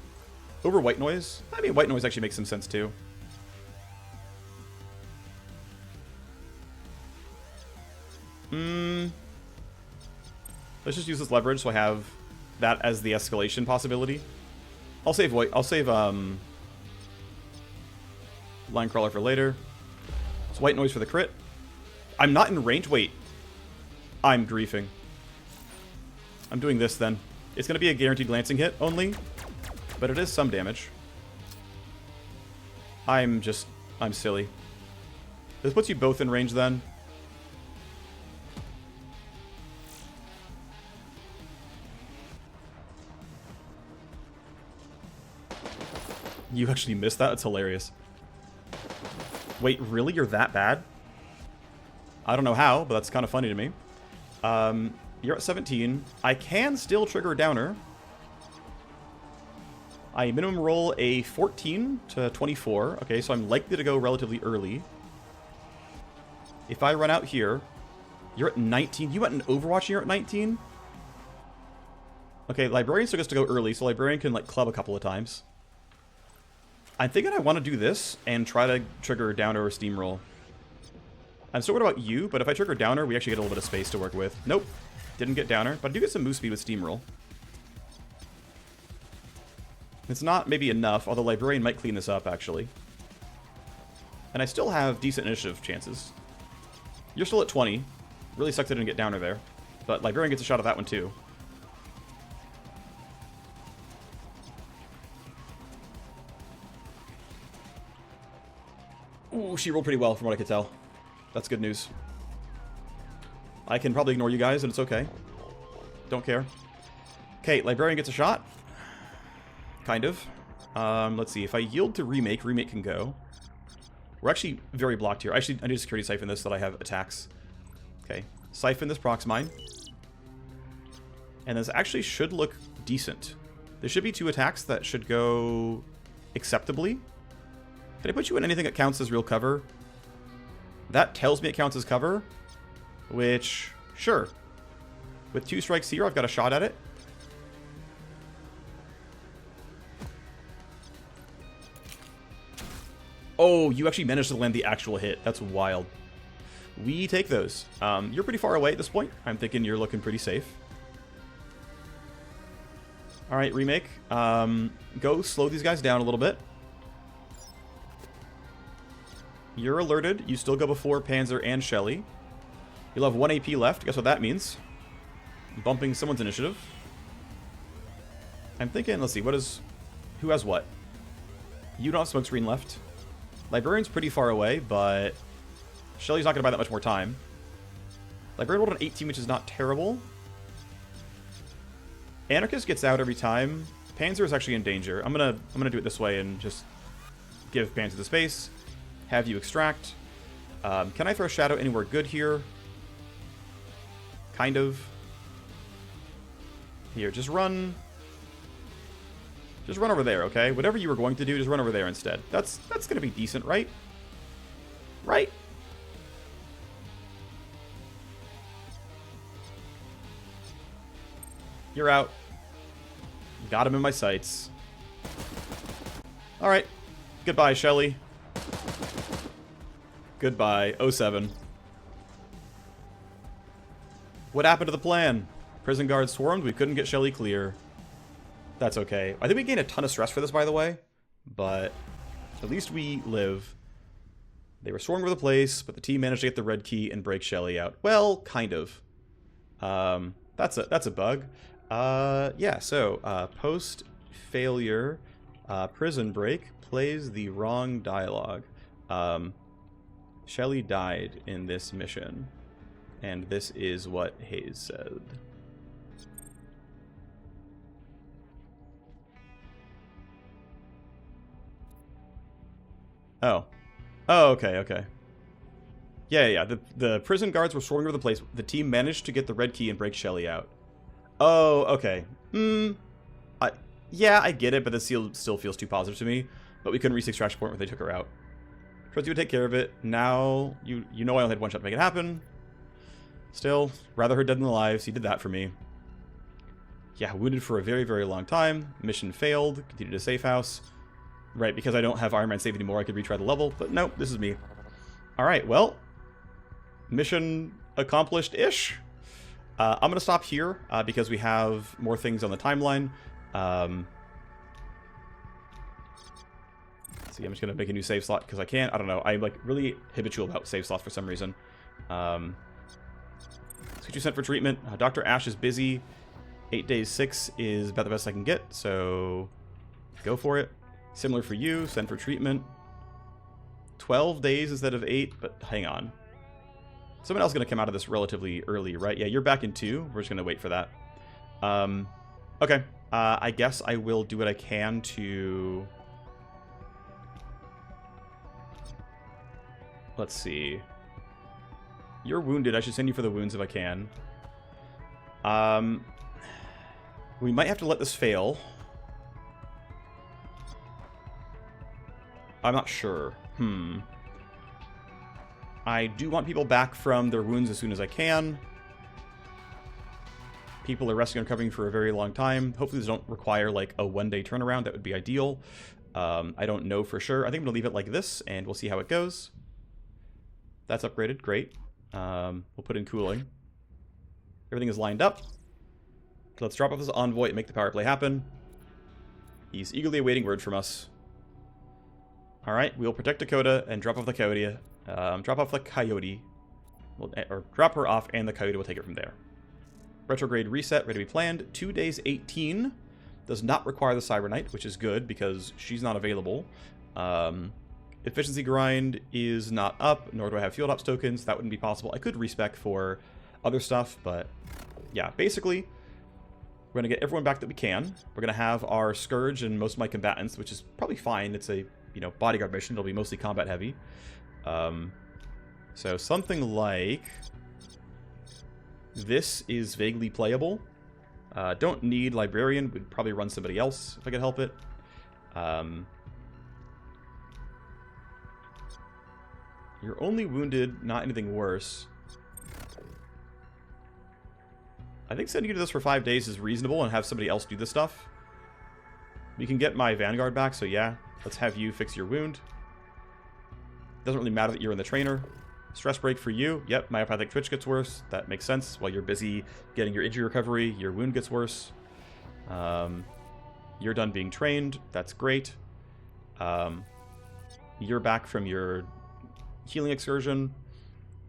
Over white noise. I mean, white noise actually makes some sense too. Let's just use this leverage so I have that as the escalation possibility. I'll save white. I'll save line crawler for later. It's white noise for the crit. I'm not in range. Wait. I'm griefing. I'm doing this then. It's going to be a guaranteed glancing hit only, but it is some damage. I'm silly. This puts you both in range then. You actually missed that? It's hilarious. Wait, really? You're that bad? I don't know how, but that's kind of funny to me. You're at 17. I can still trigger a downer. I minimum roll a 14 to 24. Okay, so I'm likely to go relatively early. If I run out here, you're at 19. You went in Overwatch and you're at 19? Okay, Librarian still gets to go early, so Librarian can, like, club a couple of times. I'm thinking I want to do this and try to trigger a downer or steamroll. I'm still worried about you, but if I trigger downer, we actually get a little bit of space to work with. Nope. Didn't get downer, but I do get some move speed with steamroll. It's not maybe enough, although Librarian might clean this up, actually. And I still have decent initiative chances. You're still at 20. Really sucks I didn't get downer there. But Librarian gets a shot at that one, too. Ooh, she rolled pretty well from what I could tell. That's good news. I can probably ignore you guys, and it's okay. Don't care. Okay, Librarian gets a shot. Kind of. Let's see. If I yield to Remake, Remake can go. We're actually very blocked here. Actually, I need to security siphon this so that I have attacks. Okay. Siphon this prox mine. And this actually should look decent. There should be 2 attacks that should go acceptably. Can I put you in anything that counts as real cover? That tells me it counts as cover. Which, sure. With 2 strikes here, I've got a shot at it. Oh, you actually managed to land the actual hit. That's wild. We take those. You're pretty far away at this point. I'm thinking you're looking pretty safe. Alright, Remake. Go slow these guys down a little bit. You're alerted. You still go before Panzer and Shelly. You'll have 1 AP left. Guess what that means? Bumping someone's initiative. I'm thinking, let's see, who has what? You don't have smokescreen left. Librarian's pretty far away, but Shelly's not going to buy that much more time. Librarian rolled an 18, which is not terrible. Anarchist gets out every time. Panzer is actually in danger. I'm gonna do it this way and just give Panzer the space. Have you extract. Can I throw Shadow anywhere good here? Kind of. Here, just run. Just run over there, okay? Whatever you were going to do, just run over there instead. That's going to be decent, right? Right? You're out. Got him in my sights. Alright. Goodbye, Shelly. Goodbye, 07. What happened to the plan? Prison guard swarmed, we couldn't get Shelly clear. That's okay. I think we gained a ton of stress for this, by the way. But at least we live. They were swarming over the place, but the team managed to get the red key and break Shelly out. Well, kind of. That's a bug. Yeah, so post-failure prison break plays the wrong dialogue. Shelly died in this mission. And this is what Hayes said. Oh. Oh, okay, okay. Yeah. The prison guards were swarming over the place. The team managed to get the red key and break Shelly out. Oh, okay. Yeah, I get it, but this still feels too positive to me. But we couldn't reach the extraction point where they took her out. Trust you would take care of it. Now, you know I only had one shot to make it happen. Still, rather her dead than alive, so you did that for me. Yeah, wounded for a very, very long time. Mission failed. Continue to safe house. Right, because I don't have Iron Man save anymore, I could retry the level. But nope, this is me. Alright, well. Mission accomplished-ish. I'm going to stop here because we have more things on the timeline. See, I'm just going to make a new save slot because I can. I don't know. I'm like really habitual about save slots for some reason. Let's get you sent for treatment. Dr. Ash is busy. 8 days 6 is about the best I can get, so go for it. Similar for you, send for treatment. 12 days instead of 8, but hang on. Someone else is going to come out of this relatively early, right? Yeah, you're back in 2. We're just going to wait for that. Okay. I guess I will do what I can to... Let's see. You're wounded. I should send you for the wounds if I can. We might have to let this fail. I'm not sure. I do want people back from their wounds as soon as I can. People are resting and recovering for a very long time. Hopefully these don't require like a one-day turnaround. That would be ideal. I don't know for sure. I think I'm going to leave it like this, and we'll see how it goes. That's upgraded. Great. We'll put in cooling. Everything is lined up. Let's drop off this envoy and make the power play happen. He's eagerly awaiting word from us. Alright, we'll protect Dakota and drop off the coyote. Drop off the coyote. Or drop her off and the coyote will take it from there. Retrograde reset, ready to be planned. 2 days 18. Does not require the Cyber Knight, which is good because she's not available. Efficiency grind is not up, nor do I have field ops tokens. That wouldn't be possible. I could respec for other stuff, but yeah, basically, we're going to get everyone back that we can. We're going to have our Scourge and most of my combatants, which is probably fine. It's a, bodyguard mission. It'll be mostly combat heavy. So something like this is vaguely playable. Don't need Librarian. Would probably run somebody else if I could help it. You're only wounded, not anything worse. I think sending you to this for 5 days is reasonable and have somebody else do this stuff. We can get my Vanguard back, so yeah. Let's have you fix your wound. Doesn't really matter that you're in the trainer. Stress break for you. Yep, myopathic twitch gets worse. That makes sense. While you're busy getting your injury recovery, your wound gets worse. You're done being trained. That's great. You're back from your healing excursion.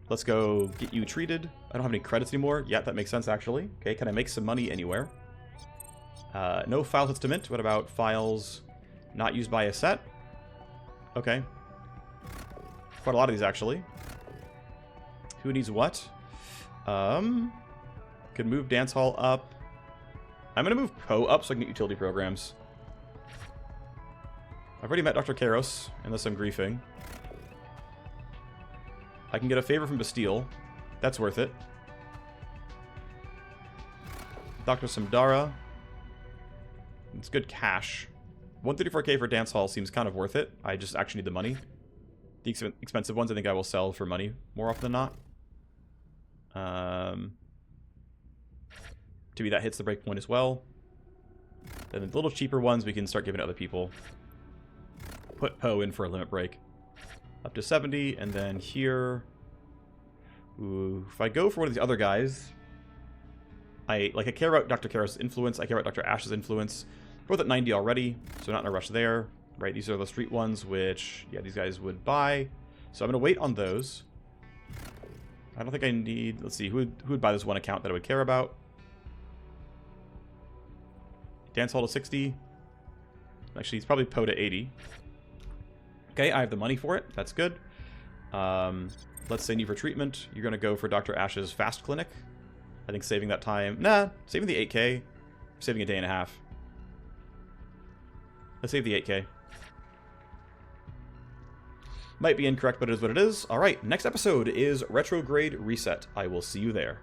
Let's go get you treated. I don't have any credits anymore. Yeah, that makes sense, actually. Okay, can I make some money anywhere? No file hits to mint. What about files not used by a set? Okay. Quite a lot of these, actually. Who needs what? Could move Dance Hall up. I'm going to move Poe up so I can get utility programs. I've already met Dr. Karos, unless I'm griefing. I can get a favor from Bastille. That's worth it. Dr. Samdara. It's good cash. 134k for Dance Hall seems kind of worth it. I just actually need the money. The expensive ones I think I will sell for money more often than not. To me, that hits the breakpoint as well. Then the little cheaper ones we can start giving to other people. Put Poe in for a limit break. Up to 70, and then here... Ooh, if I go for one of these other guys... I care about Dr. Karos' influence, I care about Dr. Ash's influence. We're both at 90 already, so not in a rush there. Right, these are the street ones, which, yeah, these guys would buy. So I'm going to wait on those. I don't think I need... Let's see, who would buy this one account that I would care about? Dance Hall to 60. Actually, it's probably Poe to 80. Okay, I have the money for it. That's good. Let's send you for treatment. You're going to go for Dr. Ash's fast clinic. I think saving that time... Nah, saving the 8k. Saving a day and a half. Let's save the 8k. Might be incorrect, but it is what it is. Alright, next episode is Retrograde Reset. I will see you there.